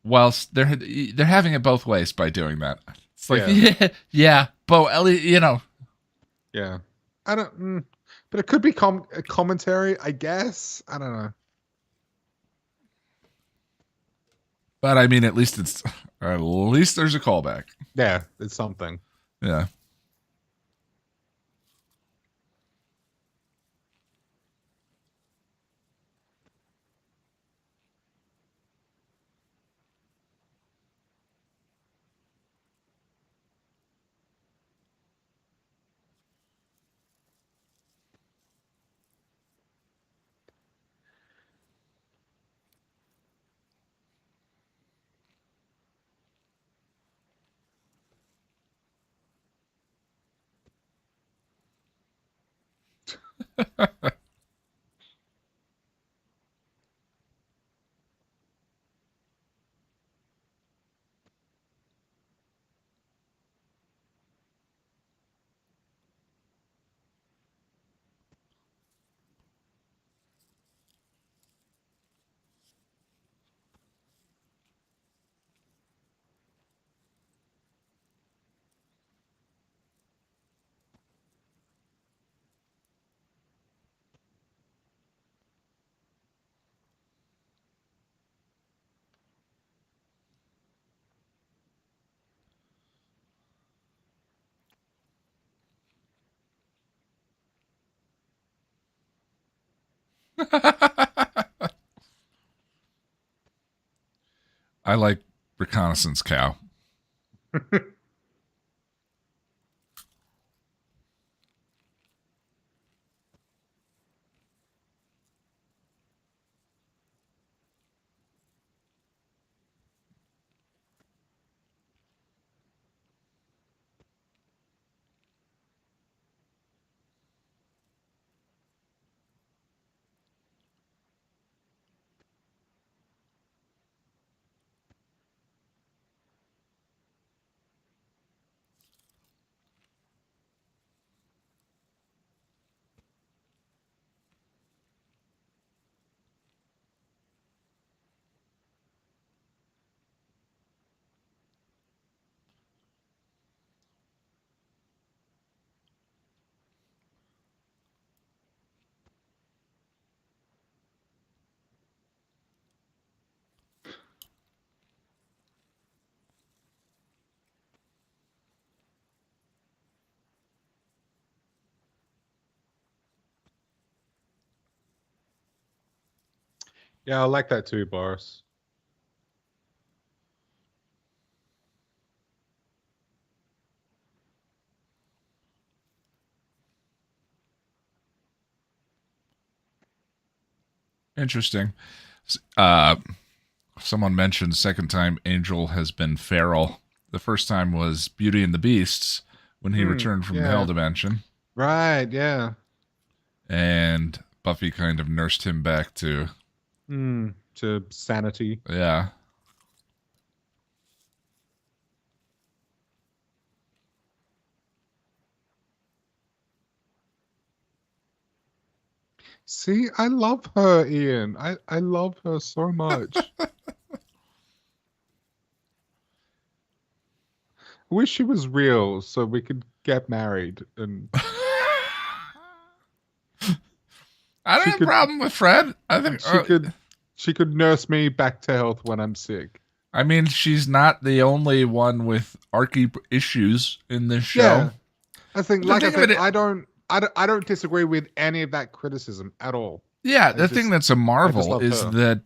B: whilst they're having it both ways by doing that. It's like,
A: Yeah.
B: yeah, Bo Elliot, you know.
A: Yeah. I don't... but it could be a commentary, I guess. I don't know.
B: But I mean, at least there's a callback.
A: Yeah, it's something.
B: Yeah. I like reconnaissance cow.
A: Yeah, I like that too, Boris.
B: Interesting. Someone mentioned second time Angel has been feral. The first time was Beauty and the Beasts when he returned from the Hell Dimension.
A: Right, yeah.
B: And Buffy kind of nursed him back to
A: sanity.
B: Yeah.
A: See, I love her, Ian. I love her so much. I wish she was real so we could get married and
B: I don't have a problem with Fred. I think
A: she could nurse me back to health when I'm sick.
B: I mean, she's not the only one with archy issues in this show.
A: Yeah. I think, like I said, I don't disagree with any of that criticism at all.
B: Yeah, the thing that's a marvel is that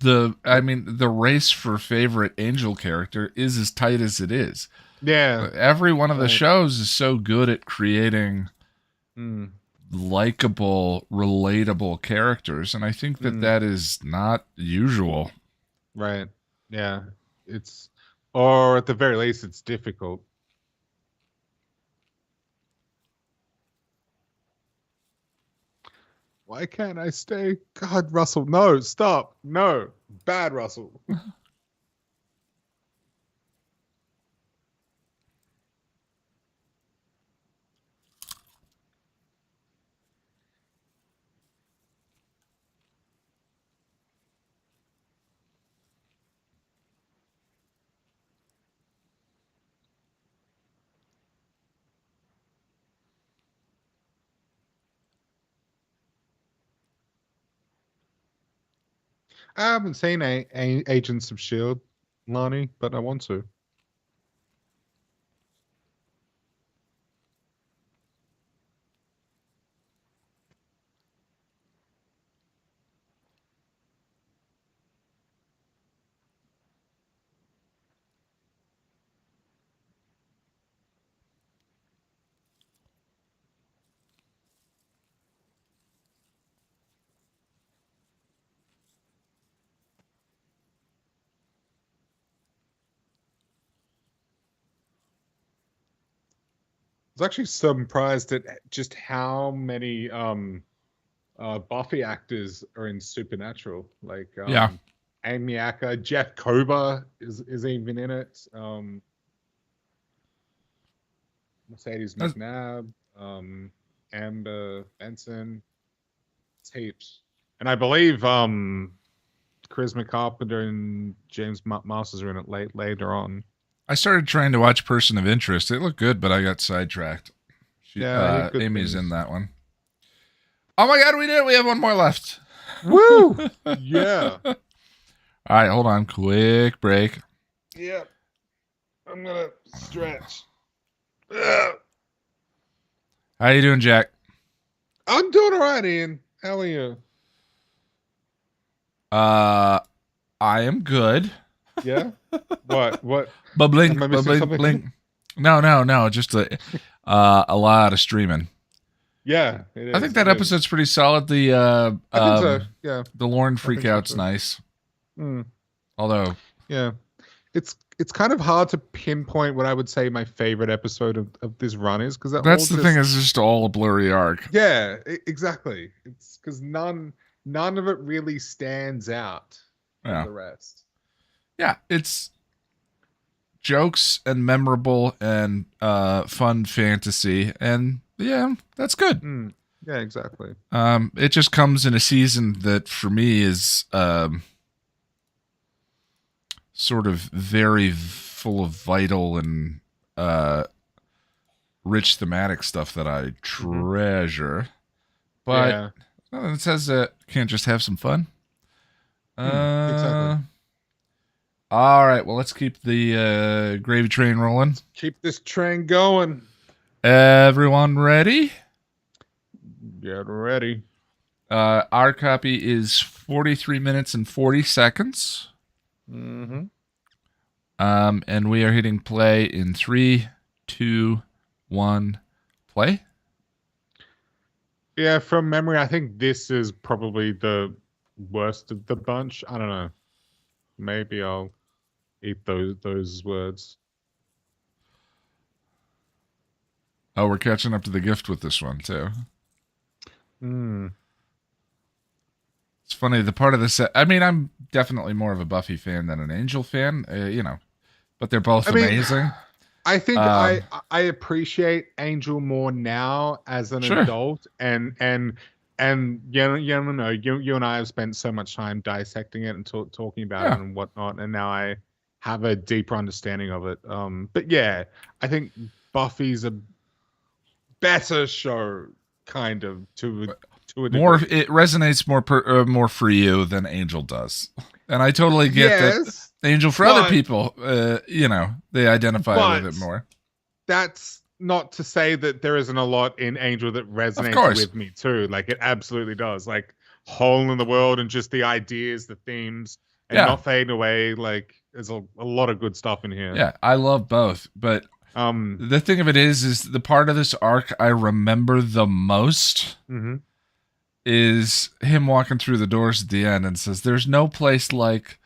B: the race for favorite Angel character is as tight as it is.
A: Yeah.
B: Every one of the shows is so good at creating likable, relatable characters, and I think that is not usual.
A: Right. Yeah. Or at the very least, it's difficult. Why can't I stay? God, Russell, no, stop. No. Bad Russell. I haven't seen Agents of S.H.I.E.L.D., Lonnie, but I want to. I was actually surprised at just how many Buffy actors are in Supernatural. Like Amy Acker, Jeff Kober is even in it. Mercedes McNabb, Amber Benson, heaps. And I believe Charisma Carpenter and James Masters are in it later on.
B: I started trying to watch Person of Interest. It looked good, but I got sidetracked. Amy's in that one. Oh my God, we did it. We have one more left.
A: Woo! Yeah.
B: All right, hold on. Quick break.
A: Yep. I'm going to stretch.
B: How you doing, Jack?
A: I'm doing all right, Ian. How are you?
B: I am good.
A: Yeah. What?
B: But
A: Am I
B: blink, but
A: missing
B: blink,
A: something?
B: blink. No. Just a lot of streaming.
A: Yeah, it
B: I
A: is.
B: think that
A: It is.
B: episode's pretty solid.
A: I think so. Yeah,
B: The Lauren
A: I think so
B: freakout's
A: too.
B: nice.
A: Mm,
B: Although,
A: yeah, it's kind of hard to pinpoint what I would say my favorite episode of this run is because they're all
B: that's the thing,
A: just
B: is just all a blurry arc.
A: yeah, exactly. It's because none of it really stands out from
B: Yeah.
A: the rest.
B: Yeah, it's jokes and memorable and fun fantasy, and yeah, that's good.
A: Mm, yeah, exactly.
B: It just comes in a season that for me is sort of very full of vital and rich thematic stuff that I treasure. But
A: Yeah.
B: it says that can't just have some fun.
A: Exactly.
B: All right, well, let's keep the gravy train rolling.
A: Keep this train going.
B: Everyone ready?
A: Get ready.
B: Our copy is 43 minutes and 40 seconds.
A: Mm-hmm.
B: And we are hitting play in 3, 2, 1, play.
A: Yeah, from memory, I think this is probably the worst of the bunch. I don't know. Maybe I'll eat those words.
B: Oh, we're catching up to the gift with this one, too. It's funny, the part of this... I mean, I'm definitely more of a Buffy fan than an Angel fan, but they're both amazing.
A: I think I appreciate Angel more now as an adult, and you and I have spent so much time dissecting it and talking about it and whatnot, and now I have a deeper understanding of it. But yeah, I think Buffy's a better show, kind of to a degree.
B: It resonates more for you than Angel does, and I totally get that. Angel for other people, they identify with it more.
A: That's not to say that there isn't a lot in Angel that resonates with me too. Like it absolutely does. Like Hole in the World and just the ideas, the themes, and not fading away. Like there's a lot of good stuff in here.
B: Yeah, I love both. But the thing of it is the part of this arc I remember the most is him walking through the doors at the end and says, "There's no place like."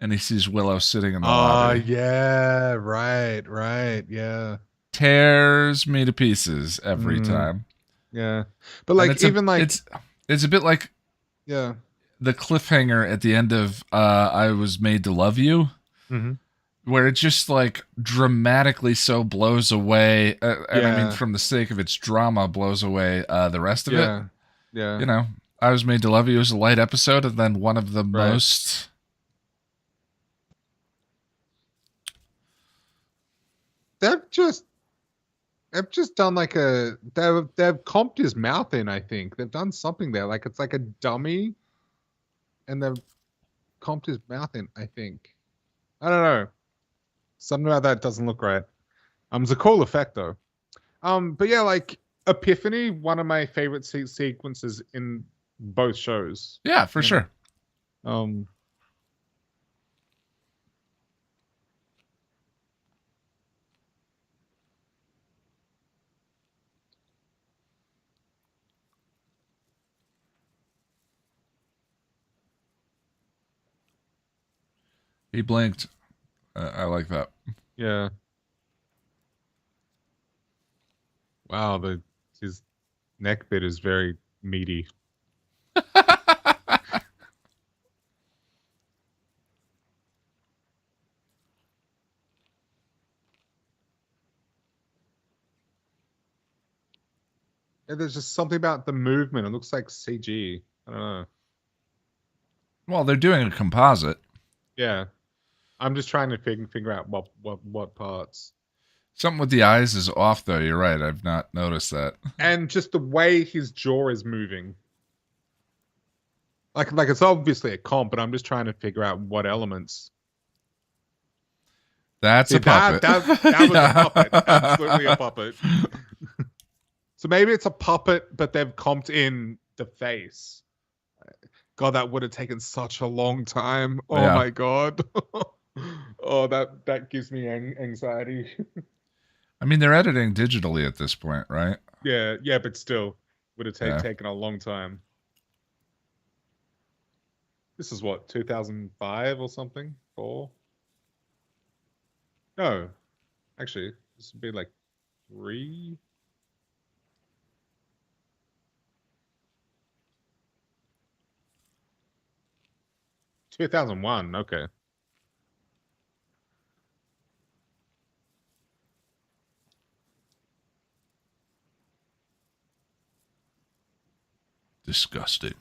B: And he sees Willow sitting in the lobby.
A: Oh, yeah. Right. Yeah.
B: Tears me to pieces every time.
A: Yeah. But like, it's
B: a bit like
A: the
B: cliffhanger at the end of I Was Made to Love You, where it just like dramatically so blows away. And I mean, from the sake of its drama, blows away the rest of it.
A: Yeah.
B: I Was Made to Love You was a light episode, and then one of the most...
A: They've just done like they've comped his mouth in, I think. They've done something there. Like it's like a dummy and they've comped his mouth in, I think. I don't know. Something about that doesn't look right. It's a cool effect though. But yeah, like Epiphany, one of my favorite sequences in both shows.
B: Yeah, for sure. He blinked. I like that.
A: Yeah. Wow, his neck bit is very meaty. And there's just something about the movement. It looks like CG. I don't know.
B: Well, they're doing a composite.
A: Yeah. I'm just trying to figure out what parts.
B: Something with the eyes is off, though. You're right. I've not noticed that.
A: And just the way his jaw is moving. Like it's obviously a comp, but I'm just trying to figure out what elements.
B: That's a puppet.
A: That was a puppet. Absolutely a puppet. So maybe it's a puppet, but they've comped in the face. God, that would have taken such a long time. Oh
B: Yeah.
A: my God. Oh, that gives me anxiety.
B: I mean, they're editing digitally at this point, right?
A: Yeah, but still, would have
B: Yeah.
A: taken a long time. This is what, 2005 or something? 4? No, actually, this would be like 3. 2001. Okay.
B: Disgusting.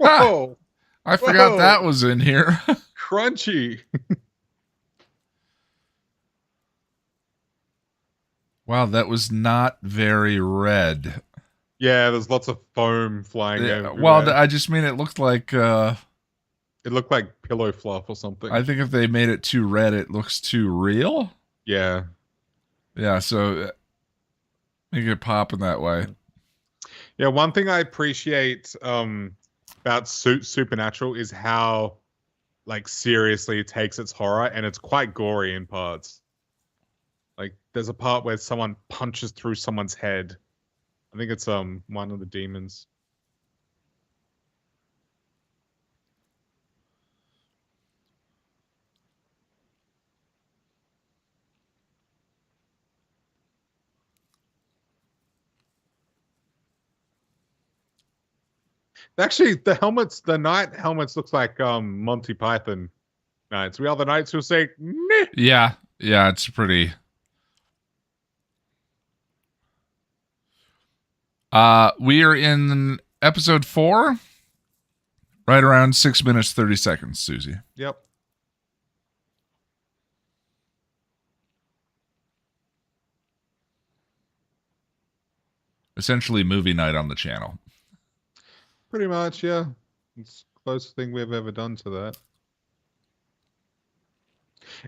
A: Whoa,
B: I forgot
A: Whoa.
B: that was in here.
A: Crunchy.
B: Wow, that was not very red.
A: Yeah, there's lots of foam flying everywhere.
B: Well, I just mean it looked like.
A: It looked like pillow fluff or something.
B: I think if they made it too red, it looks too real.
A: Yeah.
B: Yeah, so make it pop in that way.
A: Yeah, one thing I appreciate about Supernatural is how like seriously it takes its horror, and it's quite gory in parts. Like there's a part where someone punches through someone's head. I think it's one of the demons. Actually, the knight helmets looks like Monty Python knights. We are the knights who say meh.
B: Yeah, it's pretty. We are in episode 4, right around 6 minutes 30 seconds. Susie.
A: Yep.
B: Essentially, movie night on the channel.
A: Pretty much, yeah. It's the closest thing we've ever done to that.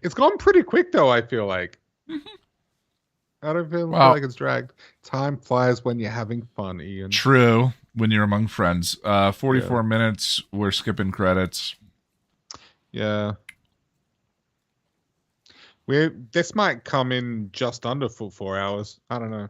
A: It's gone pretty quick, though, I feel like. I don't feel like it's dragged. Time flies when you're having fun, Ian.
B: True, when you're among friends. 44 minutes, we're skipping credits.
A: Yeah. This might come in just under 4 hours. I don't know.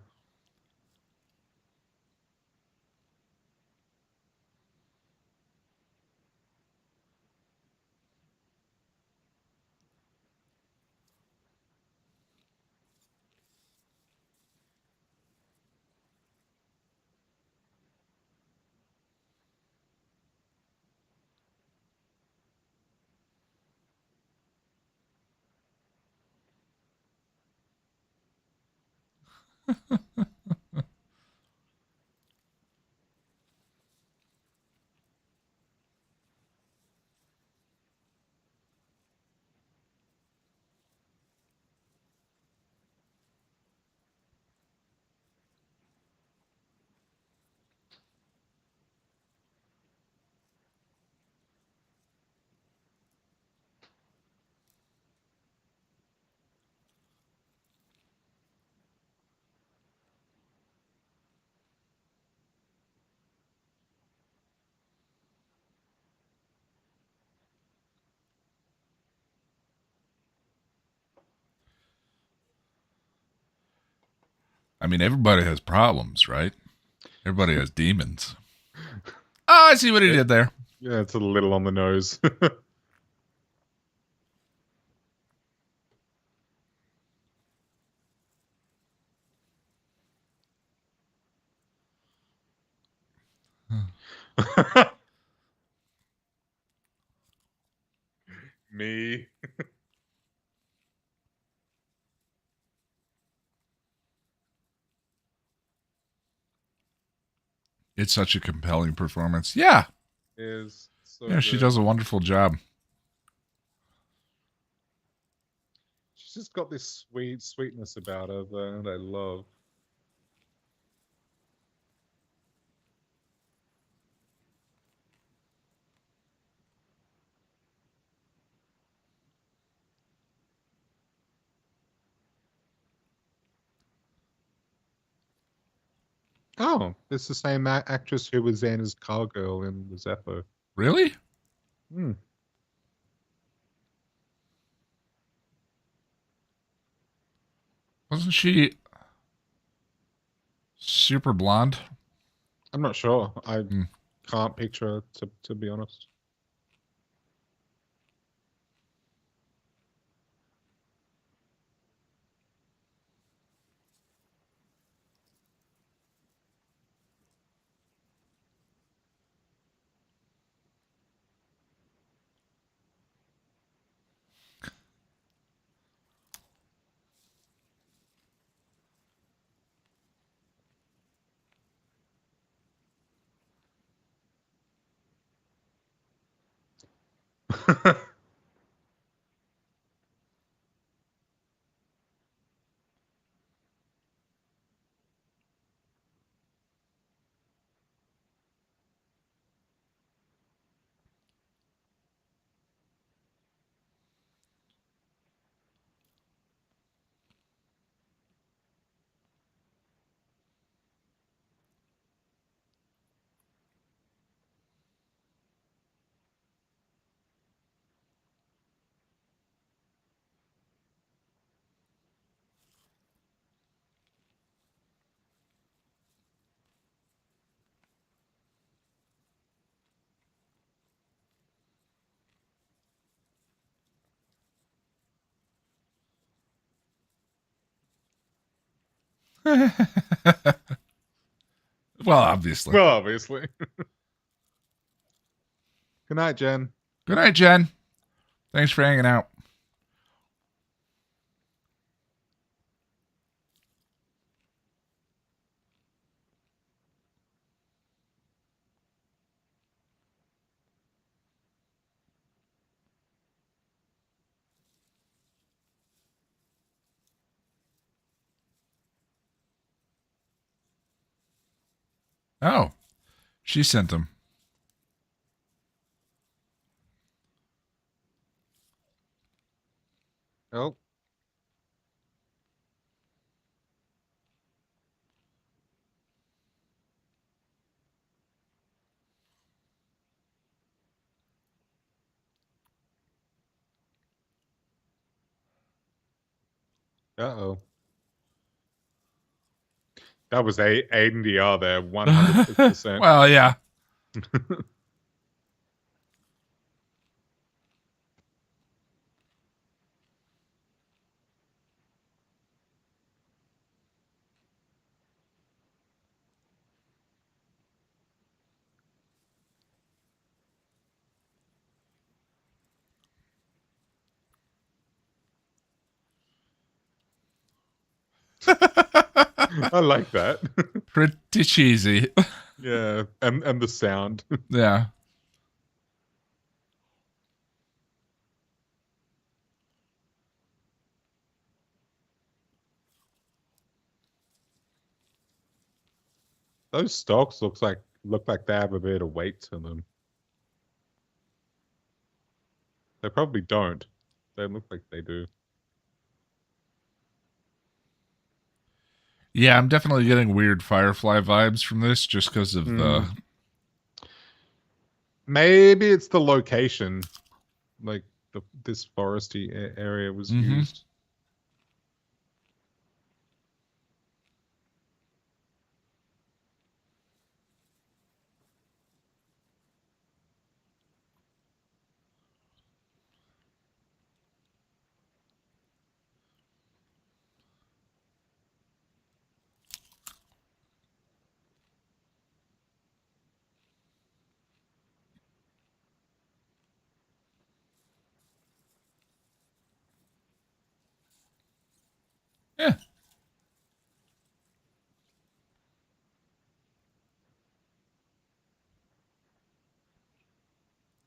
B: I mean, everybody has problems, right? Everybody has demons. Oh, I see what he did there.
A: Yeah, it's a little on the nose. Me.
B: It's such a compelling performance. Yeah.
A: Is so
B: Yeah, she
A: good.
B: does a wonderful job.
A: She's just got this sweetness about her that I love. Oh, it's the same actress who was Xana's car girl in the Zeppo.
B: Really?
A: Hmm.
B: Wasn't she super blonde?
A: I'm not sure. I
B: Hmm.
A: can't picture her, to be honest.
B: Well, obviously.
A: Well, obviously. Good night, Jen.
B: Good night, Jen. Thanks for hanging out. Oh, she sent them.
A: Oh. Uh-oh. That was a ADR there, 100%.
B: Well, yeah.
A: I like that.
B: Pretty cheesy.
A: Yeah, and the sound.
B: Yeah.
A: Those stocks look like they have a bit of weight to them. They probably don't. They look like they do.
B: Yeah, I'm definitely getting weird Firefly vibes from this just because of the...
A: Maybe it's the location. Like this foresty area was used.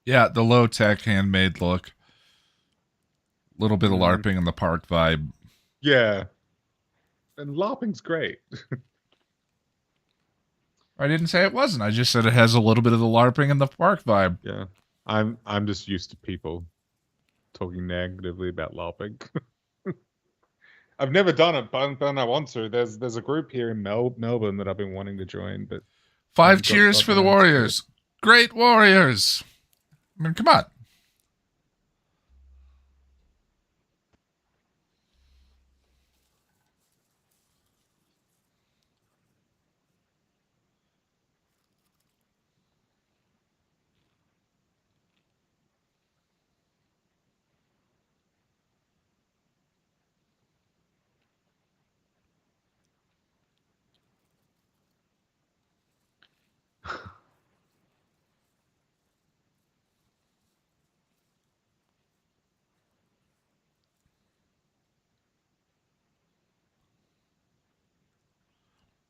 B: Yeah, the low tech handmade look. Little bit of LARPing in the park vibe.
A: Yeah. And LARPing's great.
B: I didn't say it wasn't. I just said it has a little bit of the LARPing in the park vibe.
A: Yeah. I'm just used to people talking negatively about LARPing. I've never done it, but I want to. There's a group here in Melbourne that I've been wanting to join, but
B: 5 cheers for the Warriors. Great Warriors. I mean, come on.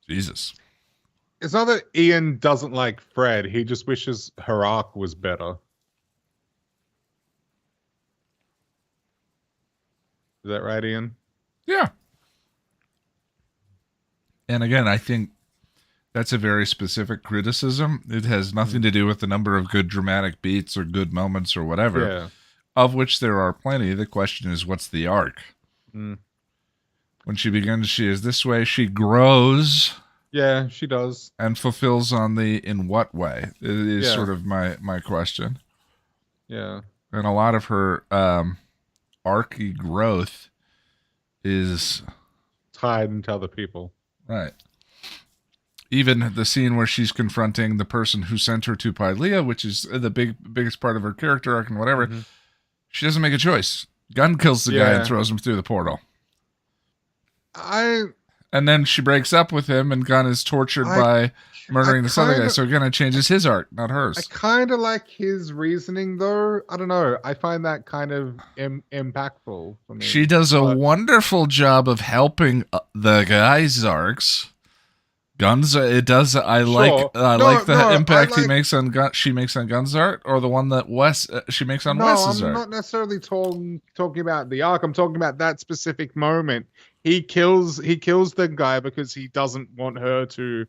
B: Jesus.
A: It's not that Ian doesn't like Fred. He just wishes her arc was better. Is that right, Ian?
B: Yeah. And again, I think that's a very specific criticism. It has nothing to do with the number of good dramatic beats or good moments or whatever,
A: Yeah.
B: of which there are plenty. The question is, what's the arc?
A: Mm.
B: When she begins, she is this way. She grows.
A: Yeah, she does.
B: And fulfills on the in what way is sort of my question.
A: Yeah.
B: And a lot of her archy growth is
A: tied into other people.
B: Right. Even the scene where she's confronting the person who sent her to Pylea, which is the biggest part of her character arc and whatever, she doesn't make a choice. Gunn kills the guy and throws him through the portal. And then she breaks up with him, and Gunn is tortured by murdering this other guy. So again, it changes his arc, not hers.
A: I kind of like his reasoning, though. I don't know. I find that kind of impactful for me.
B: She does a wonderful job of helping the guy's arcs. Guns, it does. I like the impact he makes on Gun. She makes on Gunn's art, or the one that she makes on Wes's art.
A: I'm not necessarily talking about the arc. I'm talking about that specific moment. He kills the guy because he doesn't want her to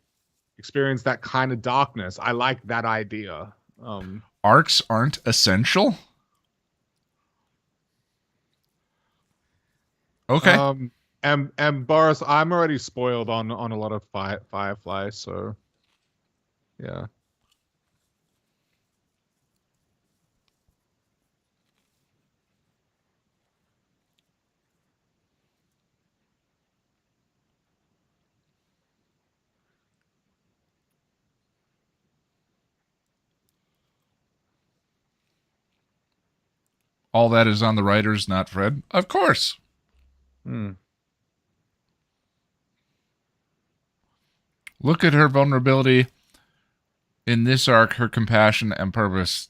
A: experience that kind of darkness. I like that idea.
B: Arcs aren't essential. Okay.
A: And Boris, I'm already spoiled on a lot of Firefly, so yeah.
B: All that is on the writers, not Fred. Of course. Look at her vulnerability in this arc, her compassion and purpose.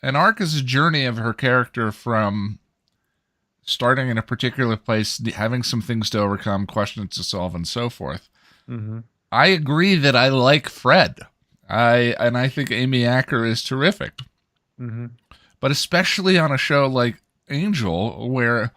B: An arc is a journey of her character from starting in a particular place, having some things to overcome, questions to solve, and so forth. I agree that I like Fred. I think Amy Acker is terrific. But especially on a show like Angel, where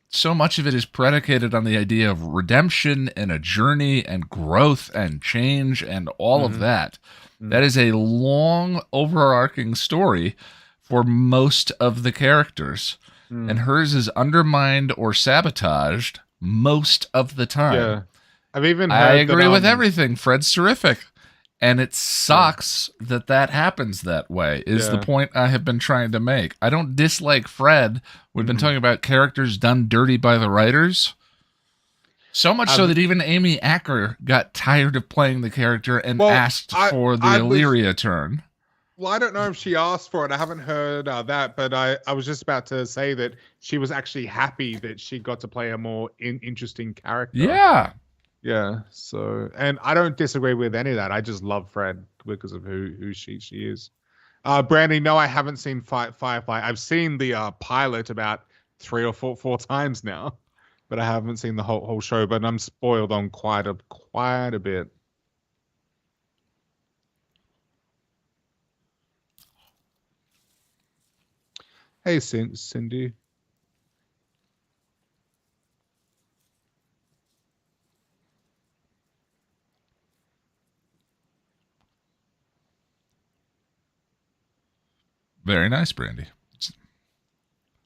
B: so much of it is predicated on the idea of redemption and a journey and growth and change and all of that. That is a long, overarching story for most of the characters. And hers is undermined or sabotaged most of the time. Yeah. I agree with everything. Fred's terrific. And it sucks that happens that way, is the point I have been trying to make. I don't dislike Fred. We've been talking about characters done dirty by the writers. So much so that even Amy Acker got tired of playing the character and asked for the Illyria turn.
A: Well, I don't know if she asked for it. I haven't heard that, but I was just about to say that she was actually happy that she got to play a more interesting character.
B: Yeah.
A: Yeah, so, and I don't disagree with any of that. I just love Fred because of who she is. Brandy, no, I haven't seen Firefly. I've seen the pilot about 3 or 4 times now, but I haven't seen the whole show. But I'm spoiled on quite a bit. Hey, Cindy.
B: Very nice, Brandy.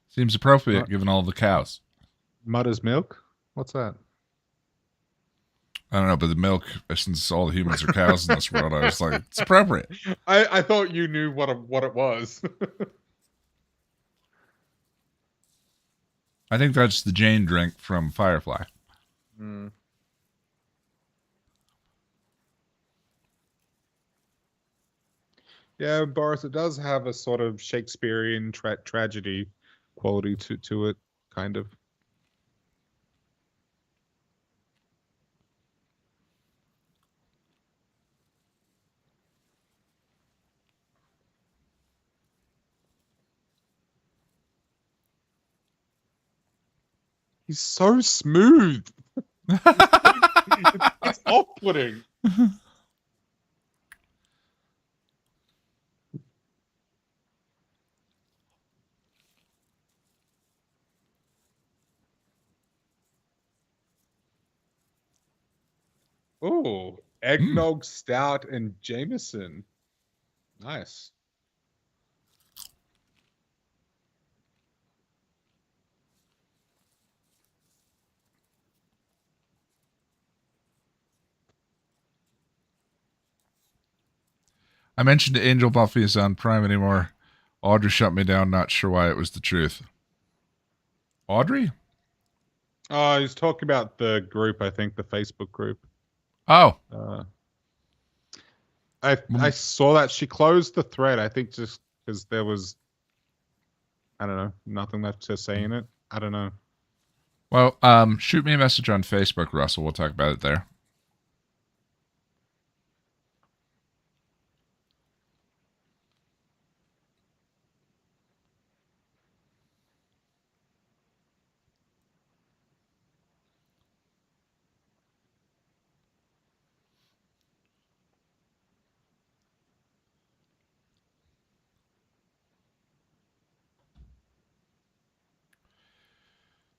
B: Seems appropriate given all the cows.
A: Mother's milk? What's that?
B: I don't know, but the milk, since all the humans are cows in this world, I was like, it's appropriate.
A: I thought you knew what it was.
B: I think that's the Jane drink from Firefly.
A: Mm. Yeah, Boris, it does have a sort of Shakespearean tragedy quality to it, kind of. He's so smooth. It's off-putting. Oh, eggnog, stout, and Jameson. Nice.
B: I mentioned Angel Buffy is on Prime anymore. Audrey shut me down, not sure why it was the truth. Audrey?
A: Oh, he's talking about the group, I think, the Facebook group.
B: Oh.
A: I saw that she closed the thread, I think just because there was, I don't know, nothing left to say in it. I don't know.
B: Well, shoot me a message on Facebook, Russell. We'll talk about it there.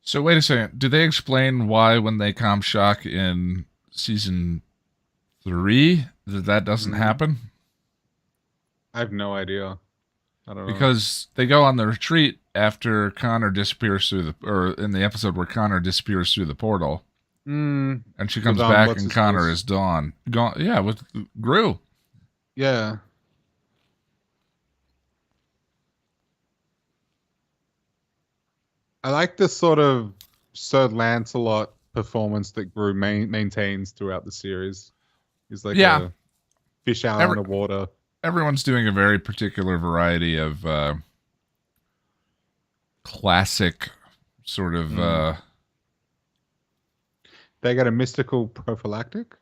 B: So wait a second. Do they explain why when they calm shock in season 3 that doesn't happen?
A: I have no idea. I don't know.
B: Because they go on the retreat after Connor disappears or in the episode where Connor disappears through the portal.
A: And
B: she comes back and Connor is gone. Yeah, with Gru.
A: Yeah. I like this sort of Sir Lancelot performance that Gru maintains throughout the series. He's like a fish out in the water.
B: Everyone's doing a very particular variety of classic sort of...
A: They got a mystical prophylactic?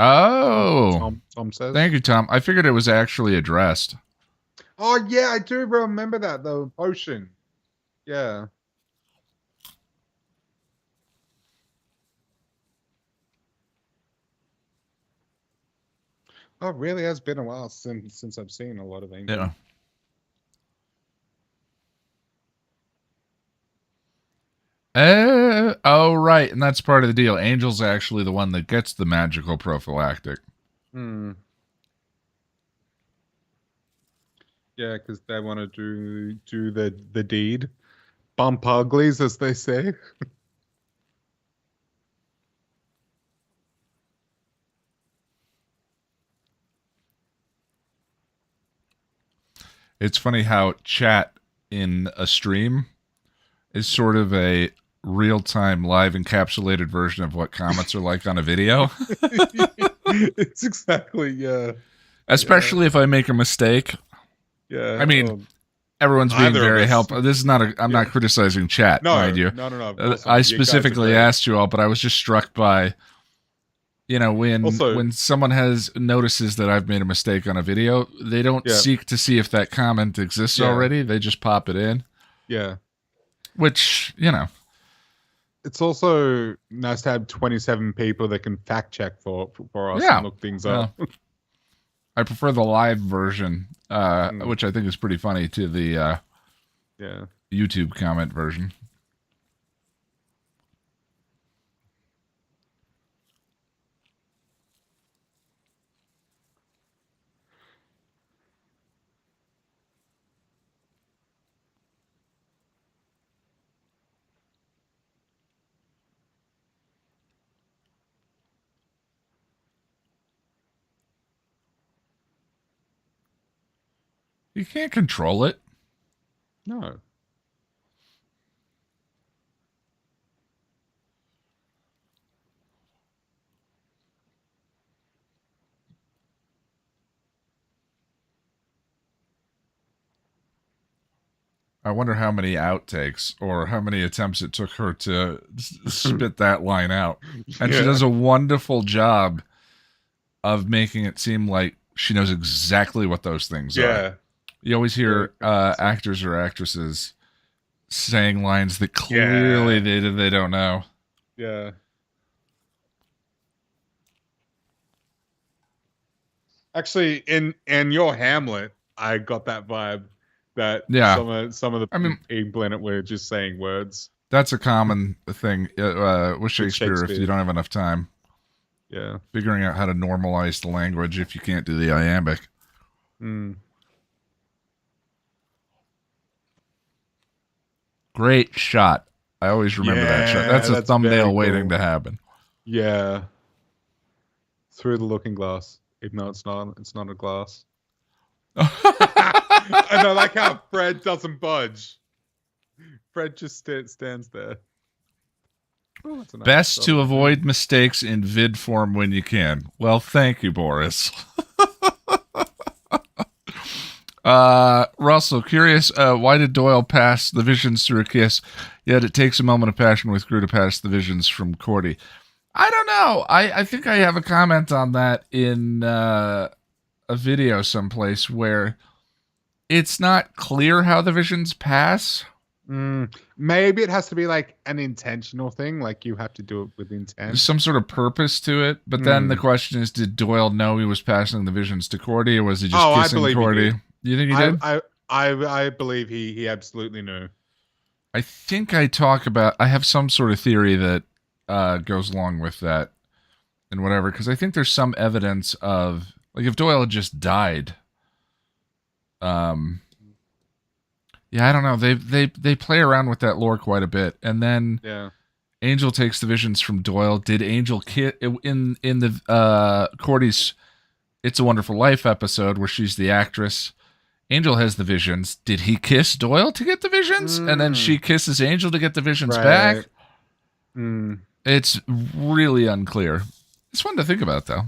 B: Oh.
A: Tom says.
B: Thank you, Tom. I figured it was actually addressed.
A: Oh, yeah, I do remember that, the potion. Yeah. Oh, it really has been a while since I've seen a lot of Angel.
B: Yeah. Oh, right. And that's part of the deal. Angel's actually the one that gets the magical prophylactic.
A: Yeah, because they want to do the deed. Bump uglies, as they say.
B: It's funny how chat in a stream is sort of a real-time live encapsulated version of what comments are like on a video.
A: It's exactly, yeah.
B: Especially if I make a mistake.
A: Yeah.
B: I mean, everyone's being very helpful. This is not I'm not criticizing chat, mind you.
A: No.
B: I specifically asked you all, but I was just struck by, when someone notices that I've made a mistake on a video, they don't seek to see if that comment exists already. They just pop it in.
A: Yeah.
B: Which,
A: It's also nice to have 27 people that can fact check for us and look things up.
B: I prefer the live version, which I think is pretty funny, to the YouTube comment version. You can't control it.
A: No.
B: I wonder how many outtakes or how many attempts it took her to spit that line out. And she does a wonderful job of making it seem like she knows exactly what those things are. You always hear actors or actresses saying lines that clearly they don't know.
A: Yeah. Actually, in your Hamlet, I got that vibe that some of the people in it were just saying words.
B: That's a common thing with Shakespeare if you don't have enough time.
A: Yeah.
B: Figuring out how to normalize the language if you can't do the iambic. Great shot. I always remember that shot. That's a thumbnail waiting to happen.
A: Yeah. Through the looking glass. Even though it's not a glass. And I like how Fred doesn't budge. Fred just stands there. Oh, that's a nice
B: Best to avoid mistakes in vid form when you can. Well, thank you, Boris. Russell, curious, why did Doyle pass the visions through a kiss, yet it takes a moment of passion with Gru to pass the visions from Cordy? I don't know. I think I have a comment on that in a video someplace where it's not clear how the visions pass.
A: Maybe it has to be like an intentional thing, like you have to do it with intent.
B: There's some sort of purpose to it, but then the question is, did Doyle know he was passing the visions to Cordy, or was he just kissing Cordy? You think he did?
A: I believe he absolutely knew.
B: I think I have some sort of theory that goes along with that and whatever, because I think there's some evidence of, like, if Doyle had just died, I don't know. They play around with that lore quite a bit, and then Angel takes the visions from Doyle. Did Angel in the Cordy's "It's a Wonderful Life" episode where she's the actress? Angel has the visions. Did he kiss Doyle to get the visions, and then she kisses Angel to get the visions back? It's really unclear. It's fun to think about, though.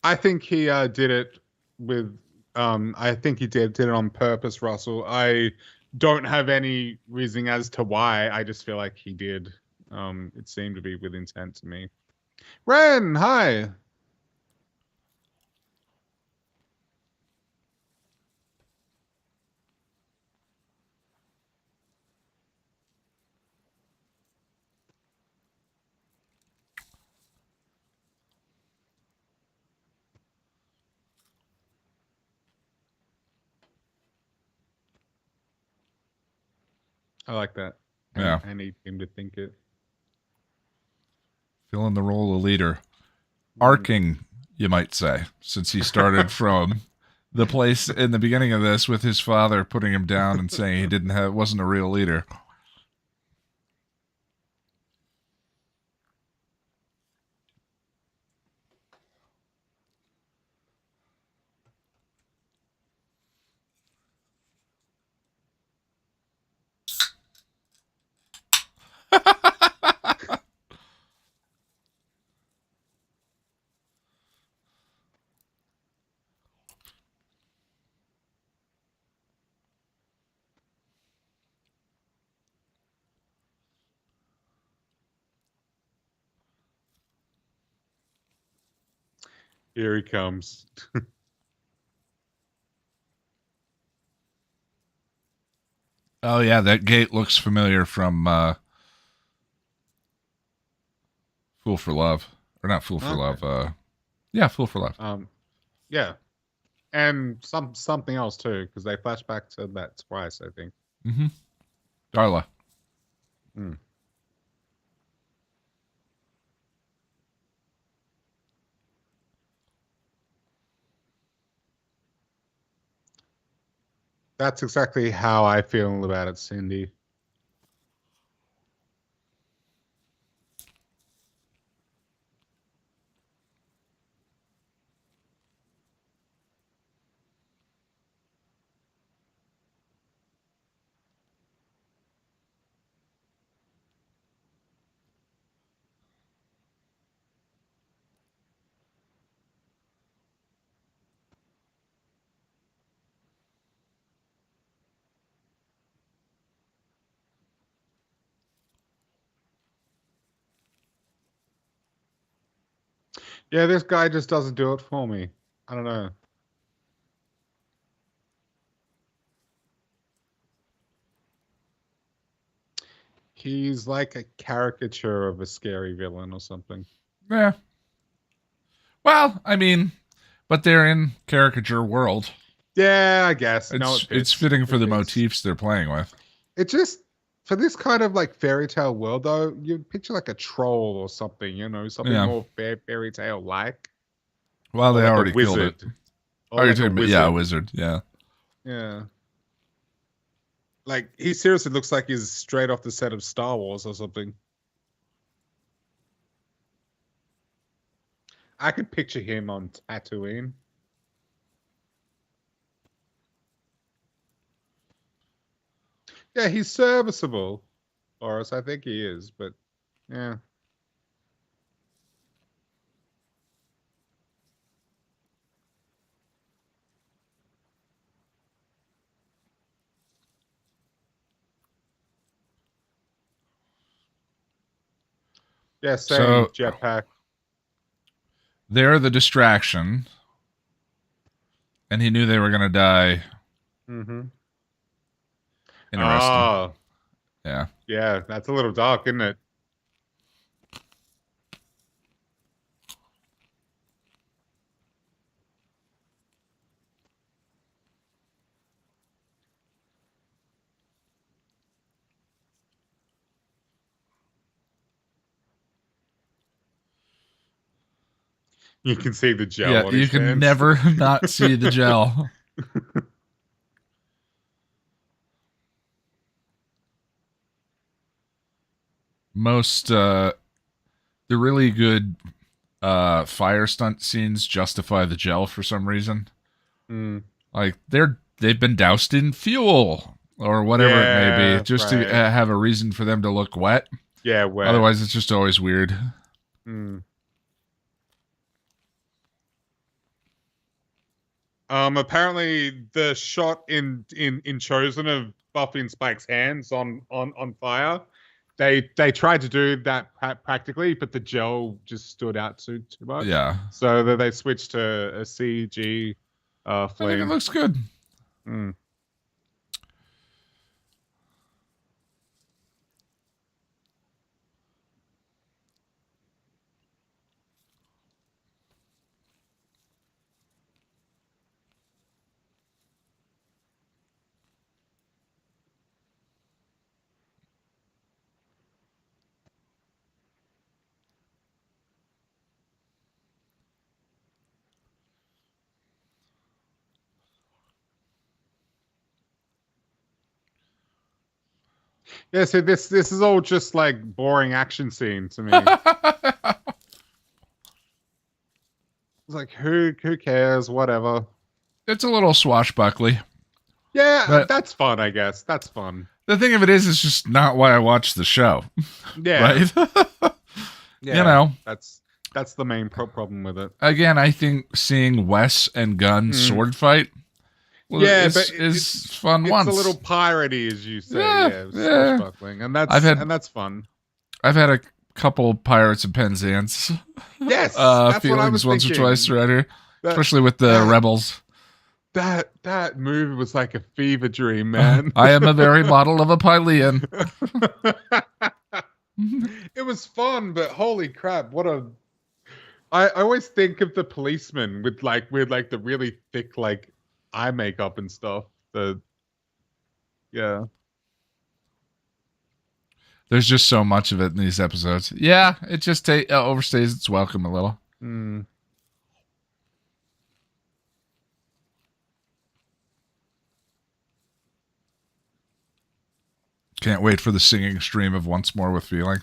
A: I think he did it with. I think he did it on purpose, Russell. I don't have any reasoning as to why. I just feel like he did. It seemed to be with intent to me. Ren, hi. I like that.
B: Yeah.
A: I need him to think it.
B: Filling the role of leader. Arcing, you might say, since he started from the place in the beginning of this with his father putting him down and saying he wasn't a real leader.
A: Here he comes.
B: Oh, yeah, that gate looks familiar from Fool for Love. Or not Fool for Love. Yeah, Fool for Life.
A: Yeah, and something else too, because they flash back to that twice, I think.
B: Mm-hmm. Darla.
A: Hmm. That's exactly how I feel about it, Cindy. Yeah, this guy just doesn't do it for me. I don't know. He's like a caricature of a scary villain or something.
B: Yeah. Well, I mean, but they're in caricature world.
A: Yeah, I guess. No,
B: It's fitting for the
A: fits.
B: motifs they're playing with.
A: It just for this kind of like fairy tale world, though, you'd picture like a troll or something, something
B: Yeah.
A: more fairy tale like.
B: Well,
A: Or
B: they
A: like
B: already
A: a
B: killed
A: wizard.
B: it.
A: Or
B: Oh, you're
A: like a
B: talking about, yeah, a wizard. Yeah.
A: Yeah. Like he seriously looks like he's straight off the set of Star Wars or something. I could picture him on Tatooine. Yeah, he's serviceable, or else I think he is, but yeah. Yeah, same
B: So
A: jetpack.
B: they're the distraction, and he knew they were going to die.
A: Mm-hmm.
B: Interesting.
A: Oh,
B: Yeah.
A: yeah, that's a little dark, isn't it? You can see the gel
B: Yeah,
A: on
B: you
A: his
B: can
A: hands.
B: never not see the gel. Most the really good fire stunt scenes justify the gel for some reason.
A: Mm.
B: Like they've been doused in fuel or whatever it may
A: Yeah,
B: be, just
A: right.
B: to have a reason for them to look wet.
A: Yeah, wet.
B: Otherwise, it's just always weird.
A: Mm. Apparently the shot in Chosen of Buffy and Spike's hands on fire, they tried to do that practically, but the gel just stood out too much.
B: Yeah.
A: So that they switched to a CG
B: I think it
A: flame.
B: looks good.
A: Mm. Yeah, so this is all just like boring action scene to me. It's like who cares? Whatever.
B: It's a little swashbuckly.
A: Yeah,
B: But-
A: that's fun, I guess. That's fun.
B: The thing of it is, it's just not why I watch the show.
A: Yeah.
B: Right?
A: Yeah,
B: You know.
A: That's the main problem with it.
B: Again, I think seeing Wes and Gunn sword fight is fun
A: It's
B: once.
A: a little piratey, as you say.
B: Yeah,
A: Yeah, swashbuckling. And that's fun.
B: I've had a couple Pirates of Penzance
A: Yes, that's what I
B: feelings
A: was
B: once or
A: thinking.
B: twice right here,
A: That-
B: especially with the Rebels.
A: That movie was like a fever dream, man.
B: I am a very model of a Pylean.
A: It was fun, but holy crap, what a I always think of the policeman with the really thick like eye makeup and stuff. Yeah.
B: There's just so much of it in these episodes. Yeah, it just overstays its welcome a little.
A: Mm.
B: Can't wait for the singing stream of Once More with Feeling.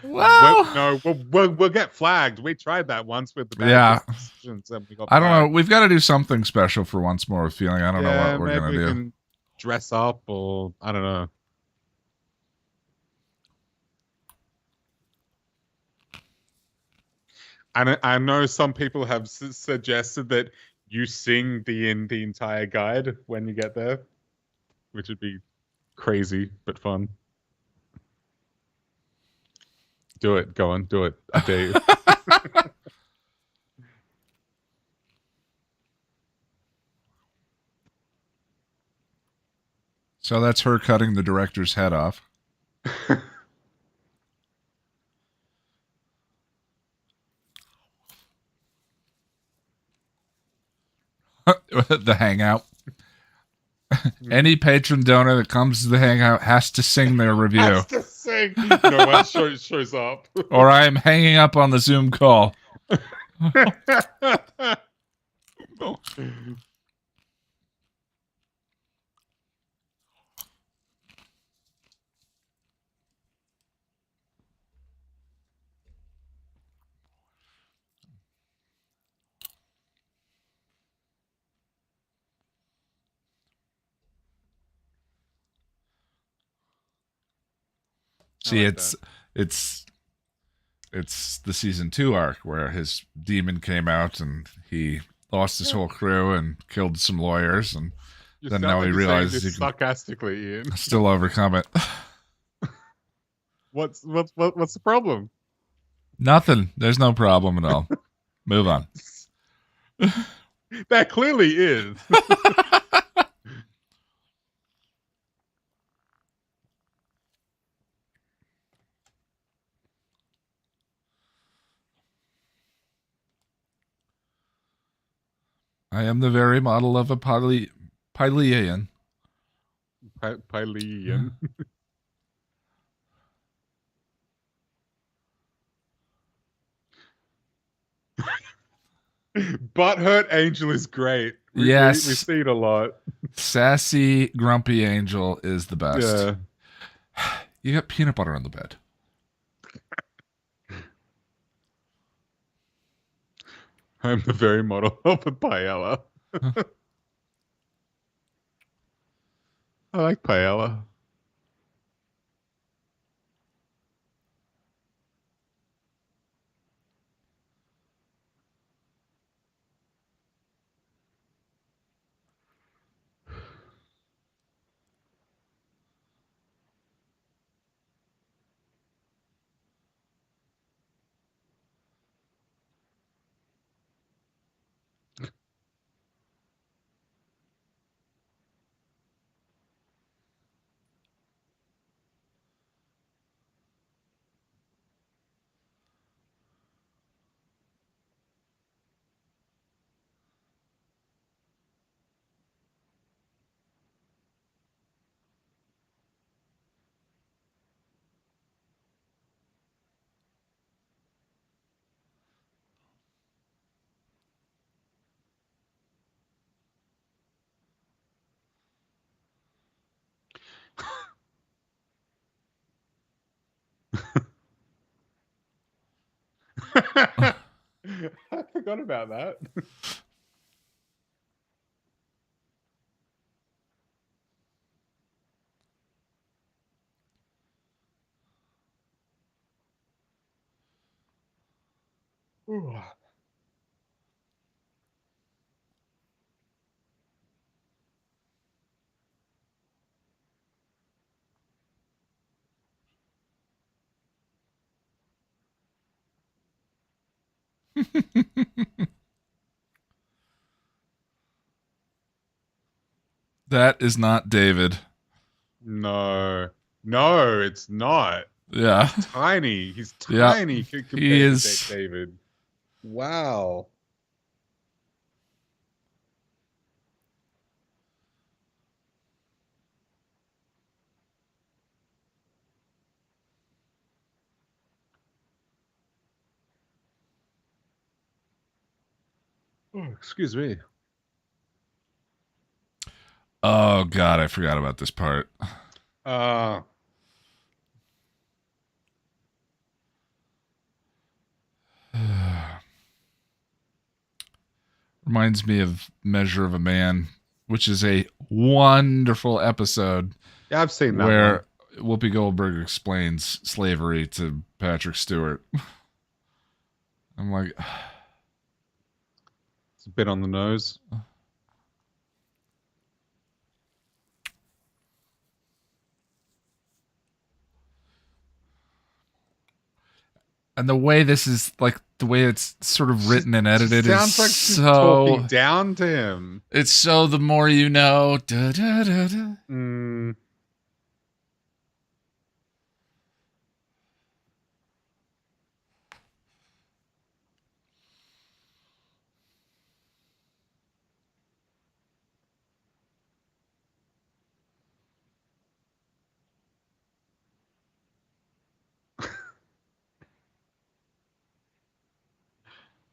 A: We'll get flagged. We tried that once with the bad decisions and we got
B: I don't know.
A: flagged.
B: We've got to do something special for Once More with Feeling. I don't know what we're
A: maybe
B: gonna
A: we
B: do.
A: can dress up or I don't know. I know some people have suggested that you sing the entire guide when you get there, which would be crazy but fun. Do it. Go on. Do it. I dare you.
B: So that's her cutting the director's head off. The hangout. Any patron donor that comes to the hangout has to sing their review.
A: Has to sing. No one shows up.
B: Or I am hanging up on the Zoom call. See,
A: like
B: it's the season 2 arc where his demon came out and he lost his whole crew and killed some lawyers, and then now he realizes he can
A: sarcastically, Ian.
B: still overcome it.
A: What's the problem?
B: Nothing. There's no problem at all. Move on.
A: That clearly is.
B: I am the very model of a Pylea.
A: Pylea. Butthurt Angel is great.
B: Yes.
A: We see it a lot.
B: Sassy, grumpy Angel is the best.
A: Yeah.
B: You got peanut butter on the bed.
A: I'm the very model of a paella. I like paella. I forgot about that. Ooh.
B: That is not David.
A: No, it's not.
B: Yeah.
A: Tiny. He's
B: Yeah.
A: tiny compared
B: He is
A: to David. Wow. Oh, excuse me.
B: Oh God, I forgot about this part.
A: Uh,
B: Reminds me of Measure of a Man, which is a wonderful episode
A: yeah, I've seen that
B: where Whoopi Goldberg explains slavery to Patrick Stewart. I'm like,
A: it's a bit on the nose.
B: and the way this is like the way it's sort of written and edited
A: Sounds
B: is
A: like she's
B: so
A: talking down to him.
B: It's so the more you know. Da, da, da, da.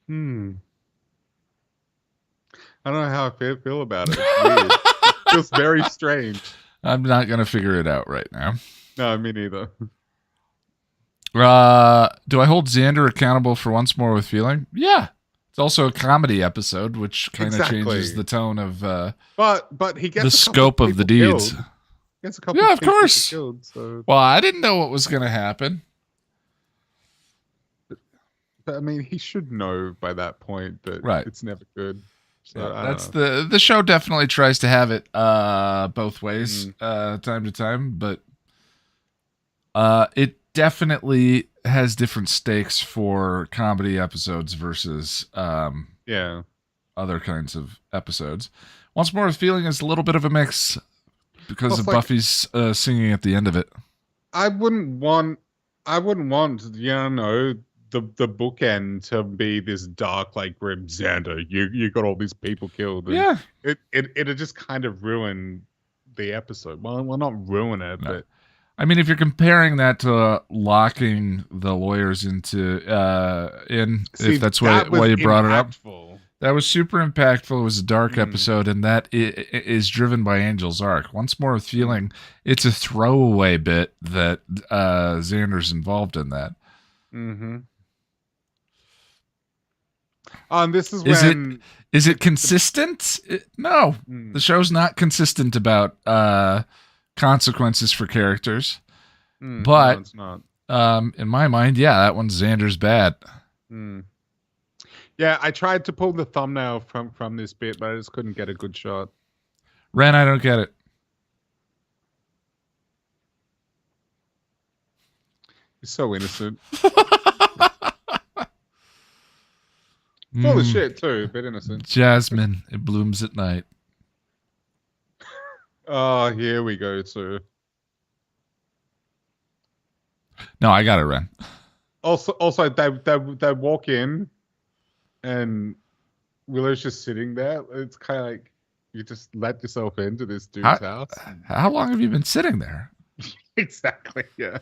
A: Mm. I don't know how I feel about it. It's weird. It feels very strange.
B: I'm not gonna figure it out right now.
A: No, me neither.
B: Do I hold Xander accountable for Once More with Feeling? Yeah. It's also a comedy episode, which kind of changes the tone of
A: but he gets
B: the scope of the deeds.
A: Killed. He gets a couple
B: Yeah,
A: of
B: of course.
A: Killed, so.
B: Well, I didn't know what was going to happen.
A: But I mean, he should know by that point that it's never good. So,
B: yeah, that's the show definitely tries to have it both ways time to time, but it definitely has different stakes for comedy episodes versus other kinds of episodes. Once More with Feeling is a little bit of a mix because of Buffy's singing at the end of it.
A: I wouldn't want the bookend to be this dark, like, grim Xander. You got all these people killed. And it'd just kind of ruin the episode. Well, not ruin it, but
B: I mean, if you're comparing that to locking the lawyers into if that's why you brought it up, that was super impactful. It was a dark episode, and that is driven by Angel's Arc. Once More with Feeling, it's a throwaway bit that Xander's involved in that.
A: Mm-hmm. This is when
B: is it consistent? No, the show's not consistent about consequences for characters, but
A: no, it's not.
B: In my mind, that one's Xander's bad.
A: Yeah, I tried to pull the thumbnail from this bit, but I just couldn't get a good shot.
B: Ren, I don't get it.
A: He's so innocent. Full of shit too, but innocent.
B: Jasmine, it blooms at night.
A: Oh, here we go too.
B: No, I got it, Ren.
A: Also, they walk in, and Willow's just sitting there. It's kind of like you just let yourself into this dude's house.
B: How long have you been sitting there?
A: Exactly. Yeah.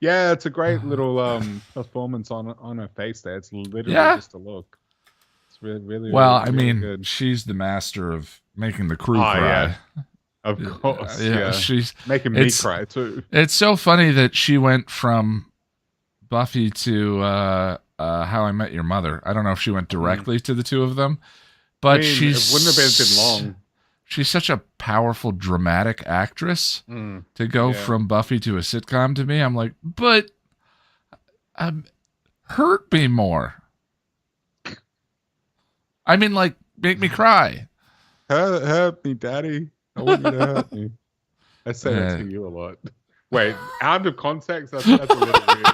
A: Yeah, it's a great little performance on her face there. It's literally just a look. It's really
B: well.
A: Really,
B: I mean,
A: good.
B: She's the master of making the crew cry.
A: Yeah. Of course, yeah.
B: She's
A: making me cry too.
B: It's so funny that she went from Buffy to How I Met Your Mother. I don't know if she went directly to the two of them, but it
A: wouldn't have been long.
B: She's such a powerful, dramatic actress to go from Buffy to a sitcom. To me, I'm like, but hurt me more. I mean, like, make me cry.
A: Hurt me, Daddy. I want you to hurt me. I say that to you a lot. Wait, out of context, that's a little weird.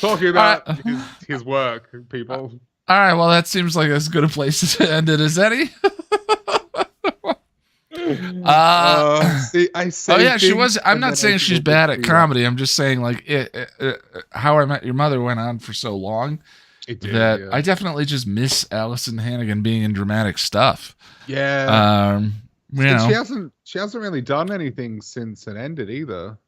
A: Talking about his work, people.
B: All right, well, that seems like as good a place to end it as any.
A: See, I say.
B: Oh yeah, she was. I'm
A: and
B: not
A: then I
B: saying she's
A: go
B: bad at
A: between
B: comedy. I'm just saying like How I Met Your Mother went on for so long
A: It did,
B: that
A: yeah.
B: I definitely just miss Allison Hannigan being in dramatic stuff.
A: Yeah.
B: You
A: And
B: know,
A: she hasn't really done anything since it ended either,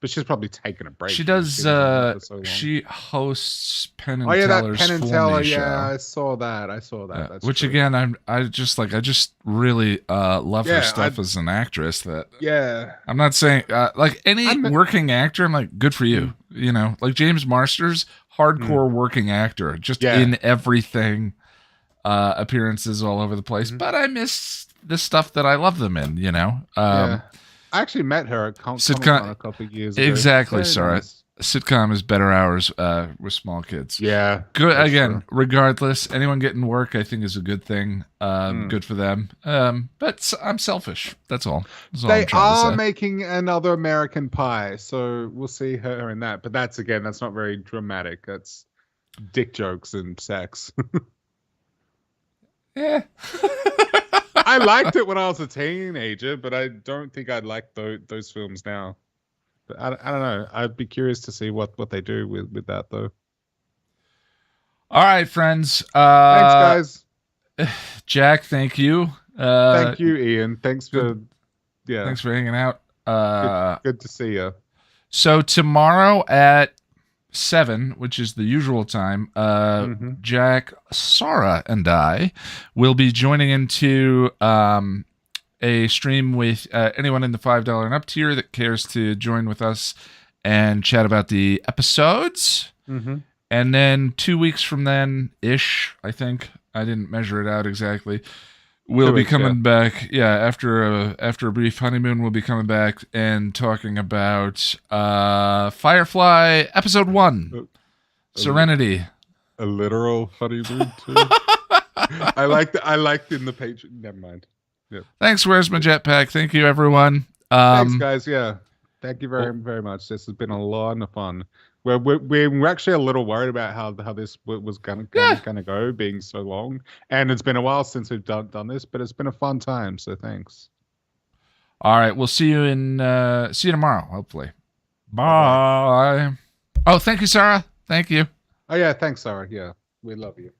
A: but she's probably taken a break.
B: she
A: 'cause
B: does.
A: She was on it for so long.
B: She hosts Penn
A: Oh
B: and
A: yeah, that
B: Teller's
A: Penn and
B: For
A: Teller.
B: Me
A: Yeah,
B: show.
A: I saw that. That's
B: Which
A: true.
B: again, I just really love her stuff as an actress. That
A: Yeah.
B: I'm not saying like any working actor. I'm like, good for you. You know, like James Marsters, hardcore working actor, just in everything, appearances all over the place. But I miss the stuff that I love them in. You know,
A: Yeah. I actually met her at Comic-Con a couple of years ago.
B: Exactly,
A: Very
B: sorry.
A: nice.
B: Sitcom is better hours with small kids.
A: Yeah.
B: Good. Again,
A: true.
B: regardless, anyone getting work, I think, is a good thing. Good for them. But I'm selfish. That's all. That's all
A: They
B: I'm trying to
A: are
B: say.
A: making another American Pie, so we'll see her in that. But that's not very dramatic. That's dick jokes and sex.
B: Yeah.
A: I liked it when I was a teenager, but I don't think I'd like those films now. But I don't know. I'd be curious to see what they do with that, though.
B: All right, friends.
A: Thanks, guys.
B: Jack, thank you.
A: Thank you, Ian. Thanks for
B: hanging out.
A: Good to see you.
B: So tomorrow at 7, which is the usual time, Jack, Sarah, and I will be joining into a stream with anyone in the $5 and up tier that cares to join with us and chat about the episodes. And then 2 weeks from then ish, I think, I didn't measure it out exactly, we'll be coming back. Yeah, after a brief honeymoon, we'll be coming back and talking about Firefly episode 1, Serenity.
A: A literal honeymoon too. I liked in the page. Never mind. Yeah.
B: Thanks. Where's my jetpack? Thank you, everyone.
A: Thanks, guys. Yeah, thank you very much. This has been a lot of fun. We're actually a little worried about how this was gonna go, being so long, and it's been a while since we've done this, but it's been a fun time. So thanks.
B: All right, we'll see you tomorrow, hopefully. Bye. Oh, thank you, Sarah. Thank you.
A: Oh yeah, thanks, Sarah. Yeah, we love you.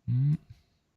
B: Mm.